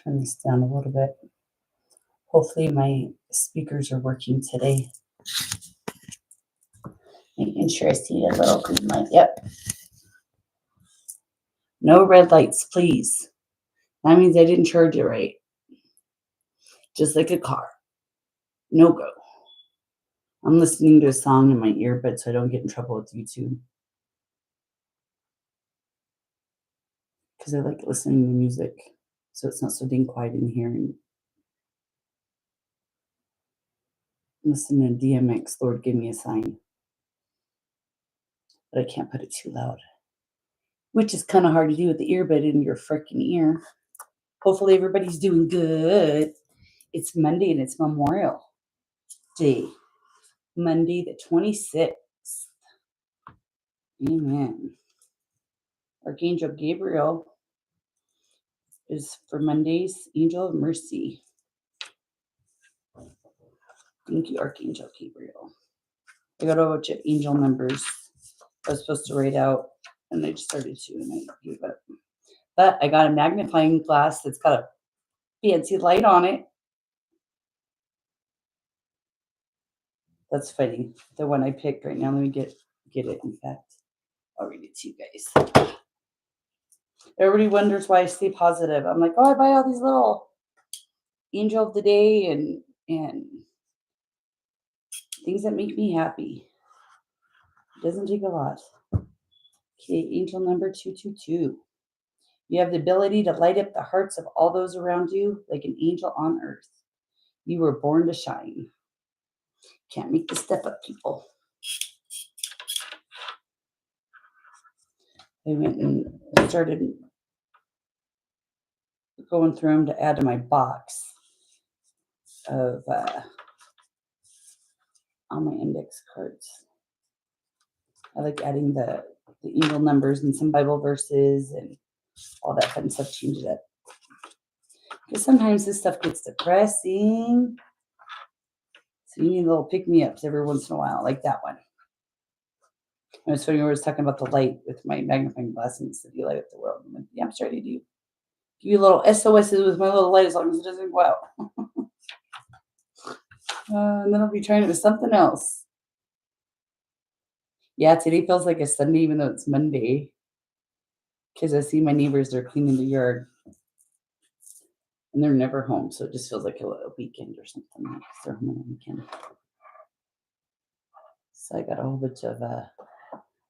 Turn this down a little bit. Hopefully my speakers are working today. Making sure I see a little green light. Yep. No red lights, please. That means I didn't charge it right. Just like a car. No go. I'm listening to a song in my earbud so I don't get in trouble with YouTube. Because I like listening to music. So it's not so dang quiet in here. And listening to DMX, Lord, give me a sign. But I can't put it too loud. Which is kind of hard to do with the earbud in your freaking ear. Hopefully everybody's doing good. It's Monday and it's Memorial Day. Monday the 26th. Amen. Archangel Gabriel is for Monday's Angel of Mercy. Thank you, Archangel Gabriel. I got a bunch of angel numbers I was supposed to write out, and I just started to, and I gave up. But I got a magnifying glass that's got a fancy light on it. That's funny. The one I picked right now. Let me get it. In fact, I'll read it to you guys. Everybody wonders why I stay positive. I'm like, oh, I buy all these little angel of the day and things that make me happy. It doesn't take a lot. Okay, angel number 222. You have the ability to light up the hearts of all those around you like an angel on earth. You were born to shine. Can't make this step up, people. I went and started going through them to add to my box of all my index cards. I like adding the angel numbers and some Bible verses and all that fun stuff, change it up. Because sometimes this stuff gets depressing. So you need little pick-me-ups every once in a while, like that one. I was funny, I was talking about the light with my magnifying glass and said, you light up the world. I'm like, yeah, I'm starting to do. Give you little SOSs with my little light as long as it doesn't go out. And then I'll be trying it with something else. Yeah, today feels like a Sunday, even though it's Monday. Because I see my neighbors, they're cleaning the yard. And they're never home, so it just feels like a weekend or something. Like they're home on the weekend. So I got a whole bunch of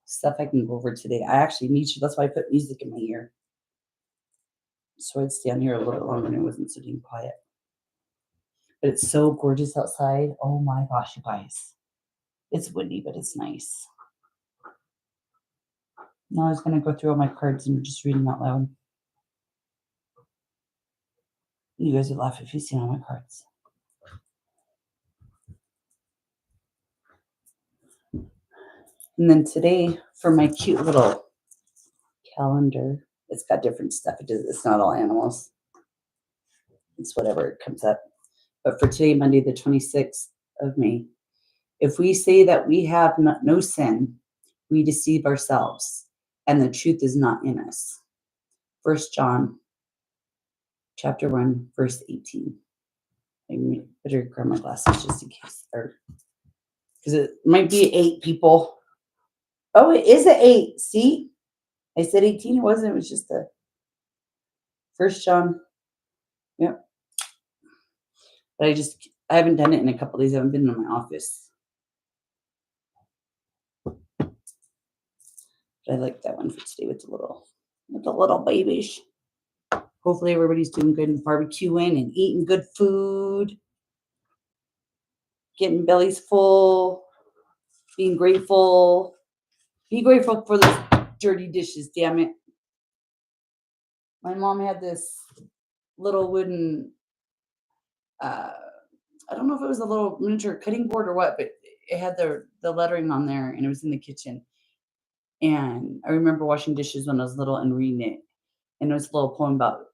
stuff I can go over today. I actually need you. That's why I put music in my ear. So I'd stay on here a little bit longer and it wasn't so damn quiet. But it's so gorgeous outside. Oh my gosh, you guys. It's windy, but it's nice. Now I was going to go through all my cards and just read them out loud. You guys would laugh if you see all my cards. And then today, for my cute little calendar, it's got different stuff. It's not all animals. It's whatever comes up. But for today, Monday, the 26th of May, if we say that we have no sin, we deceive ourselves, and the truth is not in us. 1 John chapter 1, verse 18. I better grab my glasses just in case. Because it might be 8 people. Oh, it is an 8. See? I said 18. It wasn't. It was just a 1 John. Yep. But I haven't done it in a couple days. I haven't been in my office. But I like that one for today with the little babies. Hopefully everybody's doing good and barbecuing and eating good food. Getting bellies full. Being grateful. Be grateful for those dirty dishes, damn it. My mom had this little wooden, I don't know if it was a little miniature cutting board or what, but it had the lettering on there and it was in the kitchen. And I remember washing dishes when I was little and reading it. And it was a little poem about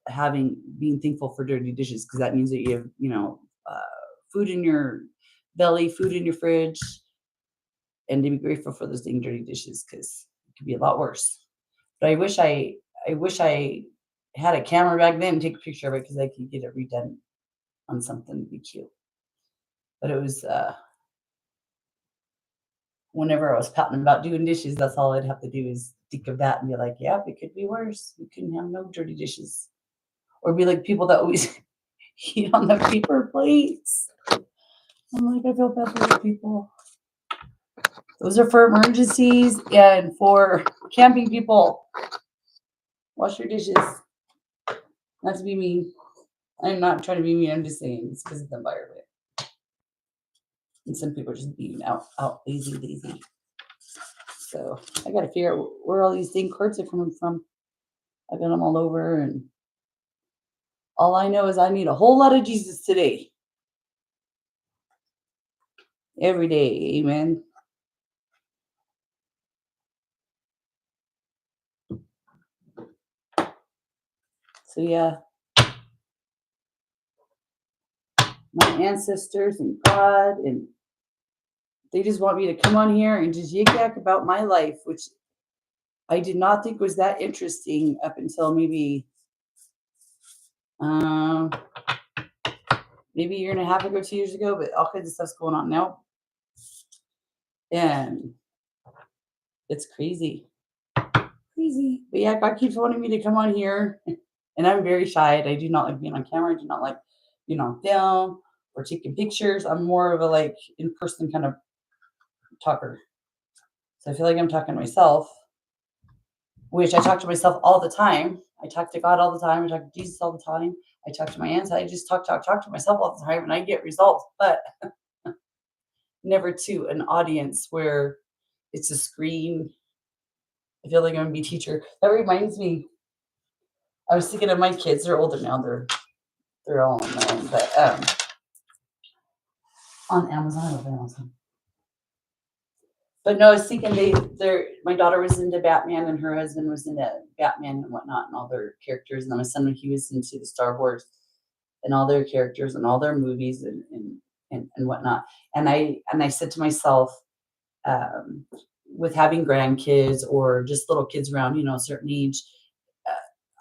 being thankful for dirty dishes because that means that you have, uh, food in your belly, food in your fridge, and to be grateful for those dang dirty dishes because it could be a lot worse. But I wish I had a camera back then and take a picture of it because I could get it redone on something to be cute. But it was whenever I was pouting about doing dishes, that's all I'd have to do is think of that and be like, yeah, it could be worse. We couldn't have no dirty dishes. Or be like people that always eat on the paper plates. I'm like, I feel bad for those people. Those are for emergencies and for camping people. Wash your dishes. Not to be mean. I'm not trying to be mean. I'm just saying it's because of the environment. And some people are just being out lazy. So I got to figure out where all these dang cards are coming from. I got them all over, and all I know is I need a whole lot of Jesus today. Every day. Amen. So yeah, my ancestors and God, and they just want me to come on here and just yik yak about my life, which I did not think was that interesting up until um, maybe a year and a half ago, 2 years ago, but all kinds of stuff's going on now. And it's crazy. Crazy. But yeah, God keeps wanting me to come on here. And I'm very shy. I do not like being on camera. I do not like being on film or taking pictures. I'm more of a like in-person kind of talker. So I feel like I'm talking to myself, which I talk to myself all the time. I talk to God all the time. I talk to Jesus all the time. I talk to my aunts. I just talk to myself all the time, and I get results, but never to an audience where it's a screen. I feel like I'm gonna be a teacher. That reminds me. I was thinking of my kids. They're older now. They're all on their own, but on Amazon. I love Amazon. But no, I was thinking my daughter was into Batman and her husband was into Batman and whatnot and all their characters. And then my son, he was into the Star Wars and all their characters and all their movies and whatnot. And I said to myself, with having grandkids or just little kids around, a certain age,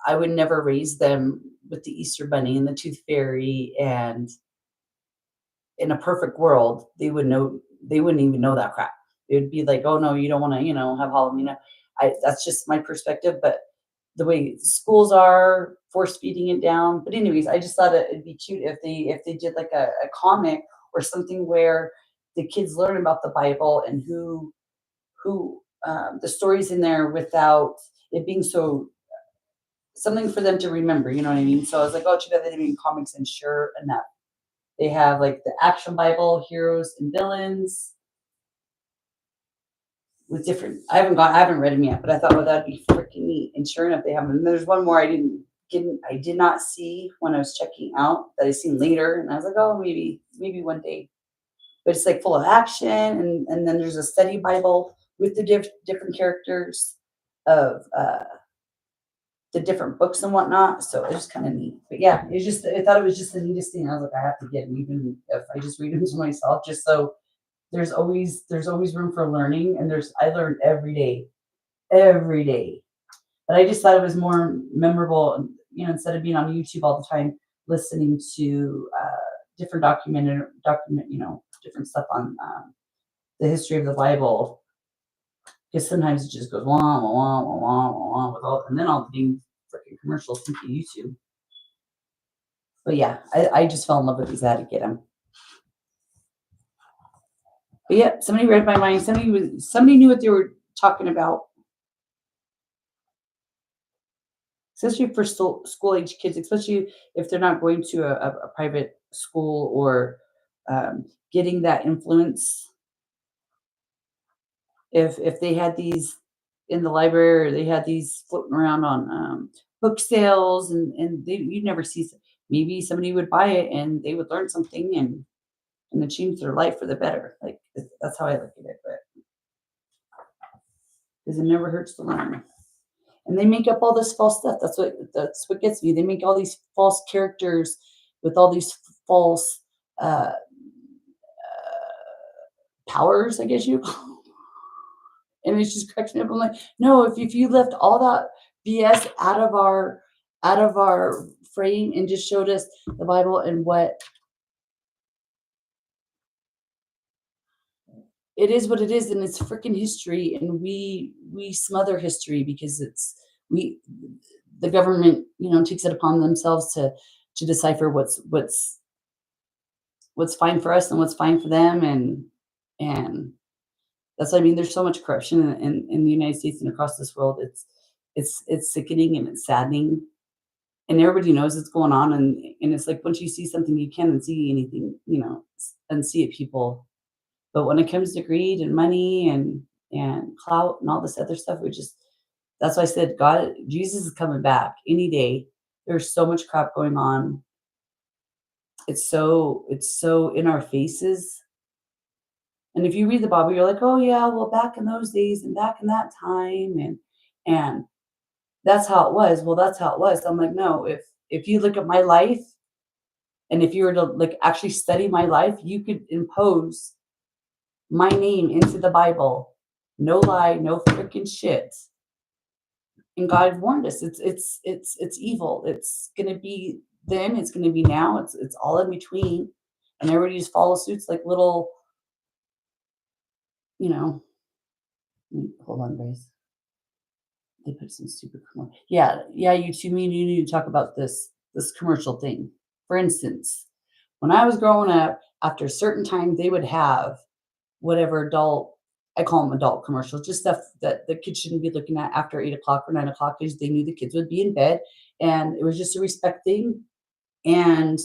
I would never raise them with the Easter Bunny and the Tooth Fairy. And in a perfect world, they wouldn't even know that crap. It would be like, oh no, you don't want to, have Halloween. That's just my perspective, but the way schools are force feeding it down. But anyways, I just thought it'd be cute if they did like a comic or something where the kids learn about the Bible and who the stories in there without it being so something for them to remember. You know what I mean? So I was like, oh, too bad they didn't make comics. And sure enough, they have like the action Bible, heroes and villains with different. I haven't read them yet, but I thought, well, that'd be freaking neat. And sure enough, they have them. And there's one more I did not see when I was checking out that I seen later, and I was like, oh, maybe one day. But it's like full of action, and then there's a study Bible with the different characters of the different books and whatnot. So it was kind of neat. But yeah, I thought it was just the neatest thing. I was like, I have to get them, even if I just read them to myself, just so there's always room for learning, and I learn every day. But I just thought it was more memorable, instead of being on YouTube all the time, listening to different different stuff on the history of the Bible. Because sometimes it just goes wah wah wah wah wah wah with all, and then all the dang freaking commercials into YouTube. But yeah, I just fell in love with these. I had to get them. But yeah, somebody read my mind. Somebody knew what they were talking about, especially for school age kids, especially if they're not going to a private school or getting that influence. If they had these in the library or they had these floating around on book sales and you'd never see, maybe somebody would buy it and they would learn something and it changed their life for the better. Like that's how I look at it. But because it never hurts to learn. And they make up all this false stuff. That's what gets me. They make all these false characters with all these false uh, powers, I guess you call 'em. And it just cracks me up. I'm like, no, if you left all that BS out of our frame and just showed us the Bible and what it is, and it's freaking history, and we smother history because we the government, takes it upon themselves to decipher what's fine for us and what's fine for them, and that's what I mean. There's so much corruption in the United States and across this world. It's sickening and it's saddening, and everybody knows it's going on, and it's like once you see something, you can't unsee anything, unsee it, people. But when it comes to greed and money and clout and all this other stuff, that's why I said Jesus is coming back any day. There's so much crap going on. It's so in our faces. And if you read the Bible, you're like, oh yeah, well back in those days and back in that time and that's how it was. Well, that's how it was. I'm like, no, if you look at my life and if you were to like actually study my life, you could impose my name into the Bible. No lie, no freaking shit. And God warned us. It's evil. It's gonna be then, it's gonna be now, it's all in between. And everybody just follows suits like little, you know, hold on, guys. They put some stupid commercial. Yeah, you two mean you need to talk about this commercial thing. For instance, when I was growing up, after a certain time, they would have whatever adult, I call them adult commercials, just stuff that the kids shouldn't be looking at after 8 o'clock or 9 o'clock because they knew the kids would be in bed. And it was just a respect thing. And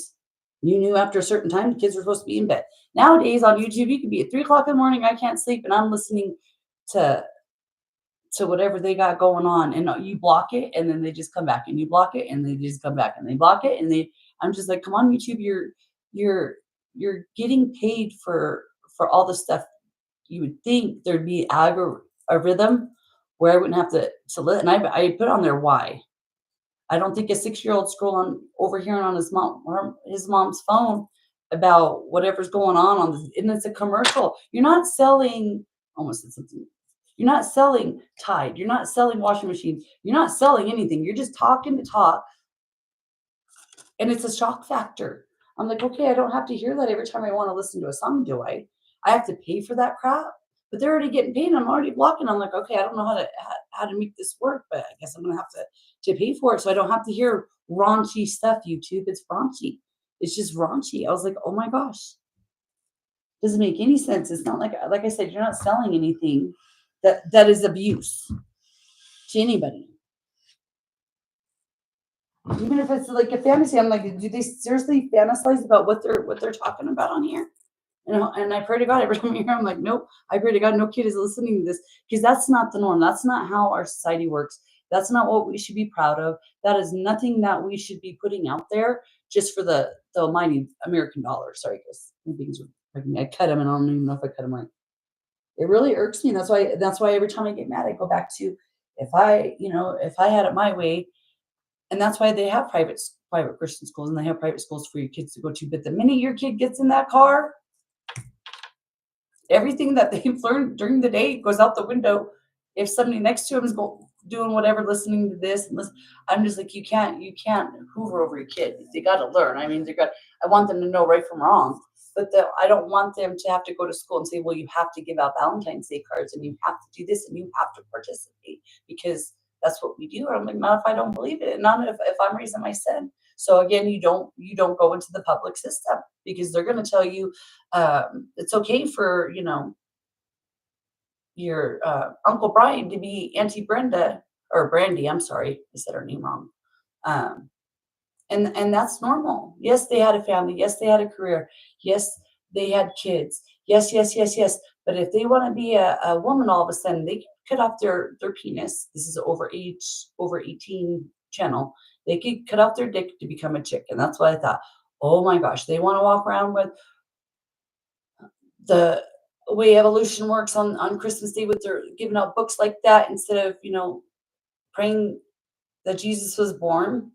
you knew after a certain time the kids were supposed to be in bed. Nowadays on YouTube, you could be at 3 o'clock in the morning, I can't sleep, and I'm listening to whatever they got going on, and you block it and then they just come back, and you block it and they just come back, and they block it and I'm just like, come on YouTube, you're getting paid for all the stuff. You would think there'd be a rhythm where I wouldn't have to let, and I put on there why. I don't think a 6-year-old scrolling overhearing on his mom's phone about whatever's going on this, and it's a commercial. You're not selling, almost said something. You're not selling Tide. You're not selling washing machines. You're not selling anything. You're just talking to talk, and it's a shock factor. I'm like, okay, I don't have to hear that every time I want to listen to a song, do I? I have to pay for that crap, but they're already getting paid. I'm already blocking. I'm like, okay, I don't know how to make this work, but I guess I'm gonna have to pay for it, so I don't have to hear raunchy stuff. YouTube, it's raunchy. It's just raunchy. I was like, oh my gosh, doesn't make any sense. It's not like I said, you're not selling anything that is abuse to anybody. Even if it's like a fantasy, I'm like, do they seriously fantasize about what they're talking about on here? And I pray to God every time I hear, I'm like, nope. I pray to God, no kid is listening to this because that's not the norm. That's not how our society works. That's not what we should be proud of. That is nothing that we should be putting out there just for the almighty American dollar. Sorry, guys. My things are breaking. I cut them, and I don't even know if I cut them right. It really irks me. That's why every time I get mad, I go back to if I had it my way, and that's why they have private Christian schools and they have private schools for your kids to go to. But the minute your kid gets in that car, everything that they've learned during the day goes out the window. If somebody next to him is doing whatever, listening to this, I'm just like, you can't hoover over your kid. They got to learn. I mean, I want them to know right from wrong, but I don't want them to have to go to school and say, well, you have to give out Valentine's Day cards and you have to do this and you have to participate because that's what we do. I'm like, not if I don't believe it, and not if I'm raising my son. So again, you don't go into the public system because they're going to tell you it's okay for your Uncle Brian to be Auntie Brenda or Brandy. I'm sorry, I said her name wrong. Um, and that's normal. Yes, they had a family. Yes, they had a career. Yes, they had kids. Yes, yes, yes, yes. But if they want to be a woman, all of a sudden they can cut off their penis. This is over 18 channel. They could cut off their dick to become a chick, and that's what I thought. Oh my gosh, they want to walk around with the way evolution works on Christmas Day with their giving out books like that instead of, praying that Jesus was born.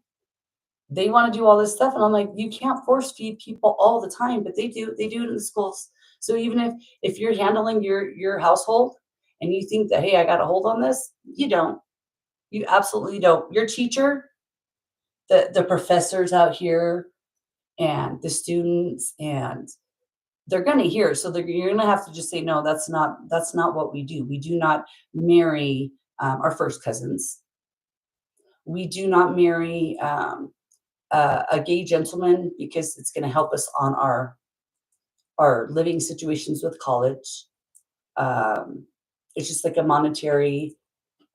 They want to do all this stuff, and I'm like, you can't force feed people all the time, but they do. They do it in the schools. So even if you're handling your household and you think that, hey, I got a hold on this, you don't. You absolutely don't. Your teacher, the professors out here, and the students, and they're going to hear. So you're going to have to just say, no, that's not what we do. We do not marry our first cousins. We do not marry a gay gentleman because it's going to help us on our living situations with college. Um, it's just like a monetary.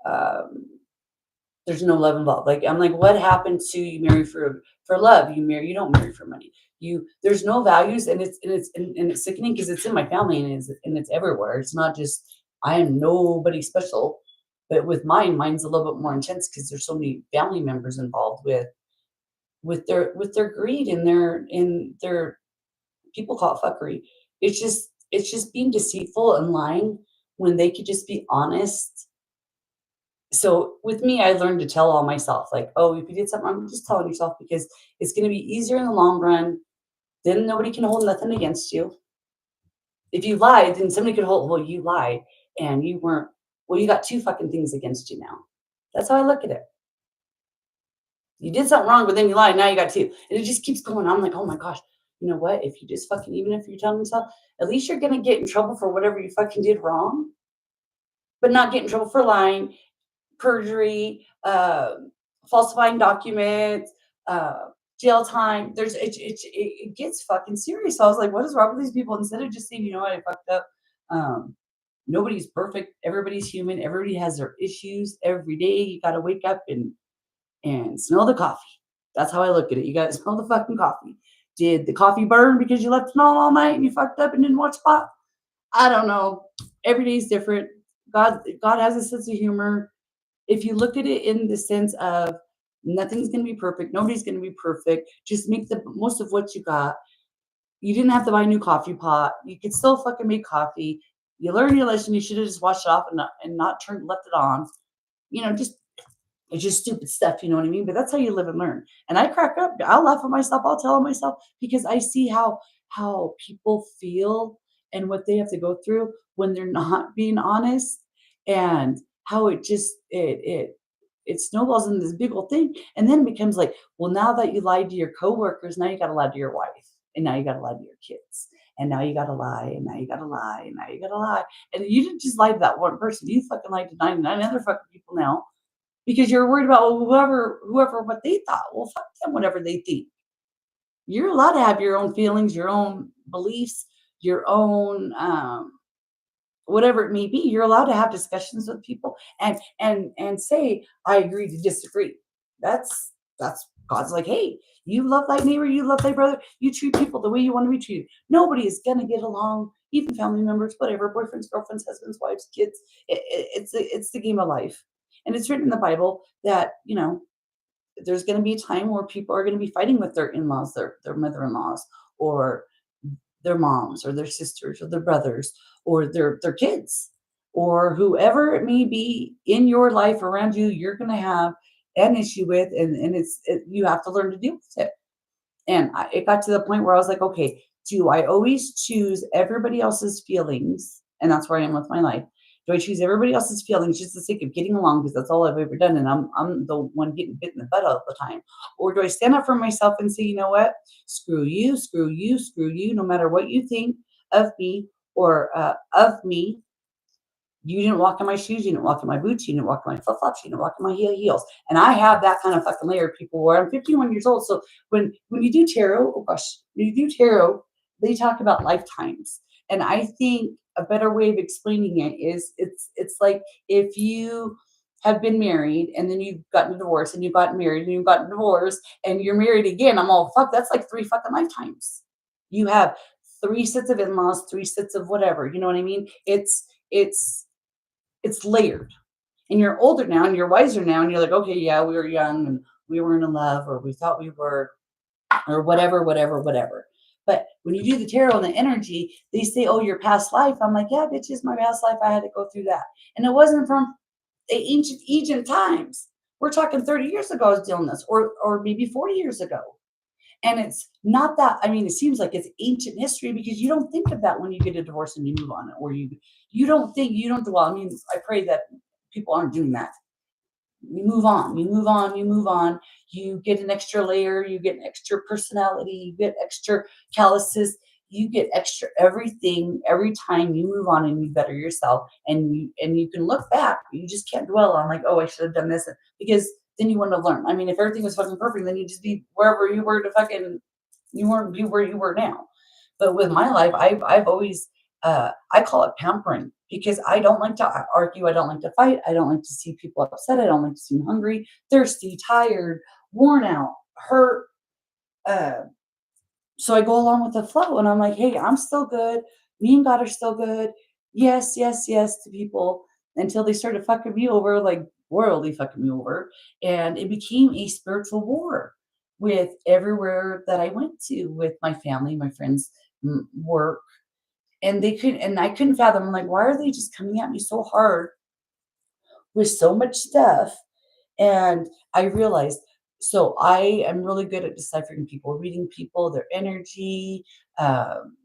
Um, there's no love involved. Like I'm like, what happened to you marry for love? You don't marry for money. There's no values, and it's sickening because it's in my family and it's everywhere. It's not just I am nobody special, but with mine's a little bit more intense because there's so many family members involved with their greed and their people call it fuckery. It's just being deceitful and lying when they could just be honest. So with me, I learned to tell all myself, like, oh, if you did something wrong, just telling yourself because it's going to be easier in the long run. Then nobody can hold nothing against you. If you lied, then somebody could hold, well, you lied and you weren't, well, you got two fucking things against you now. That's how I look at it. You did something wrong, but then you lied. Now you got two. And it just keeps going on. I'm like, oh my gosh, you know what? If you just fucking, even if you're telling yourself, at least you're going to get in trouble for whatever you fucking did wrong, but not get in trouble for lying, perjury, falsifying documents, jail time. It gets fucking serious. So I was like, what is wrong with these people? Instead of just saying, you know what, I fucked up. Nobody's perfect. Everybody's human. Everybody has their issues. Every day you got to wake up and smell the coffee. That's how I look at it. You got to smell the fucking coffee. Did the coffee burn because you left it on all night and you fucked up and didn't watch pot? I don't know. Every day is different. God has a sense of humor. If you look at it in the sense of nothing's going to be perfect, nobody's going to be perfect, just make the most of what you got. You didn't have to buy a new coffee pot. You could still fucking make coffee. You learned your lesson. You should have just washed it off and not left it on. Just it's just stupid stuff, you know what I mean? But that's how you live and learn. And I crack up. I'll laugh at myself. I'll tell myself because I see how people feel and what they have to go through when they're not being honest, and how it snowballs into this big old thing, and then it becomes like, well, now that you lied to your coworkers, now you got to lie to your wife, and now you got to lie to your kids, and now you got to lie, and now you got to lie, and now you got to lie, and you didn't just lie to that one person. You fucking lied to 99 other fucking people now because you're worried about, well, whoever what they thought. Well, fuck them, whatever they think. You're allowed to have your own feelings, your own beliefs, your own whatever it may be. You're allowed to have discussions with people and say, I agree to disagree. That's God's like, hey, you love thy neighbor, you love thy brother, you treat people the way you want to be treated. Nobody is gonna get along, even family members, whatever, boyfriends, girlfriends, husbands, wives, kids. It's the game of life. And it's written in the Bible that, there's going to be a time where people are going to be fighting with their in-laws, their mother-in-laws, or their moms, or their sisters, or their brothers, or their kids, or whoever it may be in your life around you. You're going to have an issue with, and you have to learn to deal with it. And it got to the point where I was like, okay, do I always choose everybody else's feelings? And that's where I am with my life. Do I choose everybody else's feelings just for the sake of getting along because that's all I've ever done, and I'm the one getting bit in the butt all the time? Or do I stand up for myself and say, you know what? Screw you, screw you, screw you. No matter what you think of me or of me, you didn't walk in my shoes, you didn't walk in my boots, you didn't walk in my flip-flops, you didn't walk in my heels. And I have that kind of fucking layer of people where I'm 51 years old. So when you do tarot, oh gosh, when you do tarot, they talk about lifetimes. And I think a better way of explaining it is it's like if you have been married and then you've gotten a divorce and you got married and you got divorced and you're married again. I'm all, fuck, that's like 3 fucking lifetimes. You have 3 sets of in-laws, 3 sets of whatever. You know what I mean? It's layered, and you're older now and you're wiser now and you're like, okay, yeah, we were young and we weren't in love, or we thought we were, or whatever. But when you do the tarot and the energy, they say, oh, your past life. I'm like, yeah, bitch, is my past life. I had to go through that. And it wasn't from the ancient Egypt times. We're talking 30 years ago I was dealing with this, or maybe 40 years ago. And it's not that, I mean, it seems like it's ancient history because you don't think of that when you get a divorce and you move on, or you don't think, you don't, well, I mean, I pray that people aren't doing that. You move on, you move on, you move on. You get an extra layer, you get an extra personality, you get extra calluses, you get extra everything every time you move on and you better yourself. And you can look back, you just can't dwell on like, oh, I should have done this, because then you wouldn't have learned. I mean, if everything was fucking perfect, then you'd just be wherever you were to fucking, you weren't be where you were now. But with my life, I've always I call it pampering because I don't like to argue. I don't like to fight. I don't like to see people upset. I don't like to see them hungry, thirsty, tired, worn out, hurt. Uh, so I go along with the flow and I'm like, hey, I'm still good. Me and God are still good. Yes, yes, yes to people until they started fucking me over, like royally fucking me over. And it became a spiritual war with everywhere that I went to, with my family, my friends, work. And they couldn't, and I couldn't fathom. I'm like, why are they just coming at me so hard with so much stuff? And I realized, so I am really good at deciphering people, reading people, their energy. Um,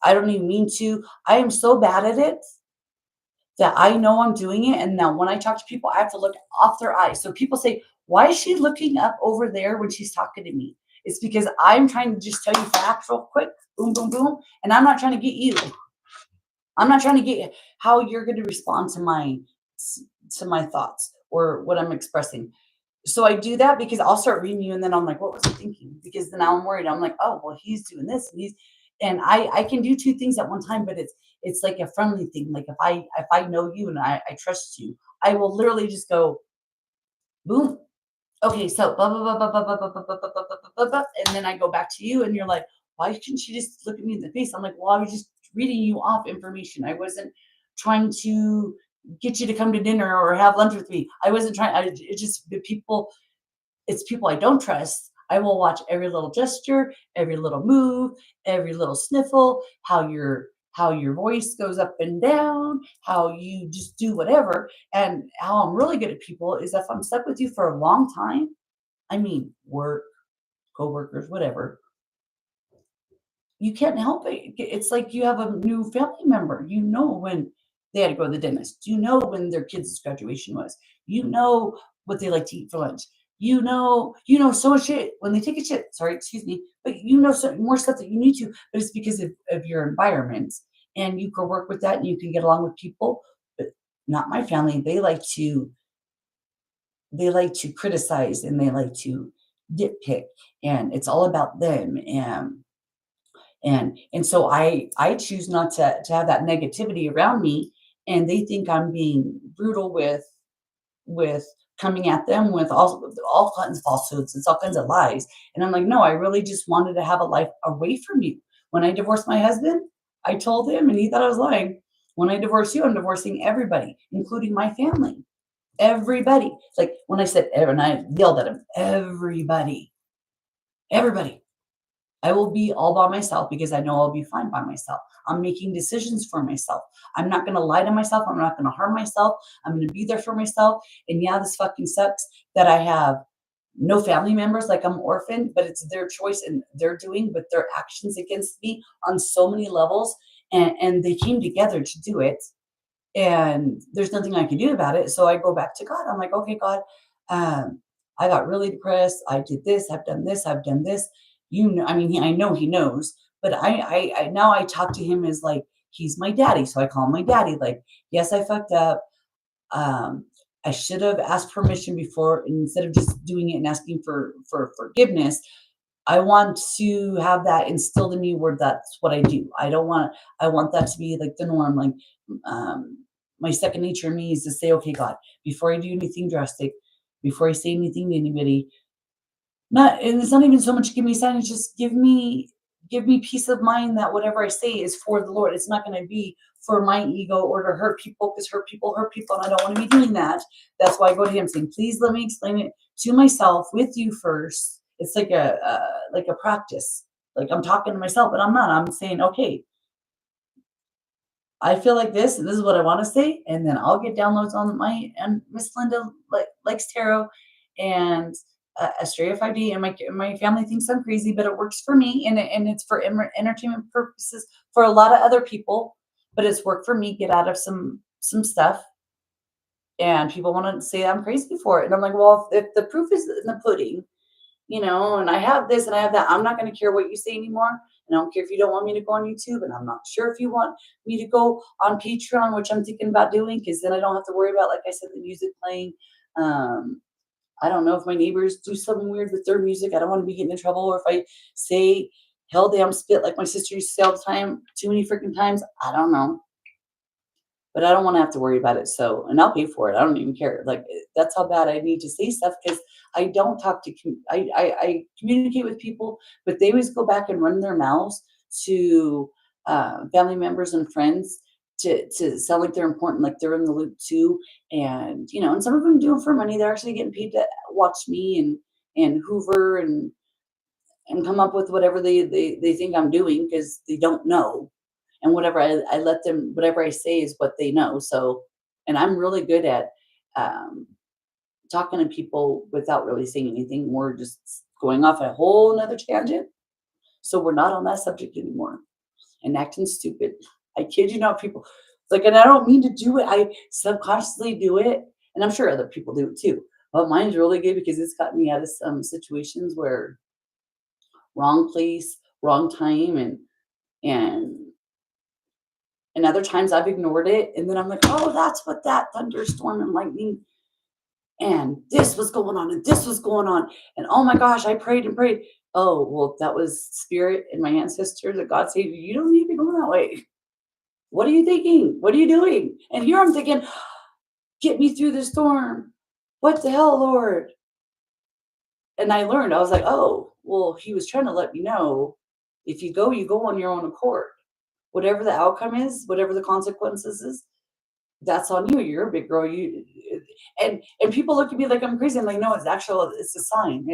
I don't even mean to. I am so bad at it that I know I'm doing it. And now when I talk to people, I have to look off their eyes. So people say, why is she looking up over there when she's talking to me? It's because I'm trying to just tell you facts real quick, boom, boom, boom. And I'm not trying to get you. I'm not trying to get how you're going to respond to my thoughts or what I'm expressing. So I do that because I'll start reading you and then I'm like, what was I thinking? Because then I'm worried. I'm like, oh, well, he's doing this and I can do two things at one time, but it's like a friendly thing. Like if I know you and I trust you, I will literally just go boom. Okay, so blah blah blah blah blah blah blah blah blah blah blah blah blah blah, and then I go back to you and you're like, why couldn't she just look at me in the face? I'm like, well, I was just reading you off information. I wasn't trying to get you to come to dinner or have lunch with me. I wasn't trying. It's just the people. It's people I don't trust. I will watch every little gesture, every little move, every little sniffle, how your voice goes up and down, how you just do whatever. And how I'm really good at people is if I'm stuck with you for a long time, I mean work, coworkers, whatever, you can't help it. It's like you have a new family member. You know when they had to go to the dentist. You know when their kids' graduation was. You know what they like to eat for lunch. You know so much shit when they take a shit. Sorry, excuse me, but you know so more stuff that you need to. But it's because of your environment, and you can work with that, and you can get along with people. But not my family. They like to criticize and they like to nitpick, and it's all about them. And so I choose not to have that negativity around me, and they think I'm being brutal with coming at them with all kinds of falsehoods. It's all kinds of lies. And I'm like, no, I really just wanted to have a life away from you. When I divorced my husband, I told him and he thought I was lying. When I divorce you, I'm divorcing everybody, including my family. Everybody. Like when I said, and I yelled at him, everybody. I will be all by myself because I know I'll be fine by myself. I'm making decisions for myself. I'm not going to lie to myself. I'm not going to harm myself. I'm going to be there for myself. And yeah, this fucking sucks that I have no family members, like I'm orphaned, but it's their choice and they're doing, but their actions against me on so many levels. And they came together to do it. And there's nothing I can do about it. So I go back to God. I'm like, okay, God, I got really depressed. I did this. I've done this. I've done this. You know, I mean, I know he knows, but I now I talk to him as like he's my daddy. So I call him my daddy. Like, yes, I fucked up. Um, I should have asked permission before instead of just doing it and asking for forgiveness. I want to have that instilled in me where that's what I do. I want that to be like the norm. Like my second nature in me is to say, okay, God, before I do anything drastic, before I say anything to anybody, not and it's not even so much give me a sign, it's just give me peace of mind that whatever I say is for the Lord. It's not gonna be for my ego or to hurt people because hurt people, and I don't want to be doing that. That's why I go to him saying, please let me explain it to myself with you first. It's like a practice. Like I'm talking to myself, but I'm not. I'm saying, okay, I feel like this, and this is what I want to say, and then I'll get downloads on my and Miss Linda likes tarot and Astrea 5D, and my family thinks I'm crazy, but it works for me, and it's for entertainment purposes for a lot of other people, but it's worked for me. Get out of some stuff, and people want to say I'm crazy for it, and I'm like, well, if the proof is in the pudding, and I have this and I have that. I'm not going to care what you say anymore. And I don't care if you don't want me to go on YouTube. And I'm not sure if you want me to go on Patreon, which I'm thinking about doing, because then I don't have to worry about, like I said, the music playing. Um, I don't know if my neighbors do something weird with their music. I don't want to be getting in trouble. Or if I say hell damn spit like my sister used to say all the time, too many freaking times. I don't know. But I don't want to have to worry about it. So, and I'll pay for it. I don't even care. Like that's how bad I need to say stuff because I don't talk to. I communicate with people, but they always go back and run their mouths to family members and friends to sound like they're important, like they're in the loop too. And and some of them do it for money. They're actually getting paid to watch me and Hoover and come up with whatever they think I'm doing because they don't know. And whatever I let them, whatever I say is what they know. So, and I'm really good at um, talking to people without really saying anything. We're just going off a whole nother tangent. So we're not on that subject anymore and acting stupid. I kid you not, people like, and I don't mean to do it. I subconsciously do it. And I'm sure other people do it too. But mine's really good because it's gotten me out of some situations where wrong place, wrong time, and and other times I've ignored it. And then I'm like, oh, that's what that thunderstorm and lightning and this was going on and this was going on. And oh my gosh, I prayed and prayed. Oh, well, that was spirit and my ancestors that God saved you. You don't need to go that way. What are you thinking? What are you doing? And here I'm thinking, get me through the storm. What the hell, Lord? And I learned, I was like, oh, well, he was trying to let me know if you go on your own accord. Whatever the outcome is, whatever the consequences is, that's on you. You're a big girl. And people look at me like I'm crazy. I'm like, no, it's a sign.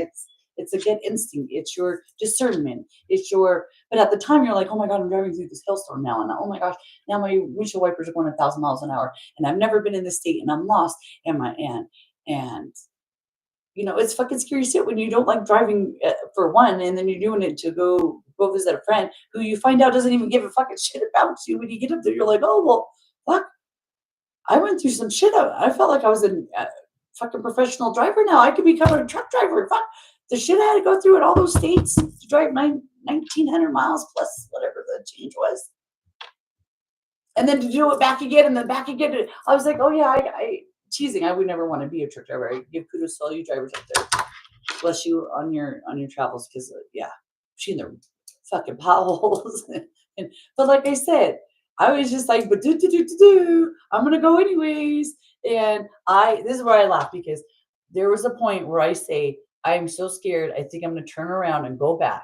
It's a gut instinct. It's your discernment. But at the time you're like, oh my God, I'm driving through this hailstorm now. And oh my gosh, now my windshield wipers are going 1,000 miles an hour. And I've never been in this state and I'm lost. And it's fucking scary shit when you don't like driving for one, and then you're doing it to go visit a friend who you find out doesn't even give a fucking shit about you. When you get up there, you're like, oh well, fuck, I went through some shit. I felt like I was a fucking professional driver now. I could become a truck driver. Fuck the shit I had to go through in all those states to drive 1,900 miles plus whatever the change was. And then to do it back again and then back again. I was like, oh yeah, I teasing. I would never want to be a truck driver. I give kudos to all you drivers up there. Bless you on your travels because yeah, she their fucking potholes. But like I said, I was just like, but I'm gonna go anyways. And this is where I laugh because there was a point where I say, I am so scared. I think I'm gonna turn around and go back.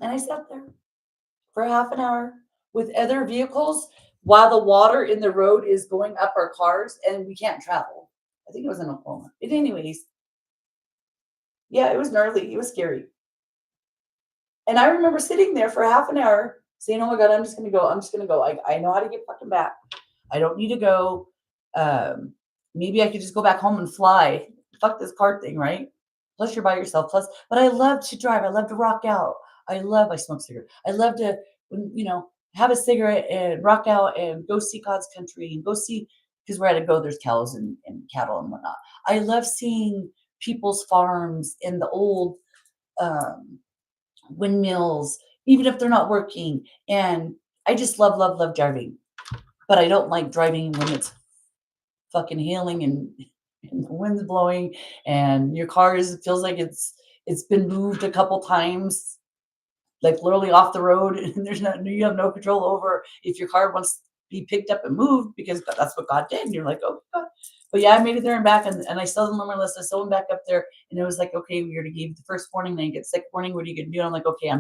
And I sat there for half an hour with other vehicles while the water in the road is going up our cars and we can't travel. I think it was in Oklahoma. But anyways, yeah, it was gnarly. It was scary. And I remember sitting there for half an hour saying, oh my God, I'm just going to go. I'm just going to go. I know how to get fucking back. I don't need to go. Maybe I could just go back home and fly. Fuck this car thing, right? Plus you're by yourself. But I love to drive. I love to rock out. I smoke cigarettes. I love to, have a cigarette and rock out and go see God's country and go see, because where I go, there's cows and cattle and whatnot. I love seeing people's farms and the old windmills, even if they're not working. And I just love, love, love driving. But I don't like driving when it's fucking hailing and the wind's blowing and your car feels like it's been moved a couple times, like literally off the road, and you have no control over if your car wants to be picked up and moved because that's what God did. And you're like, oh God. But yeah, I made it there and back, and I still didn't learn my lesson. I still went back up there, and it was like, okay, we already gave you the first warning, then you get second warning. What are you gonna do? And I'm like, okay,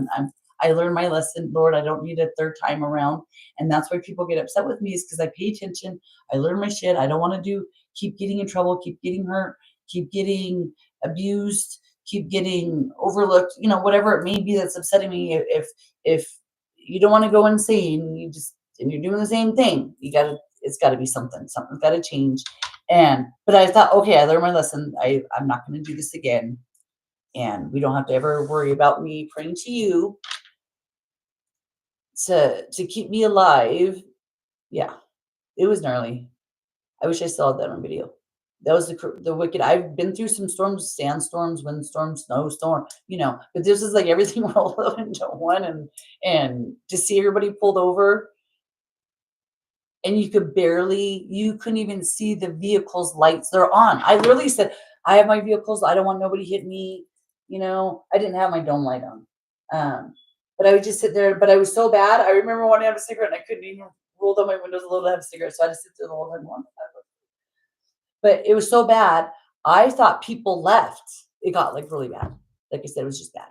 I learned my lesson, Lord. I don't need a third time around. And that's why people get upset with me, is because I pay attention. I learn my shit. I don't want to keep getting in trouble, keep getting hurt, keep getting abused, keep getting overlooked, whatever it may be that's upsetting me. If you don't want to go insane, and you're doing the same thing, it's gotta be something. Something's gotta change. But I thought, okay, I learned my lesson. I'm not gonna do this again. And we don't have to ever worry about me praying to you to keep me alive. Yeah, it was gnarly. I wish I still had that on video. That was the wicked. I've been through some storms, sandstorms, windstorms, snowstorm, but this is like everything rolled up into one, and to see everybody pulled over, and you couldn't even see the vehicle's lights. They're on. I literally said, I have my vehicles. I don't want nobody hit me. I didn't have my dome light on. But I would just sit there, but I was so bad. I remember wanting to have a cigarette and I couldn't even roll down my windows a little to have a cigarette. So I just sit there the whole time going, but it was so bad. I thought people left. It got like really bad. Like I said, it was just bad.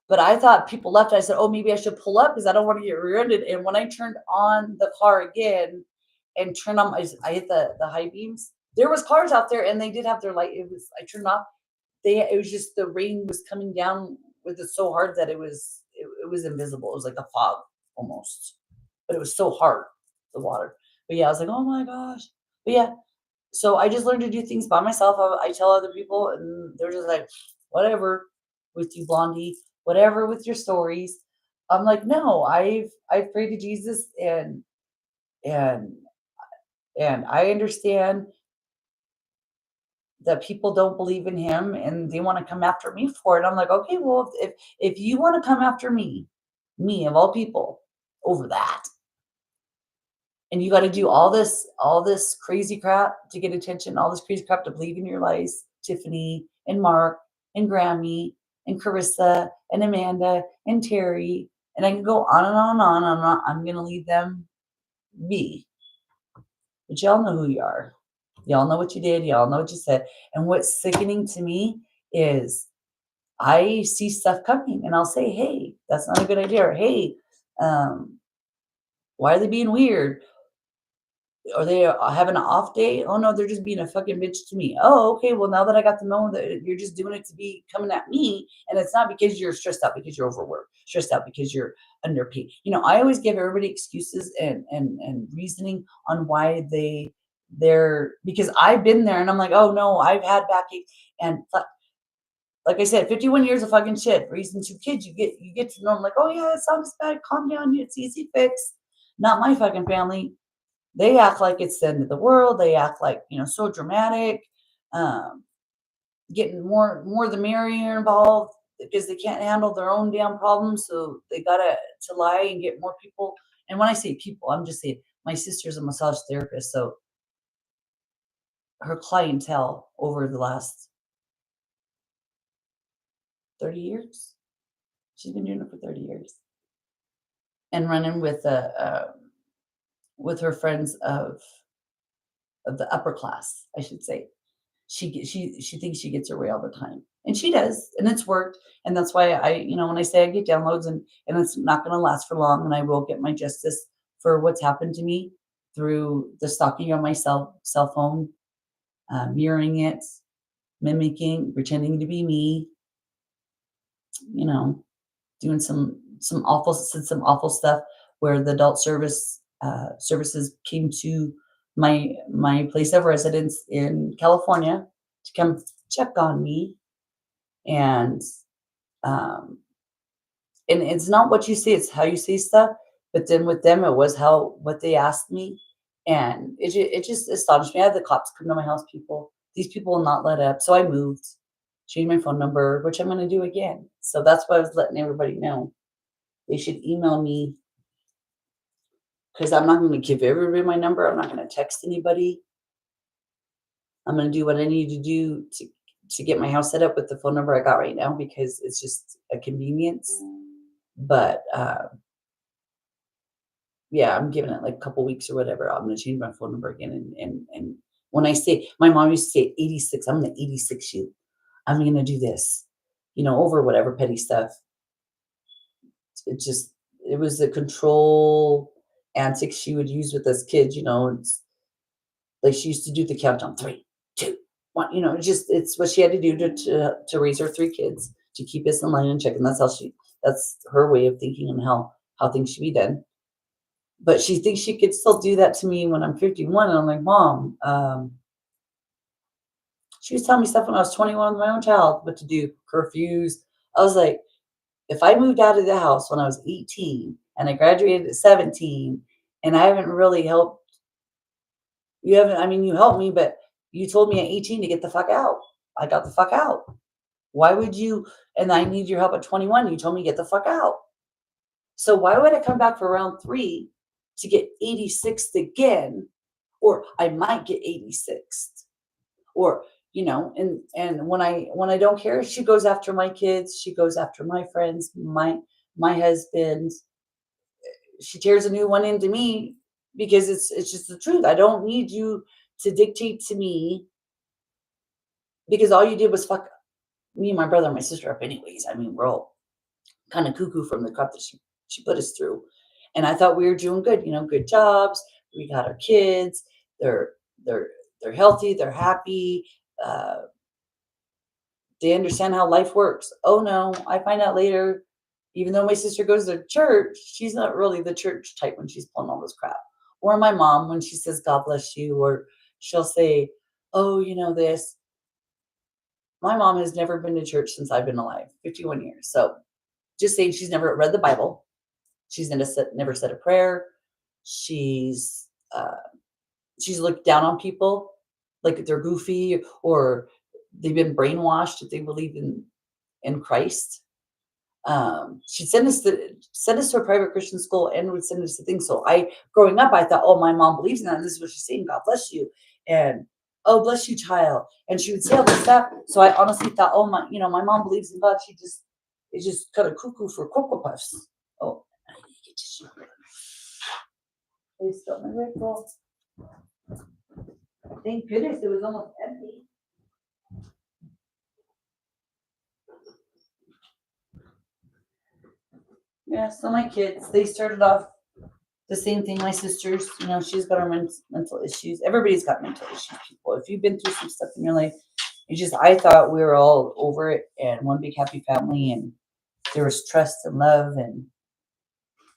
But I thought people left. I said, oh, maybe I should pull up because I don't want to get rear-ended. And when I turned on the car again and turned on, I hit the high beams. There was cars out there and they did have their light. I turned off. It was just the rain was coming down with it so hard that it was invisible. It was like a fog almost, but it was so hard, the water. But yeah, I was like, oh my gosh. But yeah, so I just learned to do things by myself. I tell other people, and they're just like, whatever with you, Blondie, whatever with your stories. I'm like, no, I've prayed to Jesus, and and I understand that people don't believe in him and they want to come after me for it. I'm like, okay, well, if you want to come after me of all people, over that, and you got to do all this crazy crap to get attention, all this crazy crap to believe in your lies, Tiffany and Mark and Grammy and Carissa and Amanda and Terry, and I can go on and on and on. I'm gonna leave them be. But y'all know who you are. Y'all know what you did. Y'all know what you said. And what's sickening to me is I see stuff coming and I'll say, hey, that's not a good idea. Or, hey, why are they being weird? Are they having an off day? Oh no, they're just being a fucking bitch to me. Oh, okay. Well, now that I got to know that you're just doing it to be coming at me, and it's not because you're stressed out because you're overworked, stressed out because you're underpaid. I always give everybody excuses and reasoning on why they're because I've been there and I'm like, oh no, I've had backache and like I said, 51 years of fucking shit. Raising 2 kids, you get to know them like, oh yeah, it sounds bad. Calm down, it's easy fix. Not my fucking family. They act like it's the end of the world. They act like, so dramatic, getting more the merrier involved because they can't handle their own damn problems. So they gotta to lie and get more people. And when I say people, I'm just saying my sister's a massage therapist. So her clientele over the last 30 years, she's been doing it for 30 years and running with her friends of the upper class, I should say. She thinks she gets her way all the time, and she does, and it's worked. And that's why when I say I get downloads, and it's not going to last for long, and I will get my justice for what's happened to me through the stalking on my cell phone, mirroring it, mimicking, pretending to be me, doing some awful stuff where the adult services came to my place of residence in California to come check on me, and it's not what you say, it's how you say stuff. But then with them, it was what they asked me, and it just astonished me. I had the cops come to my house. These people will not let up, so I moved, changed my phone number, which I'm going to do again. So that's why I was letting everybody know they should email me, because I'm not going to give everybody my number. I'm not going to text anybody. I'm going to do what I need to do to get my house set up with the phone number I got right now, because it's just a convenience. But yeah, I'm giving it like a couple weeks or whatever. I'm going to change my phone number again. And when I say, my mom used to say 86, I'm going to 86 you. I'm going to do this, over whatever petty stuff. It was the control antics she would use with us kids, It's like she used to do the countdown, 3, 2, it's what she had to do to raise her 3 kids, to keep us in line and check. And that's her way of thinking and how things should be done. But she thinks she could still do that to me when I'm 51. And I'm like, Mom, she was telling me stuff when I was 21 with my own child, what to do, curfews. I was like, if I moved out of the house when I was 18 and I graduated at 17 and I haven't really helped, you helped me, but you told me at 18 to get the fuck out. I got the fuck out. Why would you, and I need your help at 21, you told me to get the fuck out. So why would I come back for round 3 to get 86th again? Or I might get 86th. Or, and when I don't care, she goes after my kids, she goes after my friends, my husband. She tears a new one into me because it's just the truth. I don't need you to dictate to me, because all you did was fuck me and my brother and my sister up anyways. I mean, we're all kind of cuckoo from the crap that she put us through. And I thought we were doing good, good jobs. We got our kids. They're healthy. They're happy. They understand how life works. Oh no, I find out later, even though my sister goes to church, she's not really the church type when she's pulling all this crap. Or my mom, when she says, God bless you, or she'll say, oh, this. My mom has never been to church since I've been alive, 51 years. So just saying, she's never read the Bible. She's never said a prayer. She's looked down on people like they're goofy, or they've been brainwashed if they believe in Christ. She'd send us to a private Christian school and would send us to things. So growing up, I thought, oh, my mom believes in that. And this is what she's saying. God bless you. And, oh, bless you, child. And she would say all this stuff. So I honestly thought, oh, my mom believes in God. It's just kind of cuckoo for Cocoa Puffs. Oh, I need to get tissue. They stole my rifle. Thank goodness it was almost empty. Yeah, so my kids, they started off the same thing. My sister's, she's got her mental issues. Everybody's got mental issues, people. If you've been through some stuff in your life, I thought we were all over it and one big happy family, and there was trust and love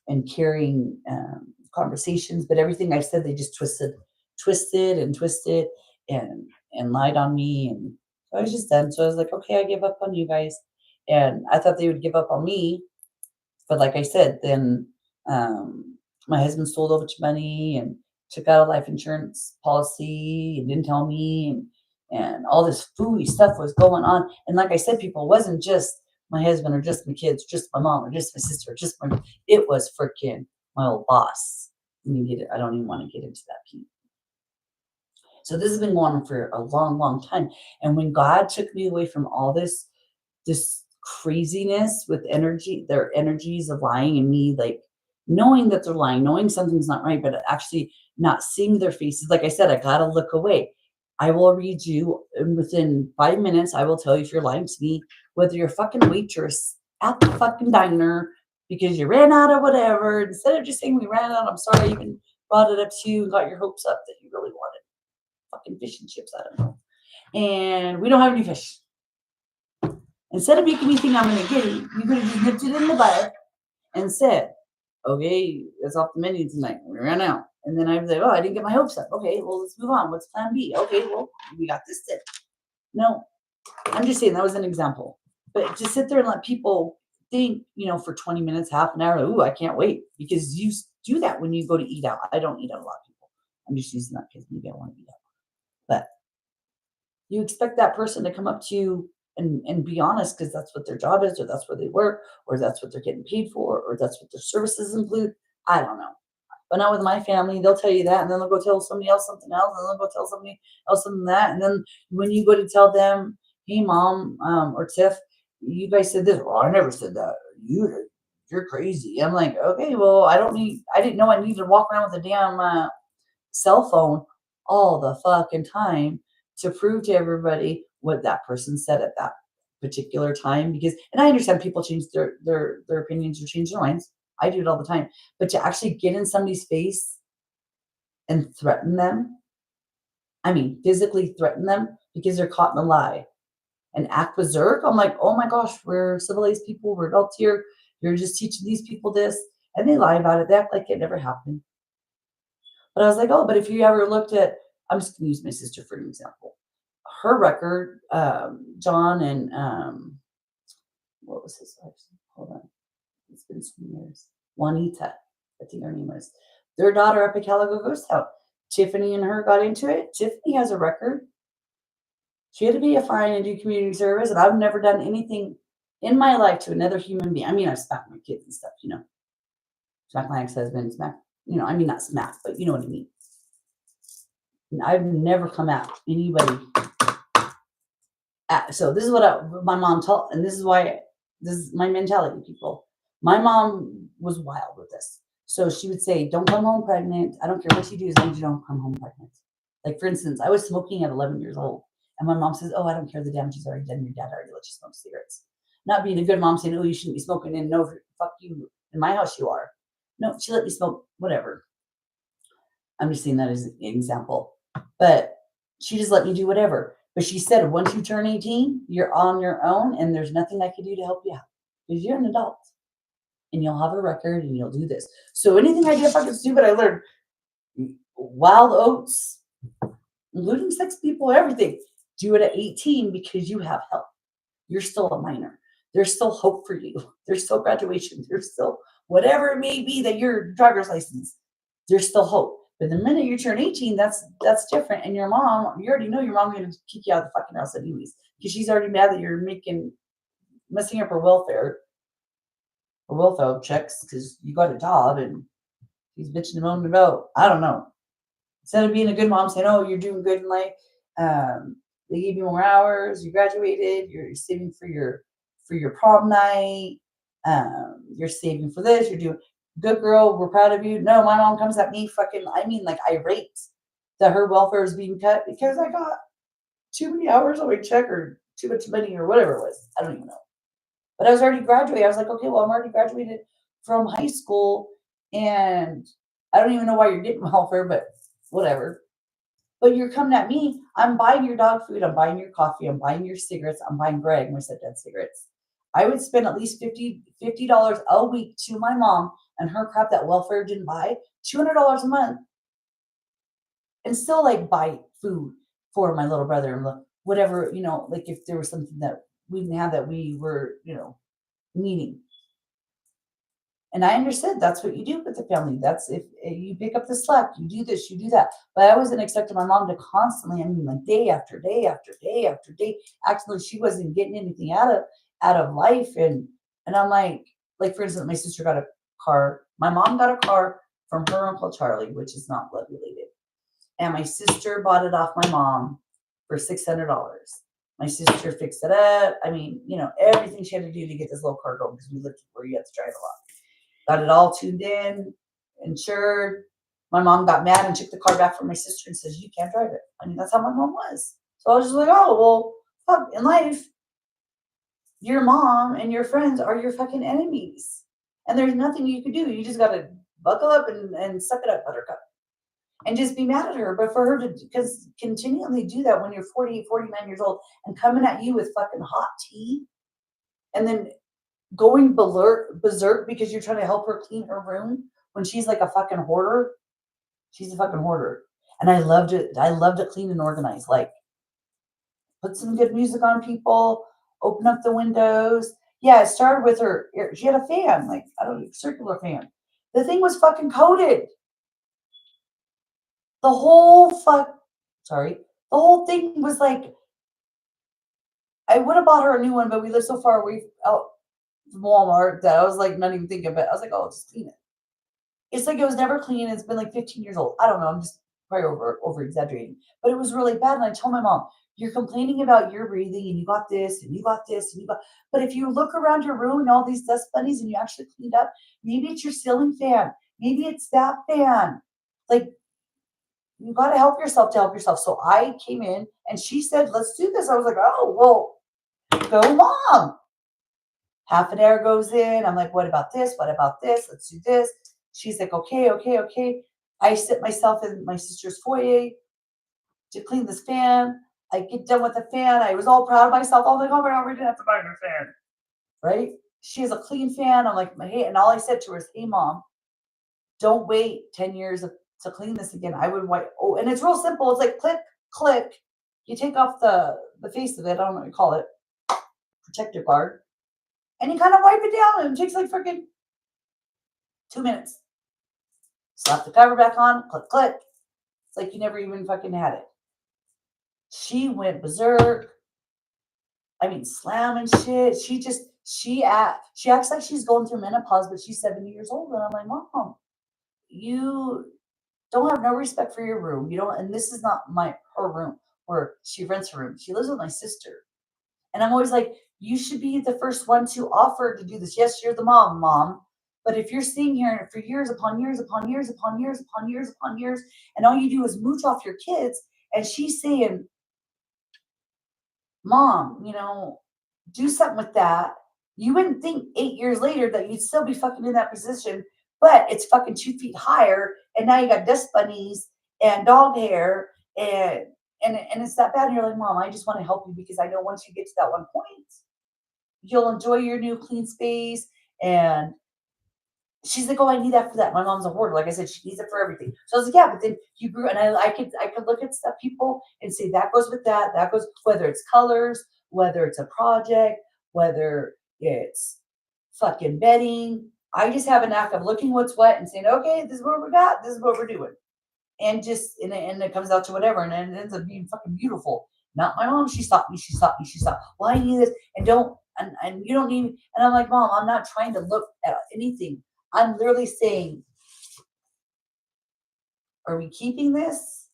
and caring conversations. But everything I said, they just twisted and lied on me. And so I was just done. So I was like, okay, I give up on you guys. And I thought they would give up on me. But like I said, then my husband stole a bunch of money and took out a life insurance policy and didn't tell me. And all this fooey stuff was going on. And like I said, people, it wasn't just my husband or just my kids, or just my mom or just my sister, it was freaking my old boss. I don't even want to get into that piece. So this has been going on for a long, long time. And when God took me away from all this craziness with their energies of lying, and me like knowing that they're lying, knowing something's not right, but actually not seeing their faces. Like I said, I gotta look away. I will read you, and within 5 minutes, I will tell you if you're lying to me, whether you're a fucking waitress at the fucking diner because you ran out of whatever. Instead of just saying we ran out, I'm sorry, I even brought it up to you and got your hopes up that you really wanted fucking fish and chips. I don't know. And we don't have any fish. Instead of making me think I'm going to get it, you could have just nipped it in the bud and said, okay, that's off the menu tonight. We ran out. And then I was like, oh, I didn't get my hopes up. Okay, well, let's move on. What's plan B? Okay, well, we got this then. No, I'm just saying that was an example. But just sit there and let people think, for 20 minutes, half an hour, ooh, I can't wait. Because you do that when you go to eat out. I don't eat out a lot of people. I'm just using that because maybe I want to eat out. But you expect that person to come up to you and be honest, because that's what their job is, or that's where they work, or that's what they're getting paid for, or that's what their services include. I don't know. But not with my family. They'll tell you that, and then they'll go tell somebody else something else, and then they'll go tell somebody else something that. And then when you go to tell them, hey, Mom or Tiff, you guys said this. Well, I never said that. You're crazy. I'm like, okay, well, I didn't know I needed to walk around with a damn cell phone all the fucking time to prove to everybody what that person said at that particular time. And I understand people change their opinions or change their minds. I do it all the time. But to actually get in somebody's face and threaten them I mean, physically threaten them because they're caught in a lie and act berserk. I'm like, oh my gosh, we're civilized people. We're adults here. You're just teaching these people this. And they lie about it. They act like it never happened. But I was like, oh, but if you ever looked at, I'm just going to use my sister for an example. Her record, John and what was his wife's name? Hold on. It's been some years. Juanita, I think her name was. Their daughter up at Calico Ghost Town. Tiffany and her got into it. Tiffany has a record. She had to pay a fine and do community service, and I've never done anything in my life to another human being. I mean, I've smacked my kids and stuff, smacked my ex-husband, smacked, I mean, not smacked, but you know what I mean. And I've never come at anybody. So this is what my mom told, and this is my mentality, people. My mom was wild with this. So she would say, don't come home pregnant. I don't care what you do as long as you don't come home pregnant. Like, for instance, I was smoking at 11 years old. And my mom says, oh, I don't care. The damage is already done. Your dad already let you smoke cigarettes. Not being a good mom saying, oh, you shouldn't be smoking. And no, fuck you. In my house, you are. No, she let me smoke whatever. I'm just saying that as an example. But she just let me do whatever. But she said, once you turn 18, you're on your own. And there's nothing I can do to help you out. Because you're an adult. And you'll have a record and you'll do this. So anything I did fucking stupid, I learned wild oats, including sex people, everything. Do it at 18 because you have help. You're still a minor. There's still hope for you. There's still graduation. There's still whatever it may be that your driver's license. There's still hope. But the minute you turn 18, that's different. And your mom, you already know your mom's going to kick you out of the fucking house anyways. Because she's already mad that you're messing up her welfare checks because you got a job and he's bitching and moaning about, I don't know. Instead of being a good mom saying, oh, you're doing good in life, they gave you more hours, you graduated, you're saving for your prom night, you're saving for this, you're doing good girl, we're proud of you. No, my mom comes at me like irate that her welfare is being cut because I got too many hours on my check or too much money or whatever it was. I don't even know. But I was already graduated. I was like, okay, well, I'm already graduated from high school and I don't even know why you're getting welfare, but whatever. But you're coming at me. I'm buying your dog food. I'm buying your coffee. I'm buying your cigarettes. I'm buying Greg, my stepdad's cigarettes. I would spend at least $50 a week to my mom and her crap that welfare didn't buy, $200 a month, and still like buy food for my little brother and whatever, like if there was something that we didn't have that we were, needing. And I understood that's what you do with the family. That's if you pick up the slack, you do this, you do that. But I wasn't expecting my mom to constantly, like day after day after day after day, acting like she wasn't getting anything out of life. And I'm like for instance, my sister got a car. My mom got a car from her Uncle Charlie, which is not blood related. And my sister bought it off my mom for $600. My sister fixed it up. I mean, everything she had to do to get this little car going because we lived where you had to drive a lot. Got it all tuned in, insured. My mom got mad and took the car back from my sister and says, you can't drive it. I mean, that's how my mom was. So I was just like, oh, well, fuck, in life, your mom and your friends are your fucking enemies. And there's nothing you can do. You just got to buckle up and suck it up, buttercup. And just be mad at her. But for her to continually do that when you're 48, 49 years old and coming at you with fucking hot tea and then going berserk because you're trying to help her clean her room when she's like a fucking hoarder. She's a fucking hoarder. And I loved it. I loved it clean and organized. Like, put some good music on, people. Open up the windows. Yeah, it started with her. She had a fan, like, I don't know, circular fan. The thing was fucking coated. The whole thing was like, I would have bought her a new one, but we live so far away out from Walmart that I was like not even thinking of it. I was like, oh, just clean it. It's like it was never clean. It's been like 15 years old. I don't know. I'm just probably over exaggerating. But it was really bad. And I told my mom, you're complaining about your breathing and you got this and you got this and you got. But if you look around your room and all these dust bunnies and you actually cleaned up, maybe it's your ceiling fan. Maybe it's that fan. Like, you got to help yourself to help yourself. So I came in and she said, let's do this. I was like, oh, well, go mom. Half an hour goes in. I'm like, what about this? What about this? Let's do this. She's like, okay. I sit myself in my sister's foyer. to clean this fan. I get done with the fan. I was all proud of myself. I was like, oh my God, we didn't have to buy a new fan. Right? She has a clean fan. I'm like, hey, and all I said to her is, hey, Mom, don't wait 10 years to clean this again. I would wipe. Oh, and it's real simple. It's like click, click. You take off the face of it. I don't know what you call it. Protector guard. And you kind of wipe it down. And it takes like freaking 2 minutes. Slap the cover back on. Click, click. It's like you never even fucking had it. She went berserk. I mean, slamming shit. She acts like she's going through menopause, but she's 70 years old. And I'm like, Mom, you don't have no respect for your room. You don't, and this is not her room where she rents her room. She lives with my sister. And I'm always like, you should be the first one to offer to do this. Yes, you're the mom. But if you're staying here for years upon years upon years upon years upon years upon years, and all you do is mooch off your kids, and she's saying, Mom, do something with that. You wouldn't think 8 years later that you'd still be fucking in that position, but it's fucking 2 feet higher, and now you got dust bunnies and dog hair, and it's that bad. And you're like, Mom, I just want to help you because I know once you get to that one point, you'll enjoy your new clean space. And she's like, oh, I need that for that. My mom's a hoarder. Like I said, she needs it for everything. So I was like, yeah, but then you grew, and I could look at stuff, people, and say that goes with that. That goes, whether it's colors, whether it's a project, whether it's fucking bedding. I just have a knack of looking what's what and saying, okay, this is what we got. This is what we're doing. And it comes out to whatever. And it ends up being fucking beautiful. Not my mom. She stopped me. Well, I need this. And you don't need, and I'm like, Mom, I'm not trying to look at anything. I'm literally saying, are we keeping this?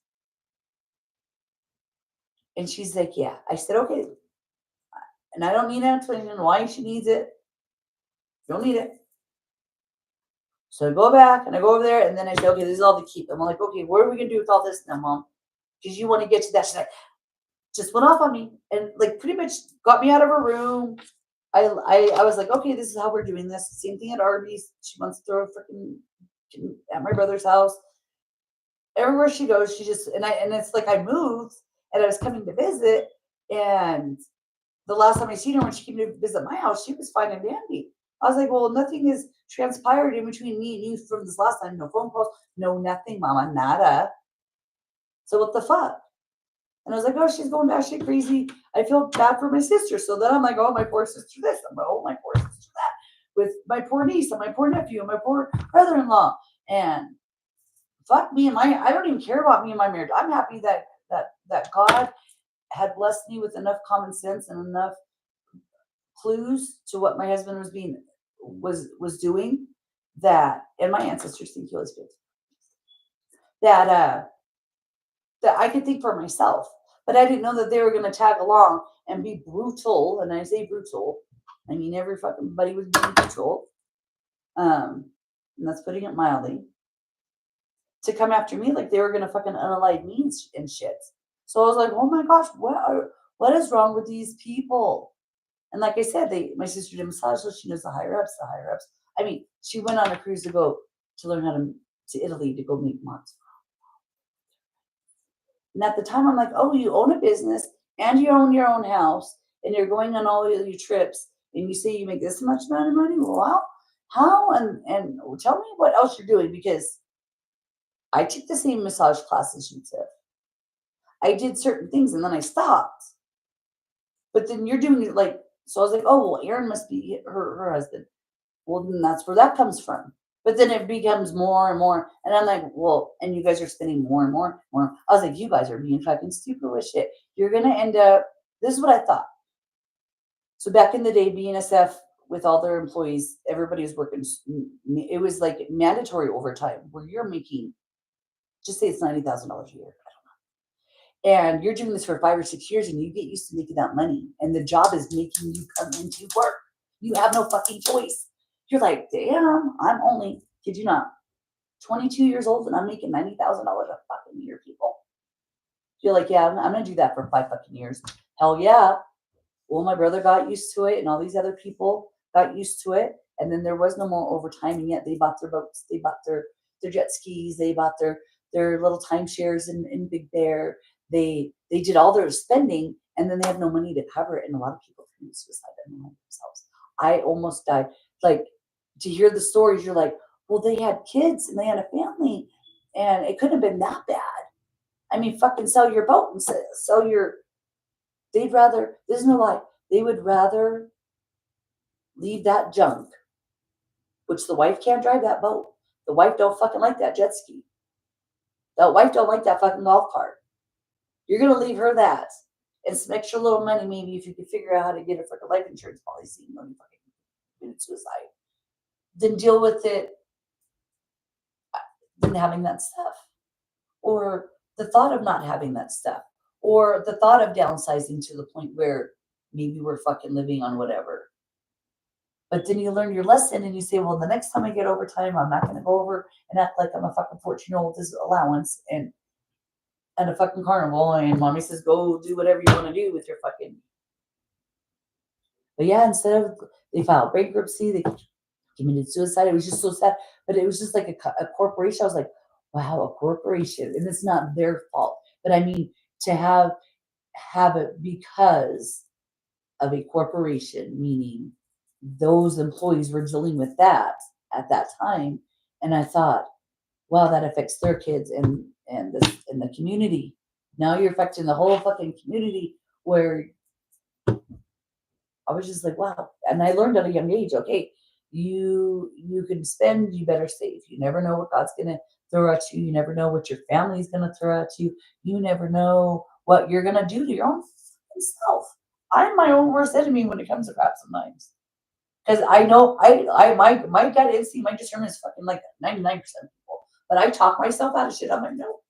And she's like, yeah. I said, okay. And I don't need an explanation why she needs it. You don't need it. So I go back and I go over there, and then I say, okay, this is all to keep. I'm like, okay, what are we going to do with all this now, Mom? Because you want to get to that. She's like, just went off on me and like pretty much got me out of her room. I was like, okay, this is how we're doing this. Same thing at Arby's. She wants to throw a freaking at my brother's house. Everywhere she goes, she just, and it's like I moved and I was coming to visit, and the last time I seen her when she came to visit my house, she was fine and dandy. I was like, well, nothing has transpired in between me and you from this last time. No phone calls, no nothing, Mama, nada. So what the fuck? And I was like, oh, she's going batshit crazy. I feel bad for my sister. So then I'm like, oh, my poor sister this. I'm like, oh, my poor sister that. With my poor niece and my poor nephew and my poor brother-in-law. And fuck me and I don't even care about me and my marriage. I'm happy that God had blessed me with enough common sense and enough clues to what my husband was doing, that, and my ancestors think he was good, that I could think for myself. But I didn't know that they were going to tag along and be brutal. And I say brutal, I mean every fucking buddy was being brutal. And that's putting it mildly. To come after me like they were going to fucking unalive me and shit. So I was like, oh my gosh, what is wrong with these people? And like I said, my sister did massage, so she knows the higher ups. I mean, she went on a cruise to learn how to Italy to go meet moms. And at the time, I'm like, oh, you own a business and you own your own house and you're going on all your trips and you say you make this much amount of money? Well, how? And tell me what else you're doing, because I took the same massage classes you took. I did certain things and then I stopped. But then you're doing it like, so I was like, oh, well, Aaron must be her husband. Well, then that's where that comes from. But then it becomes more and more. And I'm like, well, and you guys are spending more and more. I was like, you guys are being fucking stupid with shit. You're going to end up, this is what I thought. So back in the day, BNSF, with all their employees, everybody was working. It was like mandatory overtime where you're making, just say it's $90,000 a year. And you're doing this for 5 or 6 years and you get used to making that money. And the job is making you come into work. You have no fucking choice. You're like, damn, I'm only, kid you not, 22 years old and I'm making $90,000 a fucking year, people. You're like, yeah, I'm going to do that for 5 fucking years. Hell yeah. Well, my brother got used to it and all these other people got used to it. And then there was no more overtime. And yet they bought their boats. They bought their jet skis. They bought their little timeshares in Big Bear. they did all their spending, and then they have no money to cover it, and a lot of people commit suicide and harm themselves. I almost died. Like, to hear the stories, you're like, well, they had kids and they had a family, and it couldn't have been that bad. I mean, fucking sell your boat and sell your. They'd rather. There's no lie. They would rather leave that junk, which the wife can't drive that boat. The wife don't fucking like that jet ski. The wife don't like that fucking golf cart. You're gonna leave her that and some extra little money, maybe, if you could figure out how to get it for the life insurance policy, you fucking commit suicide. Then deal with it than having that stuff. Or the thought of not having that stuff. Or the thought of downsizing to the point where maybe we're fucking living on whatever. But then you learn your lesson and you say, well, the next time I get overtime, I'm not going to go over and act like I'm a fucking 14-year-old with this allowance and a fucking carnival. And mommy says, go do whatever you want to do with your fucking. But yeah, instead of, they filed bankruptcy, they committed suicide. It was just so sad. But it was just like a corporation. I was like, wow, a corporation. And it's not their fault. But I mean, to have it because of a corporation, meaning those employees were dealing with that at that time. And I thought, wow, that affects their kids and the community. Now you're affecting the whole fucking community, where I was just like, wow. And I learned at a young age, okay, you can spend, you better save. You never know what God's gonna throw at you. You never know what your family's gonna throw at you. You never know what you're gonna do to your own self. I'm my own worst enemy when it comes to crap sometimes. Because I know my gut instinct, my discernment is fucking like 99% people. But I talk myself out of shit. I'm like, no,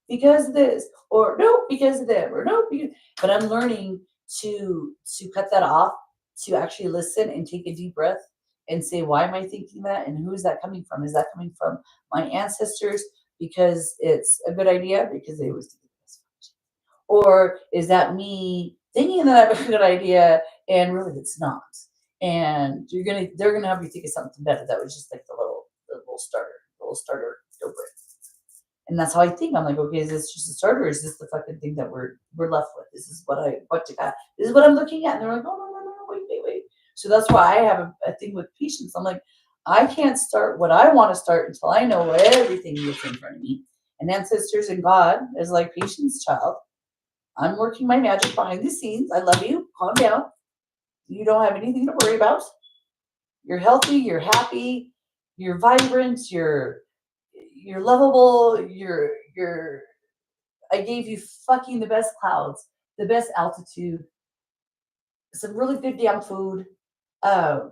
because of this, or no, because of them, or no, because. But I'm learning to cut that off, to actually listen and take a deep breath and say, why am I thinking that, and who is that coming from? Is that coming from my ancestors because it's a good idea because they always do this, or is that me thinking that I have a good idea and really it's not? And they're gonna have you think of something better. That was just like the little starter dope. And that's how I think. I'm like, okay, is this just a starter? Or is this the fucking thing that we're left with? This is what this is what I'm looking at. And they're like, oh no, wait. So that's why I have a thing with patience. I'm like, I can't start what I want to start until I know everything that's in front of me. And ancestors and God is like, patience, child. I'm working my magic behind the scenes. I love you. Calm down. You don't have anything to worry about. You're healthy. You're happy. You're vibrant. You're lovable. I gave you fucking the best clouds, the best altitude, some really good damn food, a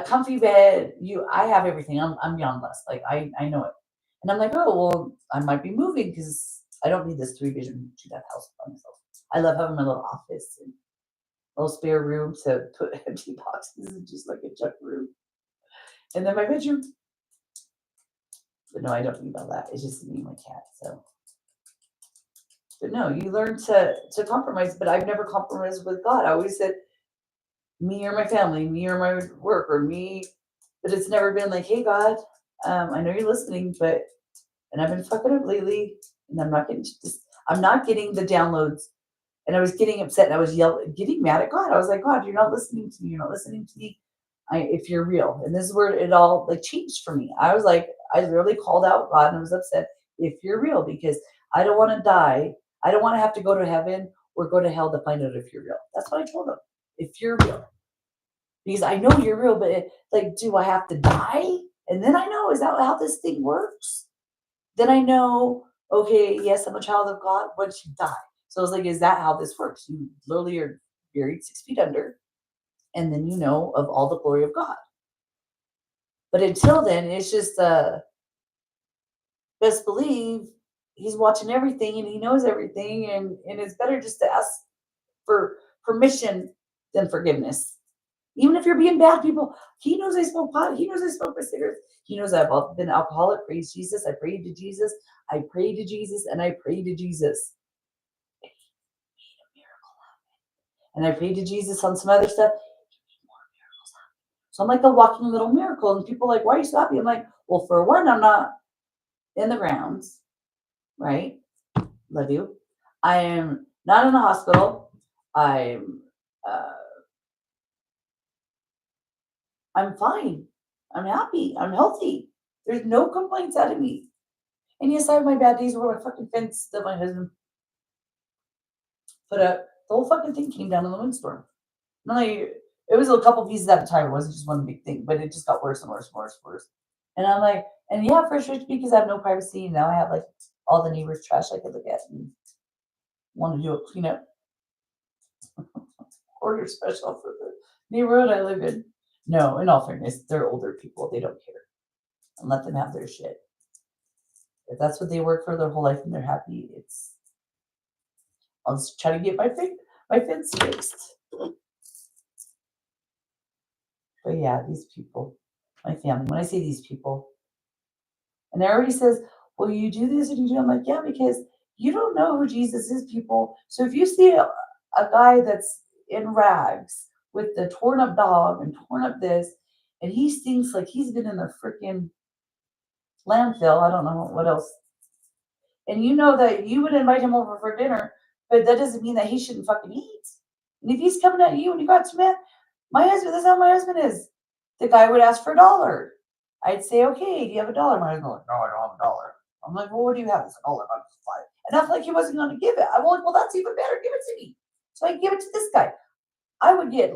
comfy bed. I have everything. I'm beyond blessed. Like I know it. And I'm like, oh well, I might be moving because I don't need this 3-bedroom 2-bath house by myself. I love having my little office and a little spare room to put empty boxes and just like a junk room. And then my bedroom. But no, I don't need all that. It's just me and my cat. So, but no, you learn to compromise. But I've never compromised with God. I always said, me or my family, me or my work, or me. But it's never been like, hey God, I know you're listening, but and I've been fucking up lately, and I'm not getting the downloads. And I was getting upset, and I was getting mad at God. I was like, God, you're not listening to me. You're not listening to me. If you're real. And this is where it all like changed for me. I was like, I literally called out God and I was upset. If you're real, because I don't want to die. I don't want to have to go to heaven or go to hell to find out if you're real. That's what I told him. If you're real. Because I know you're real, but like, do I have to die? And then I know, is that how this thing works? Then I know, okay, yes, I'm a child of God once you die. So I was like, is that how this works? You literally are buried 6 feet under. And then you know of all the glory of God. But until then, it's just best believe he's watching everything and he knows everything, and it's better just to ask for permission than forgiveness. Even if you're being bad, people, he knows I smoke pot, he knows I smoke my cigarettes, he knows I've been alcoholic. Praise Jesus. I prayed to Jesus. I prayed to Jesus, and I prayed to Jesus. And he made a miracle happen. And I prayed to Jesus on some other stuff. So I'm like a walking little miracle. And people are like, why are you so happy? I'm like, well, for one, I'm not in the grounds, right? Love you. I am not in the hospital. I'm fine. I'm happy. I'm healthy. There's no complaints out of me. And yes, I have my bad days where my fucking fence that my husband put up, the whole fucking thing came down in the windstorm. And like, it was a couple pieces at a time. It wasn't just one big thing, but it just got worse and worse and worse and worse. And I'm like, and yeah, frustrated because I have no privacy. Now I have like all the neighbors' trash I could look at and want to do a cleanup. Order special for the neighborhood I live in. No, in all fairness, they're older people. They don't care. And let them have their shit. If that's what they work for their whole life and they're happy, I'll just try to get my fence fixed. But yeah, these people, my family, when I say these people, and everybody says, well, you do this and you do, I'm like, yeah, because you don't know who Jesus is, people. So if you see a guy that's in rags with the torn up dog and torn up this, and he stinks like he's been in a freaking landfill, I don't know what else, and you know that you would invite him over for dinner, but that doesn't mean that he shouldn't fucking eat. And if he's coming at you and you got some man, my husband, that's how my husband is. The guy would ask for $1. I'd say, okay, do you have $1? My husband like, no, I don't have $1. I'm like, well, what do you have? He's like, $1. I'm just fine. And I felt like he wasn't going to give it. I'm like, well, that's even better. Give it to me. So I give it to this guy. I would get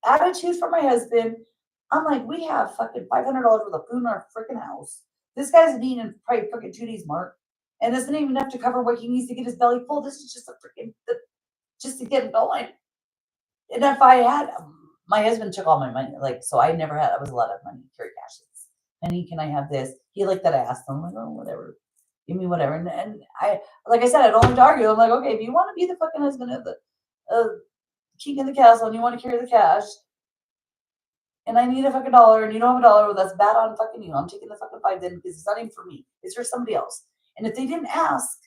attitude from my husband. I'm like, we have fucking $500 worth of food in our freaking house. This guy's been eating probably fucking 2 days, Mark. And this isn't even enough to cover what he needs to get his belly full. This is just a freaking, just to get him going. And if I had, my husband took all my money. Like, so I never had, I was a lot of money, carry cash. Honey, can I have this? He liked that I asked him. I'm like, oh, whatever. Give me whatever. And I, like I said, I don't like to argue. I'm like, okay, if you want to be the fucking husband of the king of the castle and you want to carry the cash, and I need a fucking $1 and you don't have $1, well, that's bad on fucking you. I'm taking the fucking 5 then because it's not even for me. It's for somebody else. And if they didn't ask,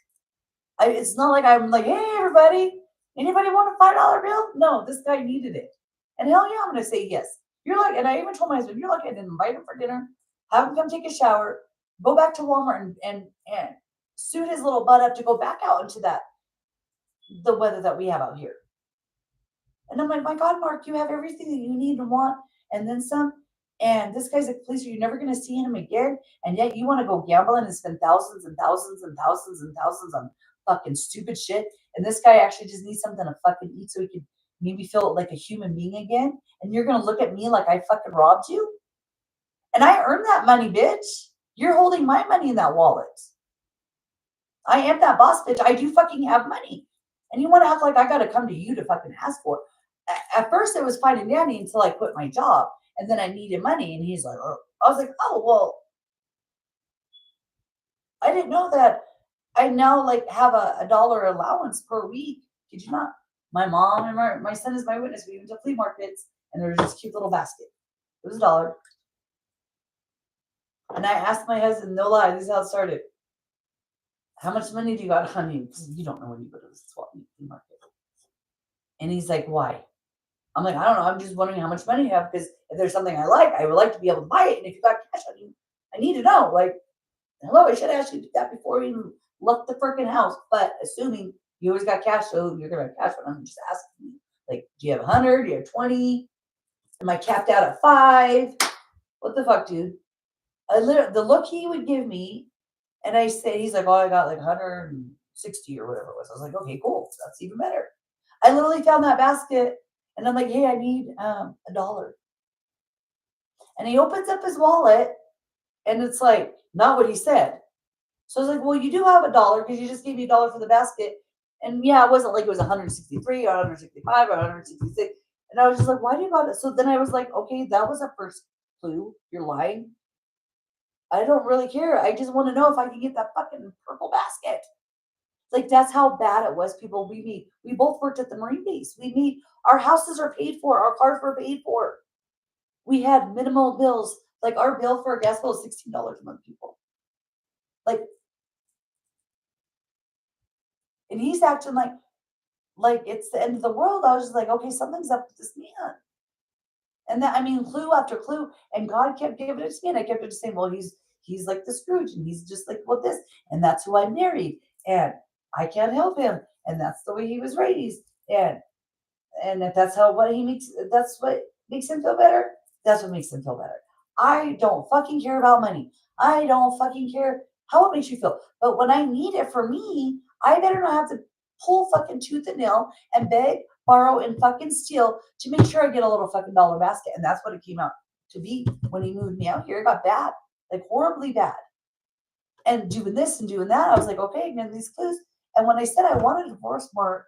it's not like I'm like, hey, everybody, anybody want a $5 bill? No, this guy needed it. And hell yeah, I'm going to say yes. You're like, and I even told my husband, you're lucky I didn't invite him for dinner, have him come take a shower, go back to Walmart and suit his little butt up to go back out into the weather that we have out here. And I'm like, my God, Mark, you have everything that you need and want, and then some. And this guy's a police, you're never going to see him again. And yet you want to go gambling and spend thousands and thousands and thousands and thousands on fucking stupid shit. And this guy actually just needs something to fucking eat so he can maybe feel like a human being again. And you're going to look at me like I fucking robbed you. And I earned that money, bitch. You're holding my money in that wallet. I am that boss, bitch. I do fucking have money. And you want to act like I got to come to you to fucking ask for it. At first, it was fine and dandy until I quit my job. And then I needed money. And he's like, oh. I was like, oh, well, I didn't know that I now like have a dollar allowance per week. Did you not? My mom and my son is my witness. We went to flea markets and there was this cute little basket. It was $1. And I asked my husband, no lie, this is how it started. How much money do you got on you? You don't know when you go to the swap meet flea market. And he's like, why? I'm like, I don't know. I'm just wondering how much money you have because if there's something I like, I would like to be able to buy it. And if you got cash on you, I need to know. Like, hello, I should have asked you that before we even left the freaking house. But assuming you always got cash, so you're gonna have cash. But I'm just asking you, like, do you have 100? Do you have 20? Am I capped out at 5? What the fuck, dude? The look he would give me, and I say, he's like, oh, I got like 160 or whatever it was. I was like, okay, cool. That's even better. I literally found that basket, and I'm like, hey, I need $1. And he opens up his wallet, and it's like not what he said. So I was like, well, you do have $1 because you just gave me $1 for the basket. And yeah, it wasn't like it was 163 or 165 or 166. And I was just like, why do you got it? So then I was like, okay, that was a first clue. You're lying. I don't really care. I just want to know if I can get that fucking purple basket. Like, that's how bad it was, people. We both worked at the Marine base. Our houses are paid for. Our cars were paid for. We had minimal bills. Like, our bill for a gas bill is $16 a month, people. Like, and he's acting like it's the end of the world. I was just like, okay, something's up with this man. And that, I mean, clue after clue. And God kept giving it to me. And I kept just saying, well, he's like the Scrooge. And he's just like, well, this. And that's who I married. And I can't help him. And that's the way he was raised. And if that's what makes him feel better, that's what makes him feel better. I don't fucking care about money. I don't fucking care how it makes you feel. But when I need it for me, I better not have to pull fucking tooth and nail and beg, borrow, and fucking steal to make sure I get a little fucking dollar basket. And that's what it came out to be when he moved me out here. It got bad, like horribly bad. And doing this and doing that, I was like, okay, getting these clues. And when I said I wanted a divorce more,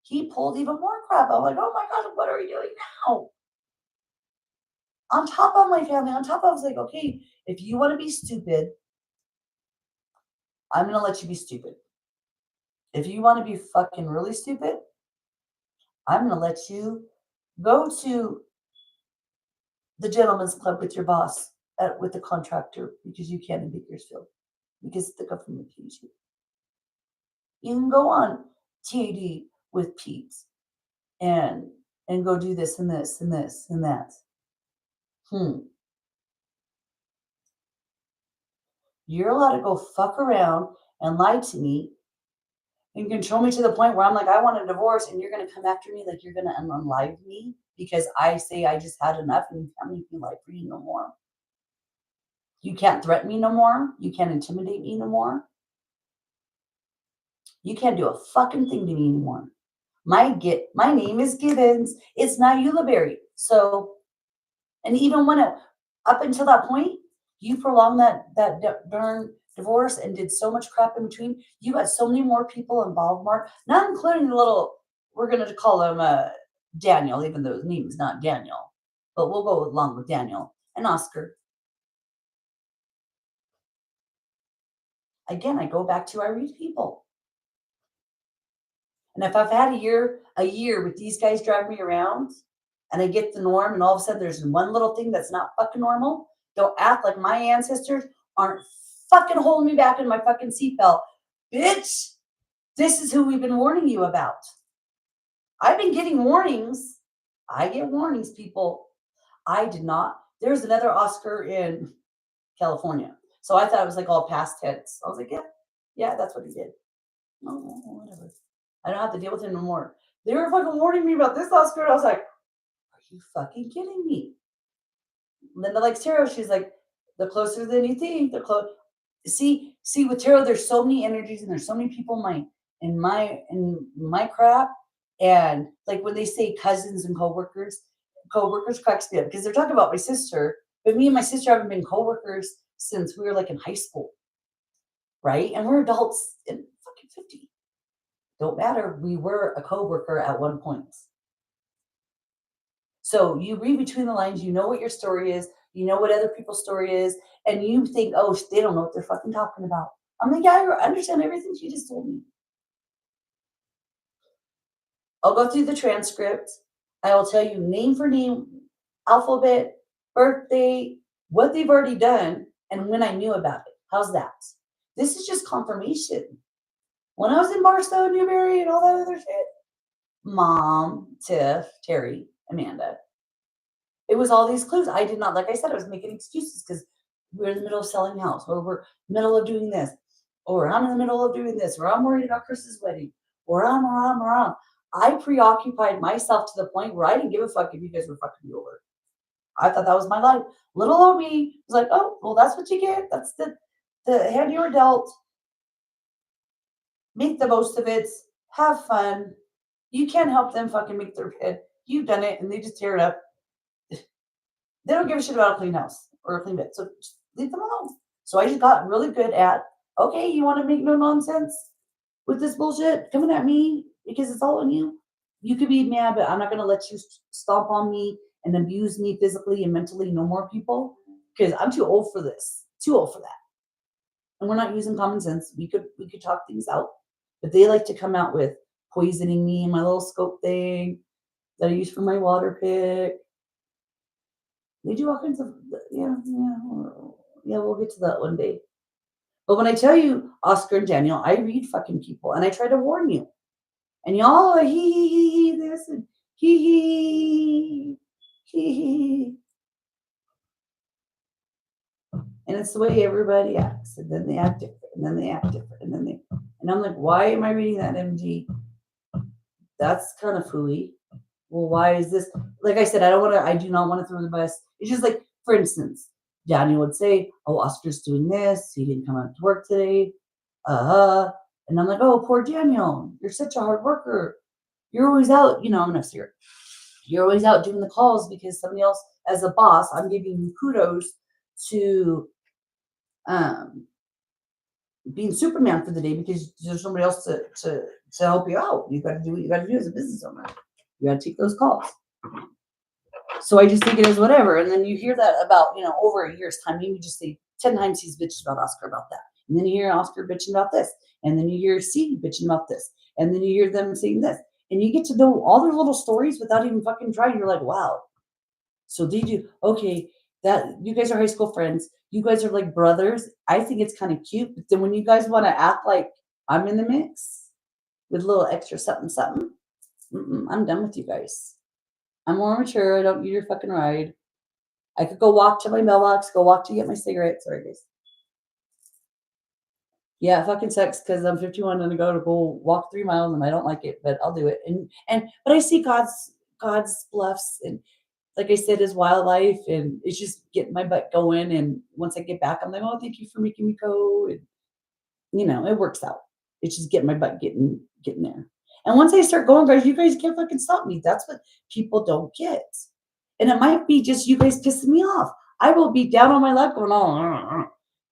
he pulled even more crap. I'm like, oh my God, what are you doing now? On top of my family, on top of, I was like, okay, if you want to be stupid, I'm going to let you be stupid. If you want to be fucking really stupid, I'm going to let you go to the gentleman's club with your boss, with the contractor, because you can't in Bakersfield, because the government pays you. You can go on TAD with Pete and go do this and this and this and that. You're allowed to go fuck around and lie to me and control me to the point where I'm like, I want a divorce, and you're going to come after me like you're going to unalive me because I say I just had enough and you can't make me lie for you no more. You can't threaten me no more. You can't intimidate me no more. You can't do a fucking thing to me anymore. My name is Gibbons. It's not Ulibarri. So, and even when up until that point, you prolonged that darn divorce and did so much crap in between. You got so many more people involved, Mark, not including the little, we're going to call him Daniel, even though his name is not Daniel, but we'll go along with Daniel and Oscar. Again, I go back to I read people. And if I've had a year with these guys driving me around and I get the norm and all of a sudden there's one little thing that's not fucking normal, don't act like my ancestors aren't fucking holding me back in my fucking seatbelt. Bitch, this is who we've been warning you about. I've been getting warnings. I get warnings, people. I did not. There's another Oscar in California. So I thought it was like all past tense. I was like, yeah, that's what he did. Oh, whatever. I don't have to deal with him no more. They were fucking warning me about this Oscar. And I was like, are you fucking kidding me? Linda likes tarot. She's like, the closer than you think, the close. See, with tarot, there's so many energies and there's so many people in my crap. And like when they say cousins and coworkers cracks me up because they're talking about my sister, but me and my sister haven't been coworkers since we were like in high school, right? And we're adults in fucking 50. Don't matter. We were a coworker at one point. So you read between the lines, you know what your story is, you know what other people's story is, and you think, oh, they don't know what they're fucking talking about. I'm like, yeah, I understand everything she just told me. I'll go through the transcript. I will tell you name for name, alphabet, birthday, what they've already done, and when I knew about it. How's that? This is just confirmation. When I was in Barstow, Newberry, and all that other shit, Mom, Tiff, Terry, Amanda, it was all these clues. I did not, like I said, I was making excuses because we're in the middle of selling a house, or we're in the middle of doing this, or I'm in the middle of doing this, or I'm worried about Chris's wedding, or I'm. I preoccupied myself to the point where I didn't give a fuck if you guys were fucking me over. I thought that was my life. Little old me was like, oh, well, that's what you get. That's the hand you were dealt. Make the most of it. Have fun. You can't help them fucking make their bed. You've done it, and they just tear it up. They don't give a shit about a clean house or a clean bed. So just leave them alone. So I just got really good at, okay, you want to make no nonsense with this bullshit coming at me because it's all on you? You could be mad, but I'm not going to let you stomp on me and abuse me physically and mentally. No more, people, because I'm too old for this. Too old for that. And we're not using common sense. We could talk things out. But they like to come out with poisoning me and my little scope thing that I use for my water pick. They do all kinds of, yeah, we'll get to that one day. But when I tell you, Oscar and Daniel, I read fucking people, and I try to warn you. And y'all are he, this, and he. And it's the way everybody acts. And then they act different. And then they act different. And I'm like, why am I reading that, MG? That's kind of fooey. Well, why is this? Like I said, I do not want to throw the bus. It's just like, for instance, Daniel would say, oh, Oscar's doing this. He didn't come out to work today. And I'm like, oh, poor Daniel. You're such a hard worker. You're always out, I'm going to see her. You're always out doing the calls because somebody else, as a boss, I'm giving you kudos to being Superman for the day because there's somebody else to help you out. You got to do what you got to do as a business owner. You got to take those calls. So I just think it is whatever. And then you hear that about, over a year's time, maybe just say 10 times he's bitched about Oscar about that. And then you hear Oscar bitching about this. And then you hear C bitching about this. And then you hear them saying this. And you get to know all their little stories without even fucking trying. You're like, wow. So did you, okay, that you guys are high school friends. You guys are like brothers. I think it's kind of cute. But then when you guys want to act like I'm in the mix with a little extra something, I'm done with you guys. I'm more mature. I don't need your fucking ride. I could go walk to my mailbox, go walk to get my cigarettes. Sorry, guys. Yeah, it fucking sucks because I'm 51 and I go walk 3 miles and I don't like it, but I'll do it. But I see God's bluffs and like I said, his wildlife, and it's just getting my butt going. And once I get back, I'm like, oh, thank you for making me go. And it works out. It's just getting my butt getting there. And once I start going, guys, you guys can't fucking stop me. That's what people don't get. And it might be just you guys pissing me off. I will be down on my luck going, oh,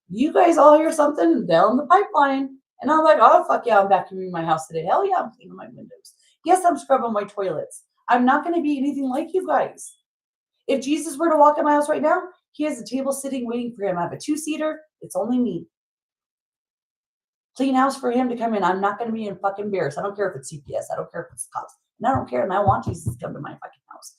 you guys all hear something down the pipeline. And I'm like, oh, fuck yeah, I'm vacuuming my house today. Hell yeah, I'm cleaning my windows. Yes, I'm scrubbing my toilets. I'm not going to be anything like you guys. If Jesus were to walk in my house right now, he has a table sitting waiting for him. I have a 2-seater. It's only me. Clean house for him to come in. I'm not going to be in fucking embarrassed. I don't care if it's CPS. I don't care if it's cops. And I don't care. And I want Jesus to come to my fucking house.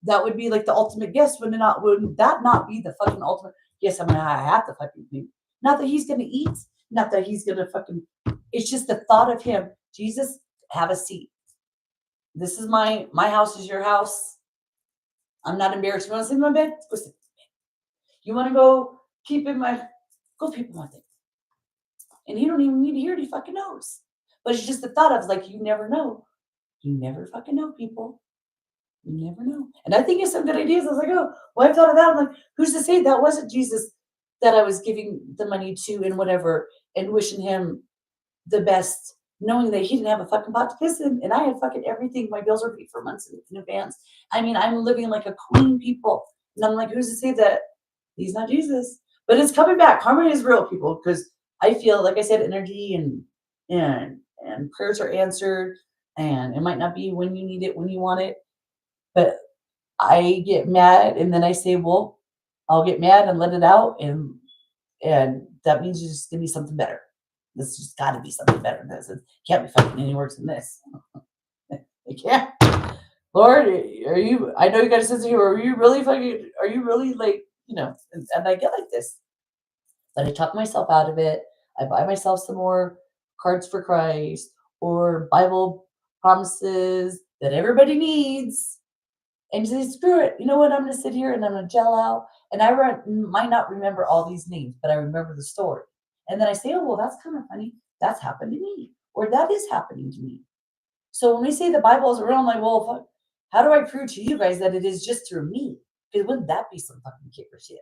That would be like the ultimate guest. Would that not be the fucking ultimate? Yes, I have to fucking clean. Not that he's going to eat. Not that he's going to fucking. It's just the thought of him. Jesus, have a seat. This is my house is your house. I'm not embarrassed. You want to sleep in my bed? Go sleep in my bed. You want to go peep in my thing. And he don't even need to hear it. He fucking knows. But it's just the thought of like, you never know. You never fucking know, people. You never know. And I think it's some good ideas. I was like, oh, well, I've thought of that. I'm like, who's to say that wasn't Jesus that I was giving the money to and whatever and wishing him the best, knowing that he didn't have a fucking pot to piss in. And I had fucking everything. My bills were paid for months in advance. I mean, I'm living like a queen, people. And I'm like, who's to say that he's not Jesus? But it's coming back. Karma is real, people, because I feel, like I said, energy and prayers are answered. And it might not be when you need it, when you want it. But I get mad and then I say, well, I'll get mad and let it out. And that means there's just going to be something better. This just got to be something better than this. It can't be fucking any worse than this. It can't. Lord, are you, I know you got a sense of humor. Are you really like, and I get like this. But I talk myself out of it. I buy myself some more cards for Christ or Bible promises that everybody needs. And say, screw it. You know what? I'm going to sit here and I'm going to gel out. And I might not remember all these names, but I remember the story. And then I say, oh, well, that's kind of funny. That's happened to me. Or that is happening to me. So when we say the Bible is real, I'm like, well, how do I prove to you guys that it is just through me? Because wouldn't that be some fucking kicker shit?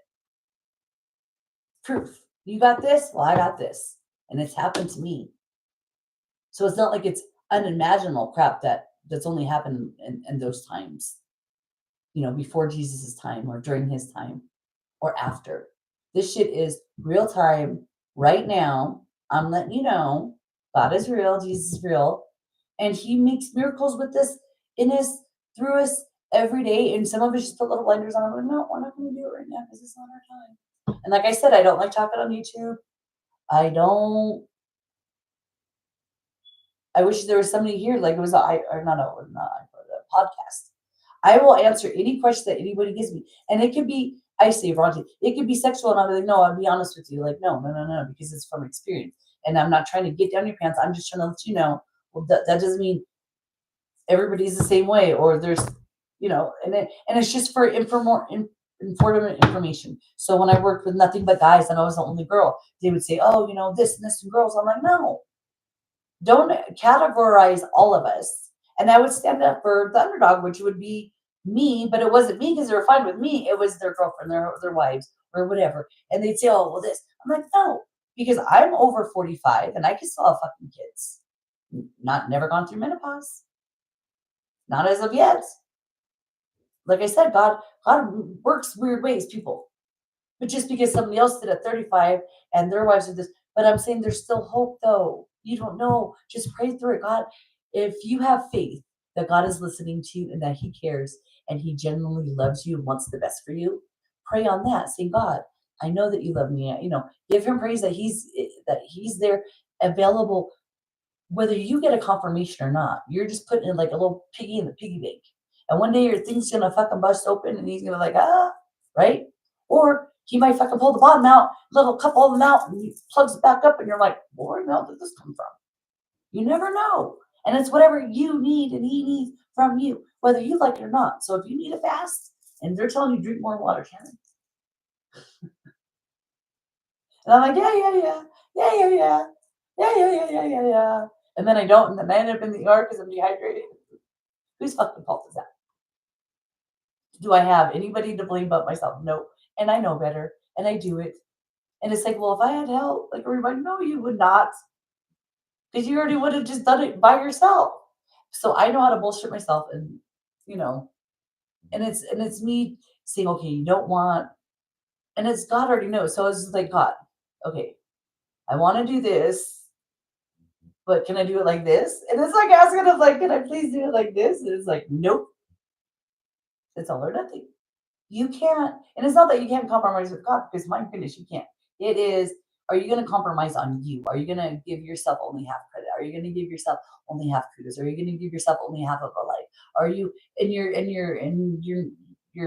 Proof. You got this? Well, I got this. And it's happened to me. So it's not like it's unimaginable crap that's only happened in those times. Before Jesus' time or during his time or after. This shit is real time right now. I'm letting you know God is real. Jesus is real. And he makes miracles with us, in us, through us every day. And some of us just put little blinders on. We're not going to do it right now because it's not our time. And like I said, I don't like talking on YouTube. I wish there was somebody here, like it was a podcast. I will answer any question that anybody gives me. And it could be, I say wrong, it could be sexual. And I'll be like, no, I'll be honest with you. Like, no, because it's from experience. And I'm not trying to get down your pants. I'm just trying to let you know, well, that doesn't mean everybody's the same way. Or there's, and it's just for important information. So when I worked with nothing but guys and I was the only girl, they would say, oh, this and this and girls. I'm like, no, don't categorize all of us. And I would stand up for the underdog, which would be me, but it wasn't me because they were fine with me. It was their girlfriend, their wives, or whatever. And they'd say, oh, well, this. I'm like, no, because I'm over 45 and I can still have fucking kids. Never gone through menopause. Not as of yet. Like I said, God works weird ways, people. But just because somebody else did at 35 and their wives did this, but I'm saying there's still hope though. You don't know. Just pray through it. God, if you have faith that God is listening to you and that He cares and He genuinely loves you and wants the best for you, pray on that. Say, God, I know that you love me. Give Him praise that He's there, available, whether you get a confirmation or not. You're just putting in like a little piggy in the piggy bank. And one day your thing's gonna fucking bust open and He's gonna right? Or He might fucking pull the bottom out, little couple of them out, and He plugs it back up, and you're like, Lord, where did this come from? You never know. And it's whatever you need and He needs from you, whether you like it or not. So if you need a fast and they're telling you drink more water, Karen. And I'm like, yeah. And then I don't, and then I end up in the ER because I'm dehydrated. Whose fucking fault is that? Do I have anybody to blame but myself? No. And I know better, and I do it. And it's like, well, if I had help, like everybody, no, you would not, because you already would have just done it by yourself. So I know how to bullshit myself, and and it's me saying, okay, you don't want, and it's God already knows. So it's like, God, okay, I want to do this, but can I do it like this? And it's like asking him, like, can I please do it like this? And it's like, nope, it's all or nothing. You can't, and it's not that you can't compromise with God, because my goodness, you can't. It is, are you going to compromise on you? Are you going to give yourself only half credit? Are you going to give yourself only half kudos? Are you going to give yourself only half of a life? Are you, and you're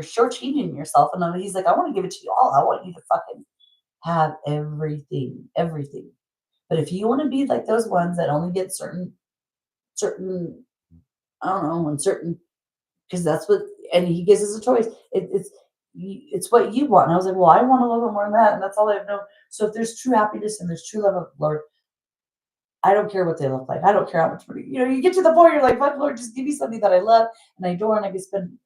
shortchanging yourself? And then He's like, I want to give it to you all. I want you to fucking have everything, everything. But if you want to be like those ones that only get certain, I don't know, and certain, because that's what, and He gives us a choice. It's what you want. And I was like, well, I want a little bit more than that, and that's all I've known. So if there's true happiness and there's true love of the Lord, I don't care what they look like. I don't care how much money. You get to the point you're like, fuck, Lord, just give me something that I love and I adore and I can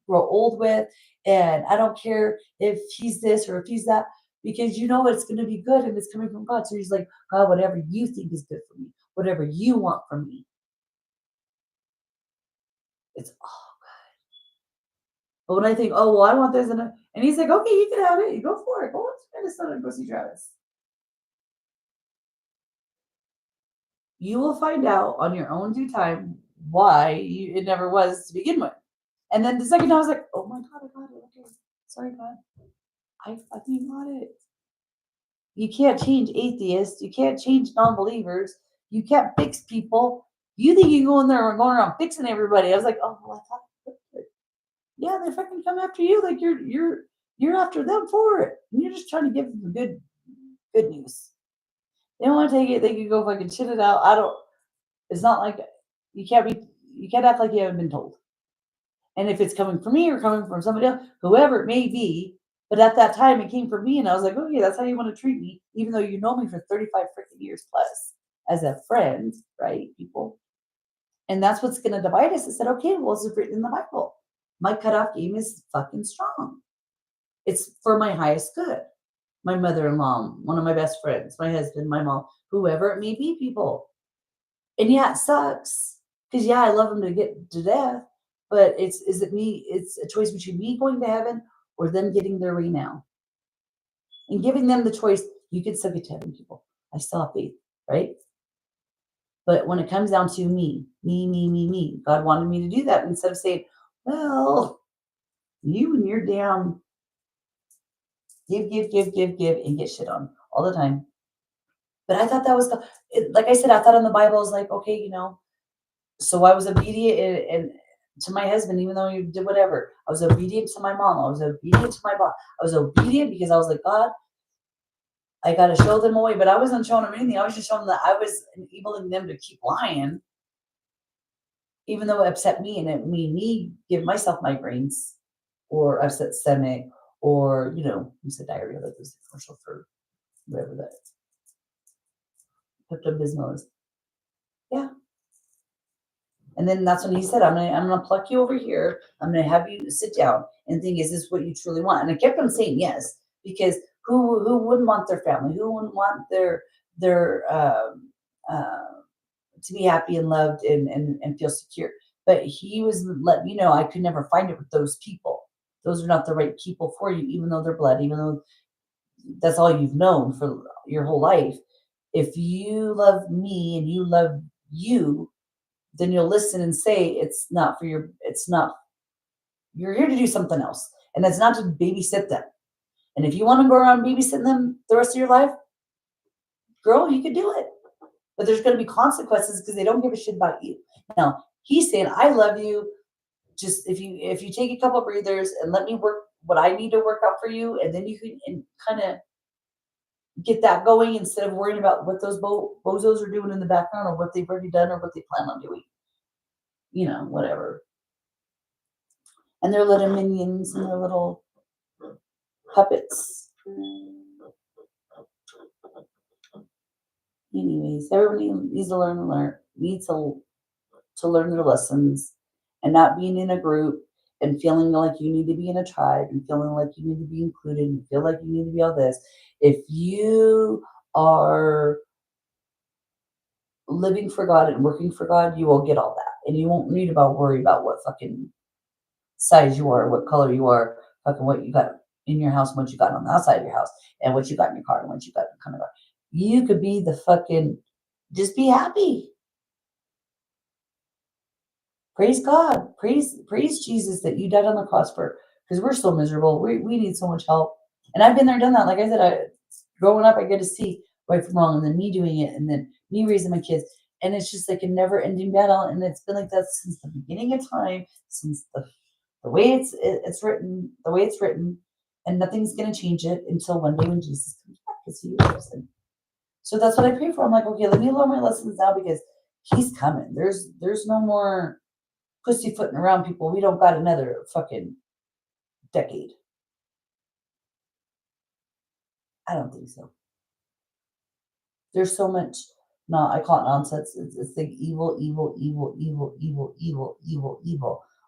grow old with, and I don't care if He's this or if He's that, because it's going to be good and it's coming from God. So He's like, God, whatever you think is good for me, whatever you want from me, it's all good. But when I think, oh, well, I want this, and He's like, okay, you can have it. You go for it. Go to Minnesota and go see Travis. You will find out on your own due time why it never was to begin with. And then the second time I was like, oh my God, I got it. Okay. Sorry, God. I fucking got it. You can't change atheists. You can't change non-believers. You can't fix people. You think you can go in there and going around fixing everybody. I was like, oh, well, I thought, yeah, they fucking come after you. Like you're after them for it. And you're just trying to give them the good news. They don't want to take it. They can go fucking shit it out. It's not like you can't act like you haven't been told. And if it's coming from me or coming from somebody else, whoever it may be, but at that time it came from me, and I was like, okay, that's how you want to treat me, even though you know me for 35 freaking years plus as a friend, right, people? And that's what's going to divide us. I said, okay, well, it's written in the Bible. My cutoff game is fucking strong. It's for my highest good. My mother-in-law, one of my best friends, my husband, my mom, whoever it may be, people. And yeah, it sucks. Because yeah, I love them to get to death. But it's a choice between me going to heaven or them getting their way now. And giving them the choice, you can still get to heaven, people. I still have faith, right? But when it comes down to me, God wanted me to do that instead of saying, well, you and your damn give, and get shit on all the time. But I thought that was, like I said, I thought in the Bible, I was like, okay, so I was obedient and to my husband, even though he did whatever. I was obedient to my mom. I was obedient to my boss. I was obedient because I was like, God, I got to show them a way. But I wasn't showing them anything. I was just showing them that I was enabling them to keep lying, even though it upset me and it made me give myself migraines or upset stomach or, who's the diarrhea that was the commercial for whatever that Pepto-Bismol is. Yeah. And then that's when he said, I'm gonna pluck you over here. I'm gonna have you sit down and think, is this what you truly want? And I kept on saying yes, because who wouldn't want their family? Who wouldn't want their to be happy and loved and feel secure? But he was letting me know I could never find it with those people. Those are not the right people for you, even though they're blood, even though that's all you've known for your whole life. If you love me and you love you, then you'll listen and say it's not for you're here to do something else. And it's not to babysit them. And if you want to go around babysitting them the rest of your life, girl, you could do it. But there's going to be consequences because they don't give a shit about you. Now, he's saying, I love you. Just if you take a couple breathers and let me work what I need to work out for you, and then you can kind of get that going instead of worrying about what those bozos are doing in the background, or what they've already done, or what they plan on doing. Whatever. And their little minions and their little puppets. Anyways, everybody needs to needs to learn their lessons, and not being in a group and feeling like you need to be in a tribe and feeling like you need to be included and feel like you need to be all this. If you are living for God and working for God, you will get all that. And you won't need about worry about what fucking size you are, what color you are, fucking what you got in your house, what you got on the outside of your house, and what you got in your car, and what you got in kind of car. You could be the fucking, just be happy. Praise God. Praise Jesus that you died on the cross for, because we're so miserable. We need so much help. And I've been there, done that. Like I said, growing up, I get to see right from wrong, and then me doing it, and then me raising my kids. And it's just like a never ending battle. And it's been like that since the beginning of time, since the way it's written, and nothing's going to change it until one day when Jesus comes back, because he lives. And so that's what I pray for. I'm like, okay, let me learn my lessons now, because he's coming. There's no more pussyfooting around, people. We don't got another fucking decade. I don't think so. There's so much. No, I call it nonsense. It's like evil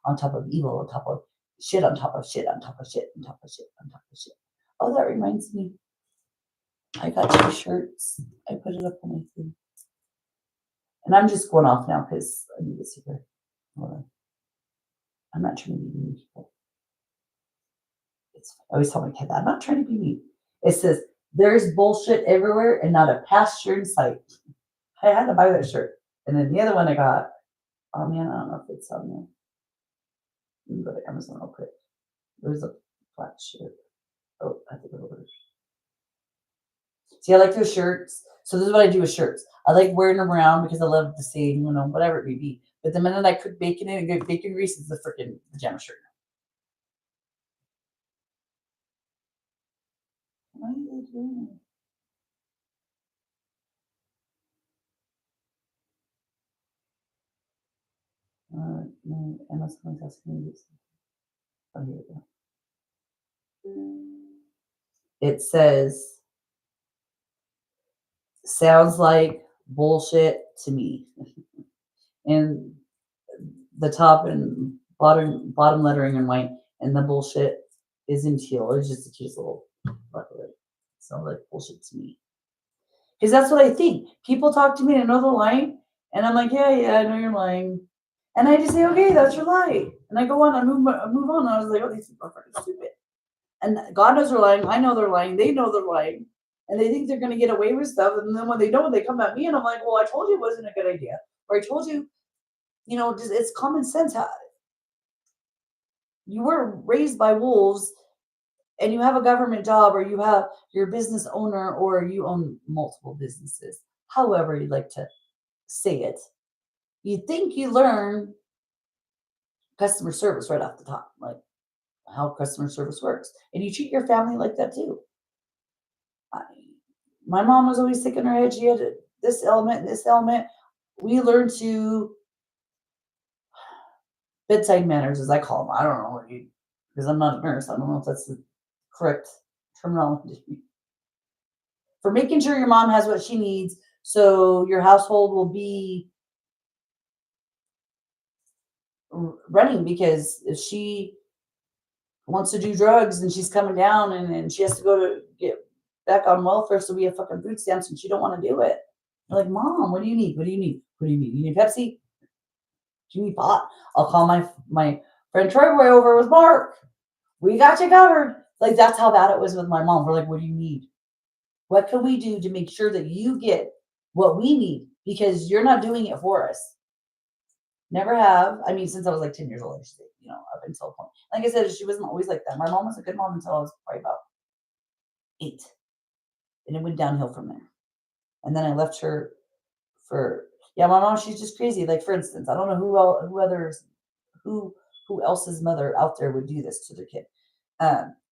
on top of evil, on top of shit, on top of shit, on top of shit, on top of shit, on top of shit. Oh, that reminds me. I got 2 shirts. I put it up on my thing. And I'm just going off now because I need to see her. I'm not trying to be mean people. I always tell my kid that. I'm not trying to be mean. It says, there's bullshit everywhere and not a pasture in sight. I had to buy that shirt. And then the other one I got, oh man, I don't know if it's on there. You can go to Amazon real quick. There's a black shirt. Oh, I have to go over. See, I like those shirts. So this is what I do with shirts. I like wearing them around because I love to see, whatever it may be. But the minute I cook bacon in and get bacon grease, it's the freaking pajama shirt. Why are they doing it? No, Amazon's asking me this. Oh, here we go. It says, sounds like bullshit to me. And the top and bottom lettering in white, and the bullshit is in teal. It's just a cute little bucket. Sounds like bullshit to me. Because that's what I think. People talk to me and I know they're lying, and I'm like, yeah, I know you're lying. And I just say, okay, that's your lie. And I go on, I move on. And I was like, oh, these people are fucking stupid. And God knows they're lying. I know they're lying. They know they're lying. And they think they're going to get away with stuff. And then when they don't, they come at me and I'm like, well, I told you it wasn't a good idea. Or I told you, just, it's common sense. You were raised by wolves and you have a government job, or you're a business owner, or you own multiple businesses. However you'd like to say it. You think you learn customer service right off the top, like how customer service works. And you treat your family like that too. My mom was always sick in her head. She had this element, this element. We learned to bedside manners, as I call them. I don't know, because I'm not a nurse. I don't know if that's correct terminology. For making sure your mom has what she needs so your household will be running, because if she wants to do drugs and she's coming down and she has to go to get back on welfare so we have fucking food stamps and she don't want to do it. You're like, Mom, what do you need? What do you need? What do you need? You need Pepsi? Do you need pot? I'll call my friend Troy Boy over with Mark. We got you covered. Like, that's how bad it was with my mom. We're like, what do you need? What can we do to make sure that you get what we need? Because you're not doing it for us. Never have. I mean, since I was like 10 years old, up until a point. Like I said, she wasn't always like that. My mom was a good mom until I was probably about 8. And it went downhill from there. And then I left her for, my mom, she's just crazy. Like, for instance, I don't know who else's mother out there would do this to their kid.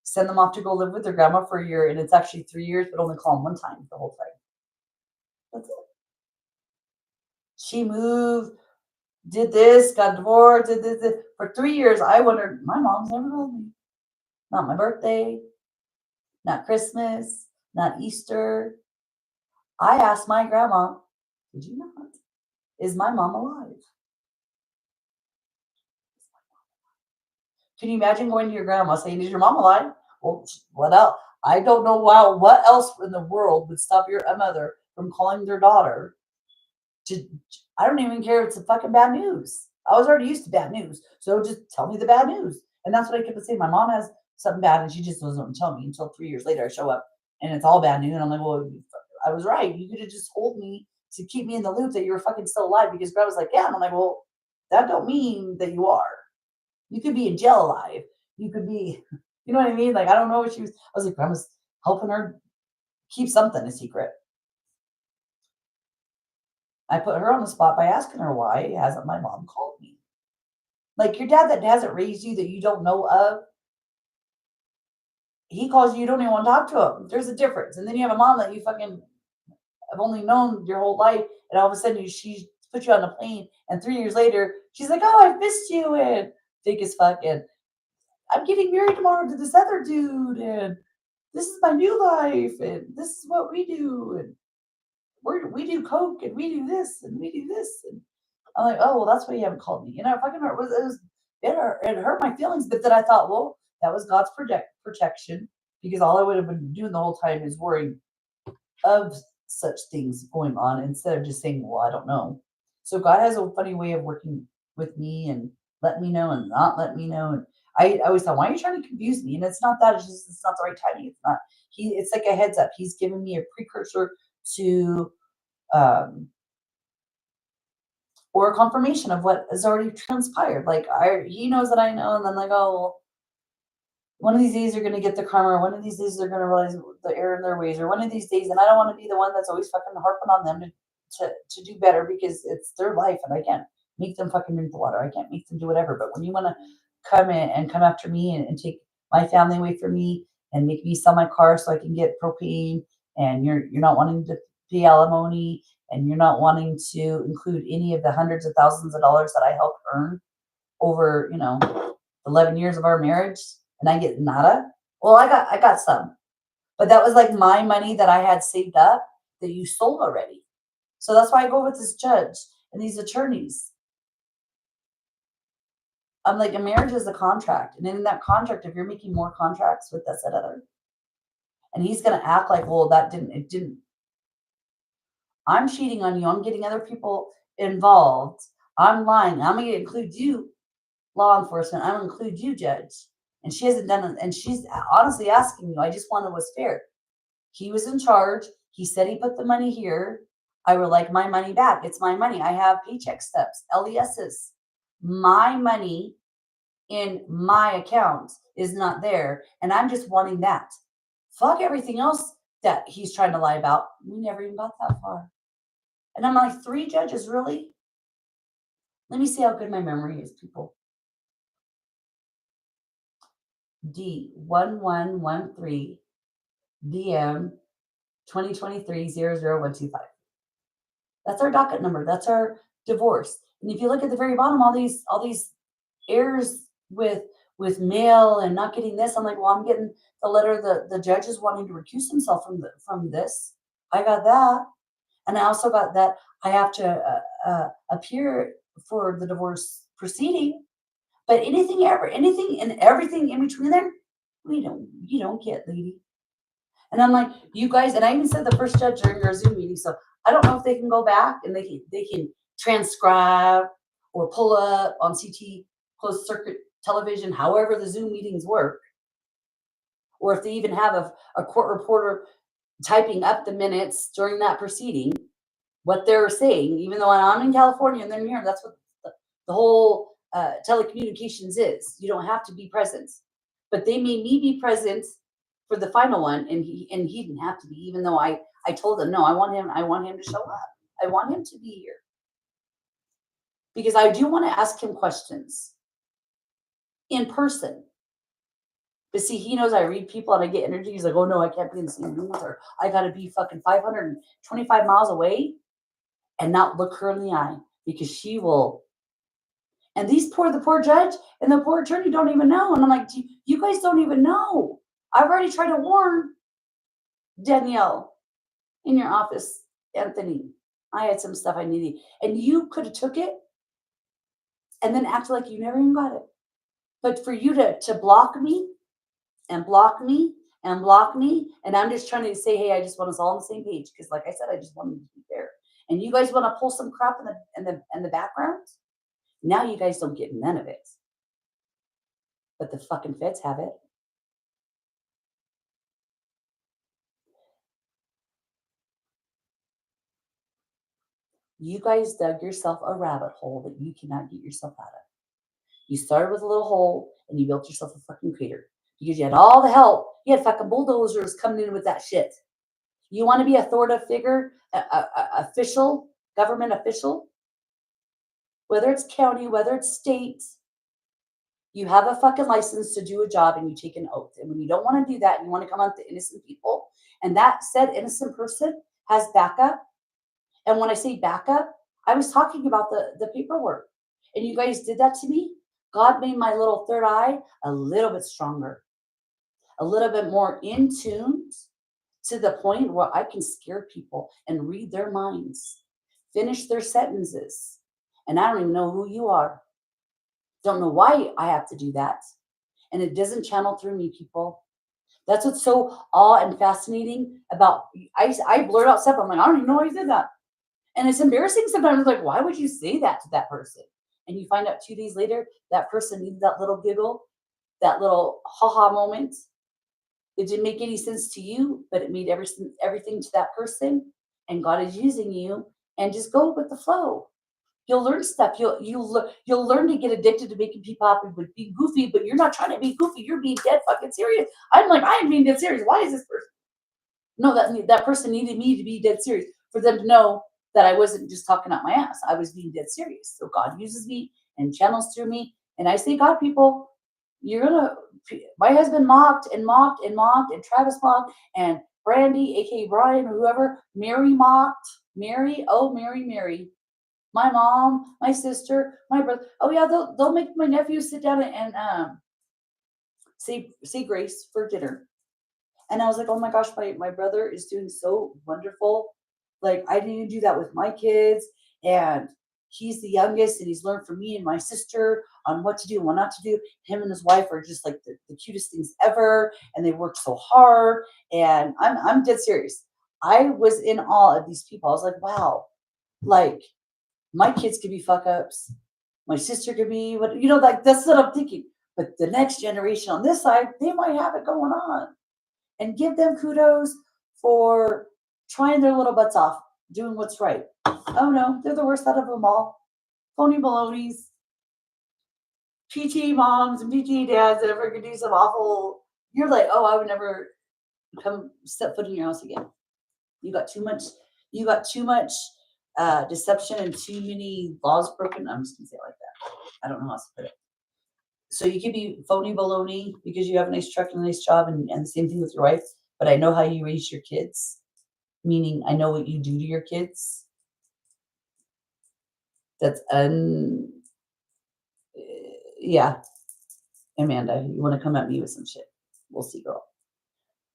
Send them off to go live with their grandma for a year, and it's actually 3 years, but only call them one time the whole time. That's it. She moved, did this, got divorced, did this. For 3 years, I wondered, my mom's never told me. Not my birthday, not Christmas, not Easter. I asked my grandma, did you not? Is my mom alive? Can you imagine going to your grandma saying, is your mom alive? Well, what else? I don't know what else in the world would stop your mother from calling their daughter. I don't even care if it's a fucking bad news. I was already used to bad news. So just tell me the bad news. And that's what I kept saying. My mom has something bad and she just doesn't tell me until 3 years later I show up and it's all bad news. And I'm like, well, I was right. You could have just told me to keep me in the loop that you were fucking still alive, because grandma's like, yeah. And I'm like, well, that don't mean that you are. You could be in jail alive. You could be, you know what I mean? Like, I don't know what she was. I was like, grandma's helping her keep something a secret. I put her on the spot by asking her, why hasn't my mom called me? Like, your dad that hasn't raised you, that you don't know of, he calls you, you don't even want to talk to him. There's a difference. And then you have a mom that you fucking have only known your whole life, and all of a sudden she put you on a plane, and 3 years later, she's like, oh, I've missed you, and fake as fuck, and I'm getting married tomorrow to this other dude, and this is my new life, and this is what we do, and we do coke, and we do this, and we do this, and I'm like, oh, well, that's why you haven't called me. You know, fucking it hurt my feelings, but then I thought, well, that was God's protection, because all I would have been doing the whole time is worrying of such things going on instead of just saying, well, I don't know. So God has a funny way of working with me and let me know and not let me know. And I always thought, why are you trying to confuse me? And it's not that, it's not the right timing. It's not, it's like a heads up. He's given me a precursor to, or a confirmation of what has already transpired. Like, he knows that I know, and then like, oh, well, one of these days you're going to get the karma, or one of these days they're going to realize the error in their ways, or one of these days, and I don't want to be the one that's always fucking harping on them to do better, because it's their life and I can't make them fucking drink the water. I can't make them do whatever. But when you want to come in and come after me and take my family away from me and make me sell my car so I can get propane, and you're not wanting to pay alimony, and you're not wanting to include any of the hundreds of thousands of dollars that I helped earn over, 11 years of our marriage, and I get nada. Well, I got some, but that was like my money that I had saved up that you sold already. So that's why I go with this judge and these attorneys. I'm like, a marriage is a contract, and in that contract, if you're making more contracts with this other, and he's gonna act like, well, it didn't. I'm cheating on you. I'm getting other people involved. I'm lying. I'm going to include you, law enforcement. I'm going to include you, judge. And she hasn't done it. And she's honestly asking you. I just wanted what's fair. He was in charge. He said he put the money here. I would like my money back. It's my money. I have paycheck stubs, LESs. My money in my account is not there. And I'm just wanting that. Fuck everything else that he's trying to lie about. We never even got that far. And I'm like, 3 judges, really? Let me see how good my memory is, people. D1113 VM 2023-00125. That's our docket number. That's our divorce. And if you look at the very bottom, all these heirs with with mail and not getting this. I'm like, well, I'm getting the letter the judge is wanting to recuse himself from this. I got that. And I also got that I have to appear for the divorce proceeding. But anything and everything in between there, you don't get, lady. And I'm like, you guys, and I even said the first judge during our Zoom meeting, so I don't know if they can go back and they can transcribe or pull up on CT closed circuit television, however the Zoom meetings work, or if they even have a court reporter typing up the minutes during that proceeding, what they're saying, even though I'm in California and they're here, that's what the whole telecommunications is. You don't have to be present, but they made me be present for the final one, and he didn't have to be, even though I told him no, I want him to show up. I want him to be here because I do want to ask him questions in person. But see, he knows I read people and I get energy. He's like, oh no, I can't be in the same room with her. I got to be fucking 525 miles away and not look her in the eye because she will. And the poor judge and the poor attorney don't even know. And I'm like, you guys don't even know. I've already tried to warn Danielle in your office, Anthony. I had some stuff I needed. And you could have took it and then acted like you never even got it. But for you to block me and block me and block me, and I'm just trying to say, hey, I just want us all on the same page. Because like I said, I just wanted to be there. And you guys want to pull some crap in the background? Now you guys don't get none of it. But the fucking feds have it. You guys dug yourself a rabbit hole that you cannot get yourself out of. You started with a little hole and you built yourself a fucking crater because you had all the help. You had fucking bulldozers coming in with that shit. You want to be an authoritative figure, official, government official, whether it's county, whether it's state, you have a fucking license to do a job and you take an oath. And when you don't want to do that, and you want to come out to innocent people, and that said innocent person has backup. And when I say backup, I was talking about the paperwork. And you guys did that to me. God made my little third eye a little bit stronger, a little bit more in tune to the point where I can scare people and read their minds, finish their sentences. And I don't even know who you are. Don't know why I have to do that. And it doesn't channel through me, people. That's what's so awe and fascinating about, I blurt out stuff. I'm like, I don't even know why you did that. And it's embarrassing sometimes. Like, why would you say that to that person? And you find out 2 days later, that person needed that little giggle, that little ha-ha moment. It didn't make any sense to you, but it made everything to that person. And God is using you. And just go with the flow. You'll learn stuff. You'll learn to get addicted to making people happy with being goofy, but you're not trying to be goofy. You're being dead fucking serious. I'm like, I am being dead serious. Why is this person? No, that person needed me to be dead serious for them to know that I wasn't just talking out my ass. I was being dead serious. So God uses me and channels through me. And I say, God, people, my husband mocked and mocked and mocked, and Travis mocked, and Brandy, aka Brian, or whoever, Mary mocked. Mary, Mary. My mom, my sister, my brother. Oh yeah, they'll make my nephew sit down and say grace for dinner. And I was like, oh my gosh, my brother is doing so wonderful. Like, I didn't even do that with my kids. And he's the youngest, and he's learned from me and my sister on what to do and what not to do. Him and his wife are just like the cutest things ever. And they work so hard. And I'm dead serious. I was in awe of these people. I was like, wow, like my kids could be fuck ups. My sister could be like that's what I'm thinking. But the next generation on this side, they might have it going on. And give them kudos for trying their little butts off, doing what's right. Oh no, they're the worst out of them all. Phony balonies, PT moms and PT dads that ever could do some awful. You're like, oh, I would never come step foot in your house again. You got too much. You got too much deception and too many laws broken. I'm just gonna say it like that. I don't know how else to put it. So you can be phony baloney because you have a nice truck and a nice job, and the same thing with your wife. But I know how you raise your kids, meaning I know what you do to your kids. That's yeah. Amanda, you want to come at me with some shit? We'll see, girl.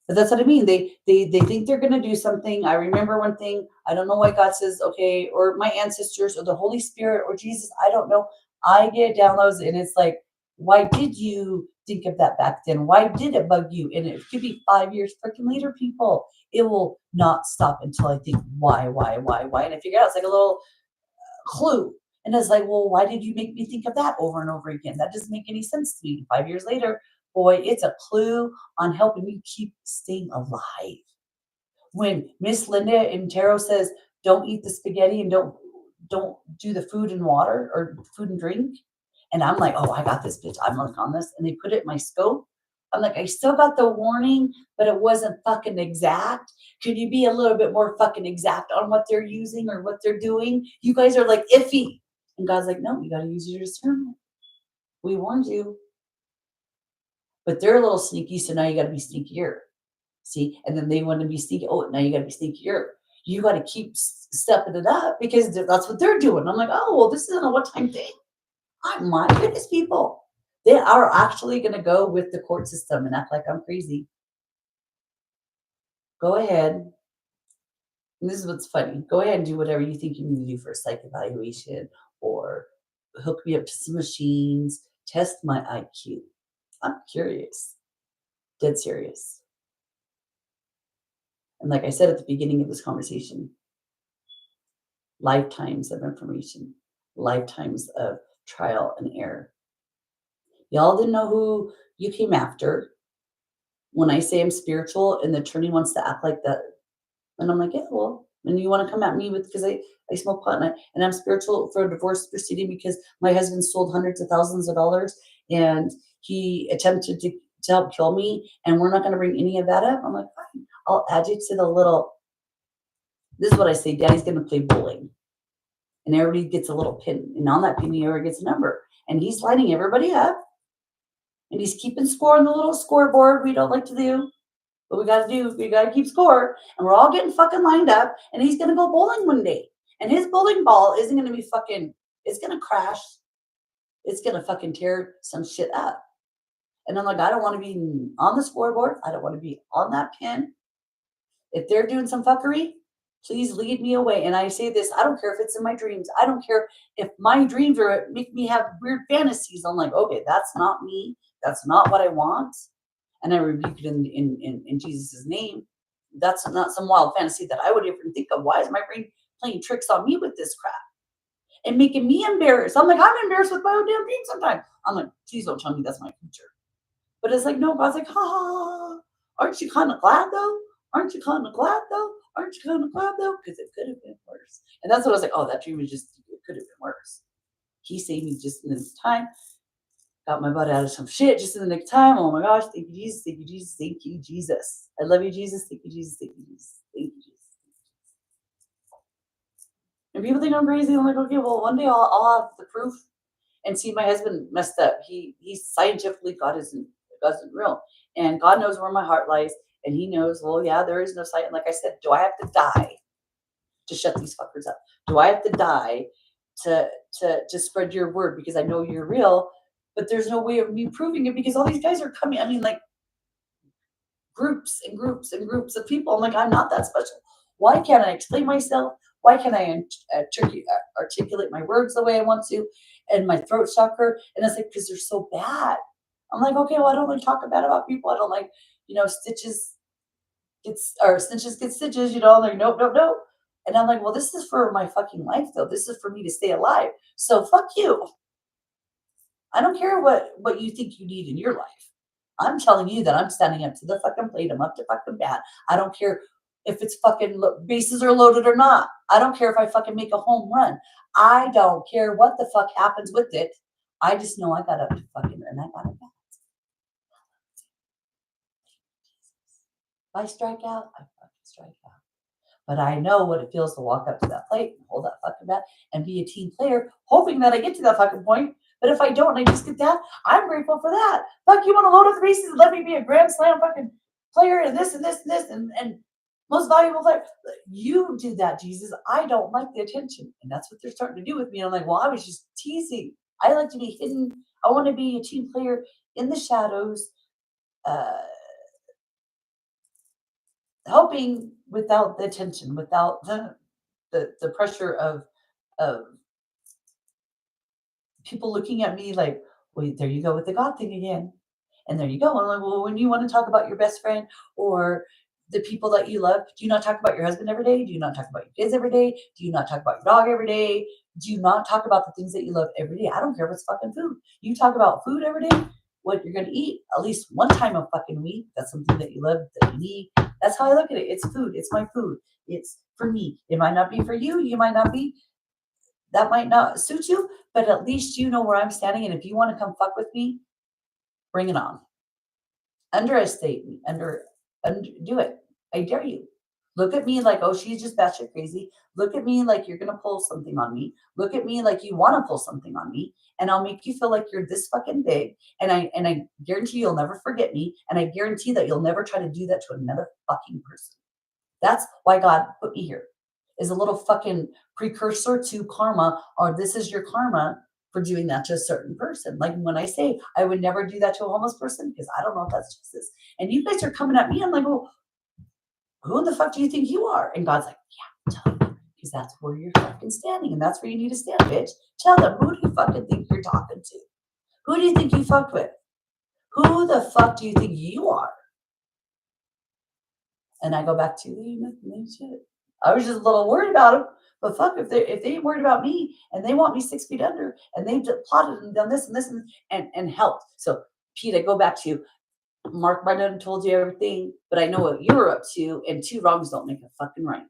But that's what I mean. They think they're gonna do something. I remember one thing. I don't know why God says okay, or my ancestors, or the Holy Spirit, or Jesus. I don't know. I get downloads, and it's like, why did you think of that back then? Why did it bug you? And it could be 5 years freaking later, people. It will not stop until I think why, and I figure out it's like a little clue. And it's like, well, why did you make me think of that over and over again? That doesn't make any sense to me. 5 years later, boy, it's a clue on helping you keep staying alive. When Miss Linda in tarot says, don't eat the spaghetti and don't do the food and water or food and drink. And I'm like, oh, I got this, bitch. I'm like on this. And they put it in my scope. I'm like, I still got the warning, but it wasn't fucking exact. Could you be a little bit more fucking exact on what they're using or what they're doing? You guys are like iffy. And God's like, no, you got to use your discernment. We warned you. But they're a little sneaky, so now you got to be sneakier. See? And then they want to be sneaky. Oh, now you got to be sneakier. You got to keep stepping it up because that's what they're doing. I'm like, oh, well, this isn't a one-time thing. Oh, my goodness, people. They are actually going to go with the court system and act like I'm crazy. Go ahead. And this is what's funny. Go ahead and do whatever you think you need to do for a psych evaluation or hook me up to some machines, test my IQ. I'm curious. Dead serious. And like I said at the beginning of this conversation, lifetimes of information, lifetimes of trial and error. Y'all didn't know who you came after. When I say I'm spiritual and the attorney wants to act like that, and I'm like, yeah, well, and you want to come at me with because I smoke pot and I'm spiritual for a divorce proceeding because my husband sold hundreds of thousands of dollars and he attempted to help kill me, and we're not going to bring any of that up. I'm like, fine, I'll add you to the little. This is what I say. Daddy's going to play bowling, and everybody gets a little pin, and on that pin, he ever gets a number, and he's lining everybody up, and he's keeping score on the little scoreboard we don't like to do. What we got to do, we got to keep score, and we're all getting fucking lined up, and he's going to go bowling one day, and his bowling ball isn't going to be fucking, it's going to crash. It's going to fucking tear some shit up. And I'm like, I don't want to be on the scoreboard. I don't want to be on that pin. If they're doing some fuckery, please lead me away. And I say this, I don't care if it's in my dreams. I don't care if my dreams are make me have weird fantasies. I'm like, okay, that's not me. That's not what I want. And I rebuke it in Jesus' name. That's not some wild fantasy that I would even think of. Why is my brain playing tricks on me with this crap and making me embarrassed? I'm like, I'm embarrassed with my own damn dreams sometimes. I'm like, please don't tell me that's my future. But it's like, no, God's like, ha, aren't you kind of glad though? Aren't you kind of glad though? Aren't you kind of glad though? Because it could have been worse. And that's what I was like, oh, that dream was just, it could have been worse. He saved me just in this time. Got my butt out of some shit just in the nick of time. Oh my gosh, thank you, Jesus. Thank you, Jesus. Thank you, Jesus. I love you, Jesus. Thank you, Jesus. Thank you, Jesus. Thank you, Jesus. And people think I'm crazy. I'm like, okay, well, one day I'll have the proof and see my husband messed up. He scientifically God isn't real. And God knows where my heart lies. And he knows, well, yeah, there is no sight. And like I said, do I have to die to shut these fuckers up? Do I have to die to spread your word because I know you're real? But there's no way of me proving it because all these guys are coming. I mean, like groups and groups and groups of people. I'm like, I'm not that special. Why can't I explain myself? Why can't I articulate my words the way I want to? And my throat chakra. And it's like, because they're so bad. I'm like, okay, well, I don't like talking bad about people. I don't like, snitches get stitches, like, nope, nope, nope. And I'm like, well, this is for my fucking life, though. This is for me to stay alive. So fuck you. I don't care what you think you need in your life. I'm telling you that I'm standing up to the fucking plate. I'm up to fucking bat. I don't care if it's fucking bases are loaded or not. I don't care if I fucking make a home run. I don't care what the fuck happens with it. I just know I got up to fucking and I got it back. If I strike out, I fucking strike out. But I know what it feels to walk up to that plate and hold that fucking bat and be a team player, hoping that I get to that fucking point. But if I don't and I just get that, I'm grateful for that. Fuck, you want to load up the bases and let me be a grand slam fucking player and this and this and this and most valuable player. You do that, Jesus. I don't like the attention. And that's what they're starting to do with me. And I'm like, well, I was just teasing. I like to be hidden. I want to be a team player in the shadows, helping without the attention, without the pressure of people looking at me like, wait, there you go with the God thing again. And there you go. I'm like, well, when you want to talk about your best friend or the people that you love, do you not talk about your husband every day? Do you not talk about your kids every day? Do you not talk about your dog every day? Do you not talk about the things that you love every day? I don't care if it's fucking food. You talk about food every day, what you're going to eat at least one time a fucking week. That's something that you love, that you need. That's how I look at it. It's food. It's my food. It's for me. It might not be for you. You might not be. That might not suit you, but at least you know where I'm standing. And if you want to come fuck with me, bring it on. Underestimate me. Do it. I dare you. Look at me like, oh, she's just batshit crazy. Look at me like you're gonna pull something on me. Look at me like you want to pull something on me, and I'll make you feel like you're this fucking big. And I guarantee you'll never forget me, and I guarantee that you'll never try to do that to another fucking person. That's why God put me here, is a little fucking precursor to karma, or this is your karma for doing that to a certain person. Like when I say I would never do that to a homeless person, because I don't know if that's justice. And you guys are coming at me. I'm like, well, who the fuck do you think you are? And God's like, yeah, tell them, because that's where you're fucking standing, and that's where you need to stand, bitch. Tell them, who do you fucking think you're talking to? Who do you think you fucked with? Who the fuck do you think you are? And I go back to shit. I was just a little worried about them, but fuck, if they ain't worried about me and they want me 6 feet under and they've plotted and done this and this and helped. So Pete, I go back to Mark might have told you everything, but I know what you're up to, and 2 wrongs don't make a fucking right.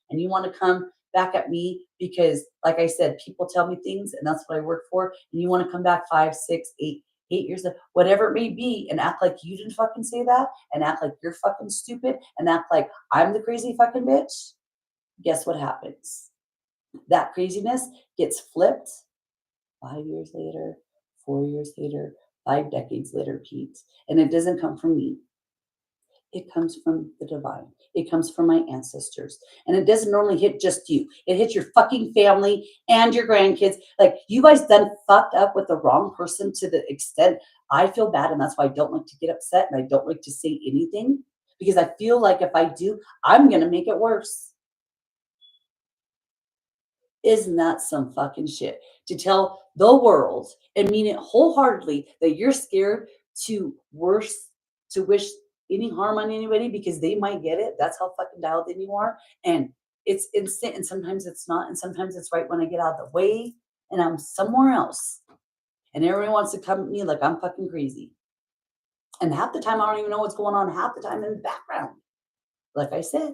And you want to come back at me because, like I said, people tell me things, and that's what I work for. And you want to come back 5, 6, 8 years, whatever it may be, and act like you didn't fucking say that, and act like you're fucking stupid, and act like I'm the crazy fucking bitch. Guess what happens? That craziness gets flipped 5 years later, 4 years later, 5 decades later, Pete. And it doesn't come from me. It comes from the divine. It comes from my ancestors. And it doesn't normally hit just you. It hits your fucking family and your grandkids. Like, you guys done fucked up with the wrong person to the extent I feel bad. And that's why I don't like to get upset and I don't like to say anything, because I feel like if I do, I'm going to make it worse. Isn't that some fucking shit? To tell the world and mean it wholeheartedly that you're scared to wish any harm on anybody because they might get it. That's how fucking dialed in you are. And it's instant, and sometimes it's not, and sometimes it's right when I get out of the way and I'm somewhere else. And everyone wants to come at me like I'm fucking crazy. And half the time I don't even know what's going on, half the time in the background. Like I said,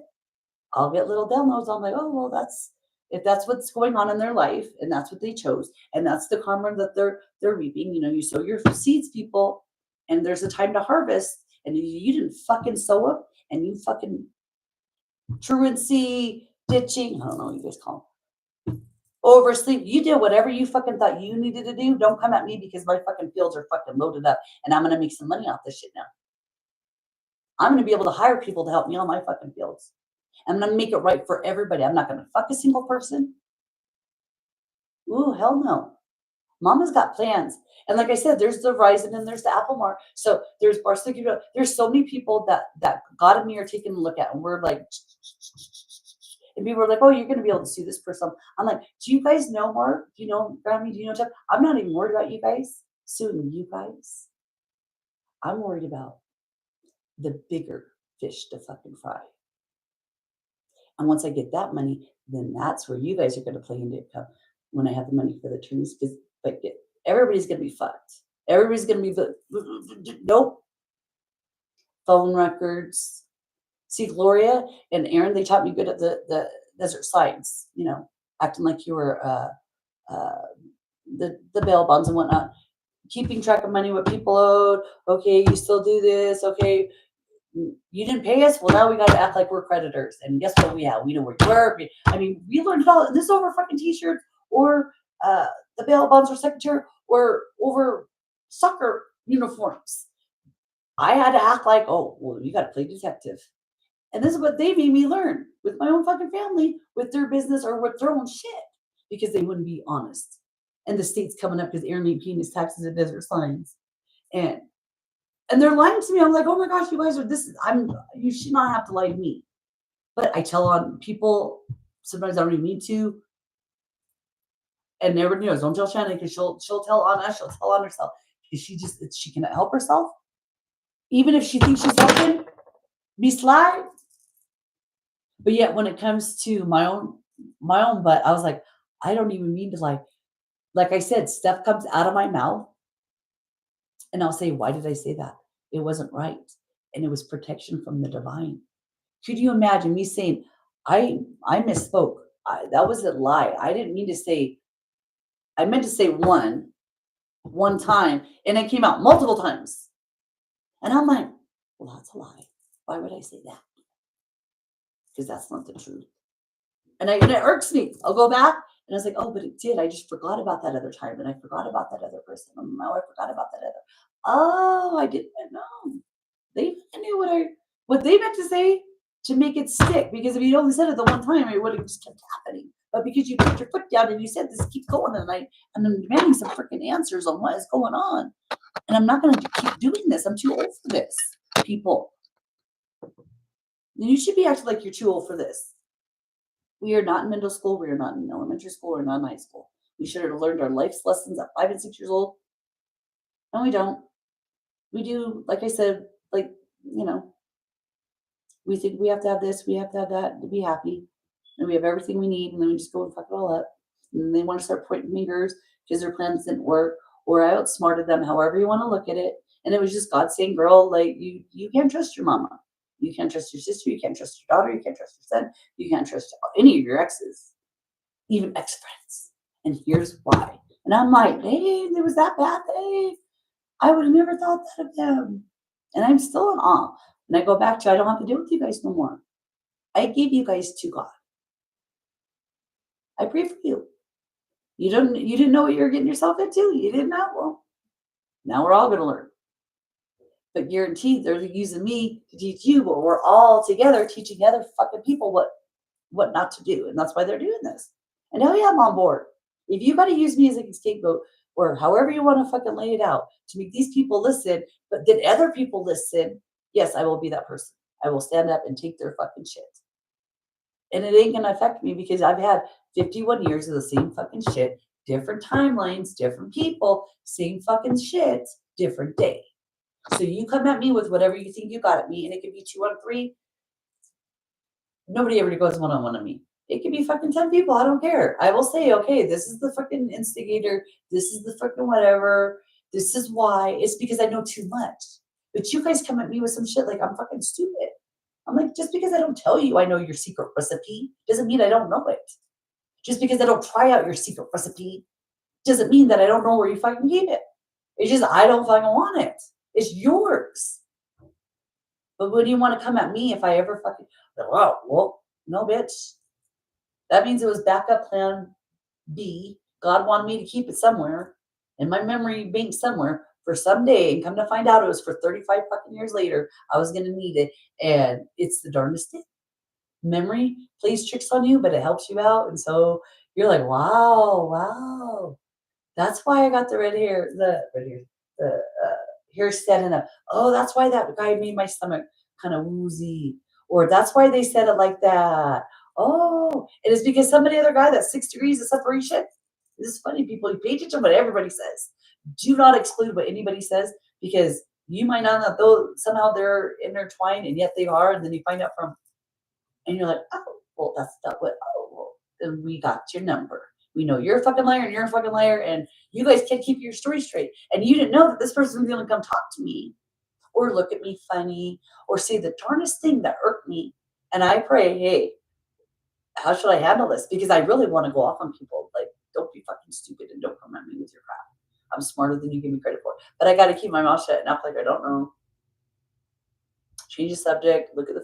I'll get little downloads. I'm like, oh well, if that's what's going on in their life and that's what they chose and that's the karma that they're reaping. You sow your seeds, people, and there's a time to harvest, and you didn't fucking sow them and you fucking truancy, ditching, I don't know what you guys call them, oversleep, you did whatever you fucking thought you needed to do. Don't come at me because my fucking fields are fucking loaded up and I'm gonna make some money off this shit now. I'm gonna be able to hire people to help me on my fucking fields. I'm going to make it right for everybody. I'm not going to fuck a single person. Ooh, hell no. Mama's got plans. And like I said, there's the Verizon and there's the Apple Mart. So there's Barstow. There's so many people that God and me are taking a look at. And we're like, and people are like, oh, you're going to be able to sue this person. I'm like, do you guys know Mark? Do you know Grammy? Do you know Jeff? I'm not even worried about you guys suing you guys. I'm worried about the bigger fish to fucking fry. And once I get that money, then that's where you guys are going to play into income when I have the money for the attorneys. Because everybody's going to be fucked. Everybody's going to be, nope. Phone records. See, Gloria and Aaron, they taught me good at the desert science, acting like you were the bail bonds and whatnot. Keeping track of money, what people owed. Okay, you still do this. Okay, you didn't pay us. Well, now we got to act like we're creditors. And guess what we have? We know where you were. We learned it all. This over fucking t-shirts or the bail bonds or secretary or over soccer uniforms. I had to act like, oh, well, you got to play detective. And this is what they made me learn with my own fucking family, with their business or with their own shit, because they wouldn't be honest. And the state's coming up because Aaron ain't paying his taxes at Desert Signs. And And they're lying to me. I'm like, oh my gosh, you guys are you should not have to lie to me. But I tell on people, sometimes I don't even need to. And everybody knows, don't tell Shannon because she'll tell on us, she'll tell on herself. Because she cannot help herself. Even if she thinks she's helping, be sly. But yet when it comes to my own butt, I was like, I don't even mean to lie. Like I said, stuff comes out of my mouth. And I'll say, why did I say that? It wasn't right. And it was protection from the divine. Could you imagine me saying, I misspoke. That was a lie. I didn't mean to say, I meant to say one time, and it came out multiple times. And I'm like, well, that's a lie. Why would I say that? Because that's not the truth. And it irks me. I'll go back and I was like, oh, but it did. I just forgot about that other time. And I forgot about that other person. And now I forgot about that other. Oh, I didn't know. They knew what they meant to say to make it stick. Because if you'd only said it the one time, it would have just kept happening. But because you put your foot down and you said this keeps going, and I'm demanding some freaking answers on what is going on. And I'm not going to keep doing this. I'm too old for this, people. You should be acting like you're too old for this. We are not in middle school. We are not in elementary school. We're not in high school. We should have learned our life's lessons at 5 and 6 years old. And we don't. We do, like I said, we think we have to have this, we have to have that to be happy. And we have everything we need. And then we just go and fuck it all up. And then they want to start pointing fingers because their plans didn't work. Or I outsmarted them, however you want to look at it. And it was just God saying, girl, like, you can't trust your mama. You can't trust your sister. You can't trust your daughter. You can't trust your son. You can't trust any of your exes, even ex-friends. And here's why. And I'm like, hey, it was that bad, hey. I would have never thought that of them. And I'm still in awe. And I go back to, I don't have to deal with you guys no more. I gave you guys to God. I pray for you. You didn't know what you were getting yourself into. You didn't know. Well, now we're all going to learn. But guaranteed they're using me to teach you, but we're all together teaching other fucking people what not to do. And that's why they're doing this. And hell yeah, I'm on board. If you got to use me as a scapegoat or however you want to fucking lay it out to make these people listen, but then other people listen, yes, I will be that person. I will stand up and take their fucking shit. And it ain't going to affect me because I've had 51 years of the same fucking shit, different timelines, different people, same fucking shit, different day. So you come at me with whatever you think you got at me, and it could be 2 on 3. Nobody ever goes one-on-one on me. It could be fucking 10 people. I don't care. I will say, okay, this is the fucking instigator. This is the fucking whatever. This is why. It's because I know too much. But you guys come at me with some shit like I'm fucking stupid. I'm like, just because I don't tell you I know your secret recipe doesn't mean I don't know it. Just because I don't try out your secret recipe doesn't mean that I don't know where you fucking keep it. It's just I don't fucking want it. It's yours. But when you want to come at me, if I ever fucking, well, no, bitch. That means it was backup plan B. God wanted me to keep it somewhere in my memory bank somewhere for someday, and come to find out it was for 35 fucking years later. I was going to need it, and it's the darndest thing. Memory plays tricks on you, but it helps you out, and so you're like, wow. That's why I got the hair standing up. Oh, that's why that guy made my stomach kind of woozy. Or that's why they said it like that. Oh, it is because somebody other guy that's 6 degrees of separation. This is funny, people. You pay attention to what everybody says. Do not exclude what anybody says because you might not know somehow they're intertwined and yet they are, and then you find out and you're like, oh, well, that's not what. Oh, well, then we got your number. We know you're a fucking liar and you're a fucking liar, and you guys can't keep your story straight. And you didn't know that this person was going to come talk to me or look at me funny or say the darndest thing that irked me. And I pray, hey, how should I handle this? Because I really want to go off on people. Like, don't be fucking stupid and don't come at me with your crap. I'm smarter than you give me credit for. But I got to keep my mouth shut and act like I don't know. Change the subject. Look at the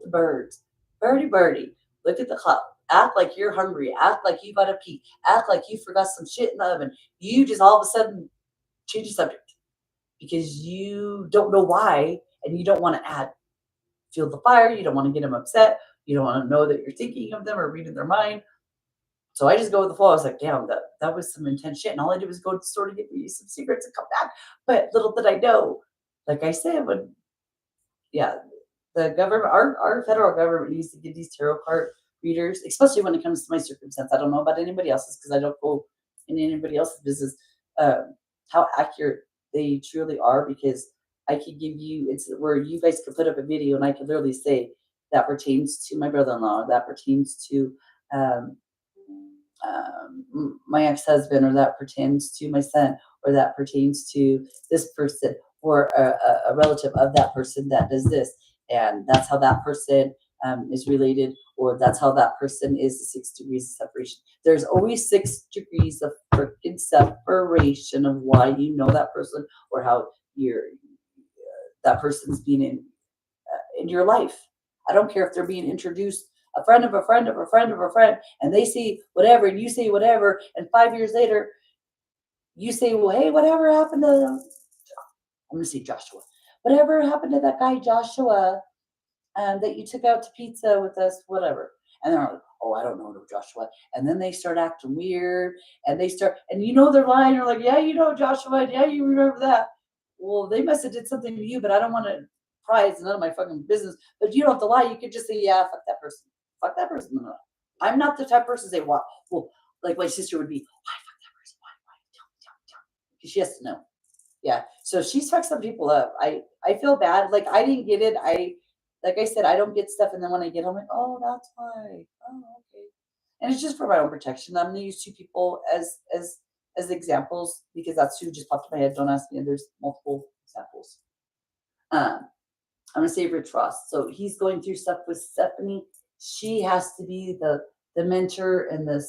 birds. Birdie. Look at the cloud. Act like you're hungry. Act like you got to pee. Act like you forgot some shit in the oven. You just all of a sudden change the subject because you don't know why and you don't want to fuel the fire. You don't want to get them upset. You don't want to know that you're thinking of them or reading their mind. So I just go with the flow. I was like, damn, that was some intense shit. And all I did was go to the store to get me some cigarettes and come back. But little did I know, Like I said, yeah, the government, our federal government needs to give these tarot card readers, especially when it comes to my circumstance. I don't know about anybody else's because I don't go in anybody else's business. How accurate they truly are, because I could give you, it's where you guys could put up a video and I could literally say that pertains to my brother-in-law, that pertains to um, my ex-husband, or that pertains to my son, or that pertains to this person, or a relative of that person that does this, and that's how that person is related, or that's how that person is the 6 degrees of separation. There's always 6 degrees of freaking separation of why you know that person, or how you're that person's being in your life. I don't care if they're being introduced, a friend of a friend of a friend of a friend, and they say whatever and you say whatever, and 5 years later you say, well, hey, whatever happened to, I'm gonna say Joshua, whatever happened to that guy Joshua that you took out to pizza with us, whatever. And they're like, oh, I don't know no Joshua. And then they start acting weird, and they start, and you know they're lying. You're like, yeah, you know Joshua, yeah, you remember that. Well, they must have did something to you, but I don't want to pry. It's none of my fucking business. But you don't have to lie. You could just say, yeah, fuck that person. Fuck that person. No. I'm not the type of person to say, well, like my sister would be, why fuck that person? Why? Tell me. Because she has to know. Yeah. So she's fucked some people up. I feel bad. Like I didn't get it. Like I said, I don't get stuff, and then when I get it, I'm like, oh, that's why. Oh, okay. And it's just for my own protection. I'm gonna use two people as examples because that's who just popped in my head. Don't ask me. There's multiple examples. Um, I'm gonna say Rich Ross. So he's going through stuff with Stephanie. She has to be the mentor and the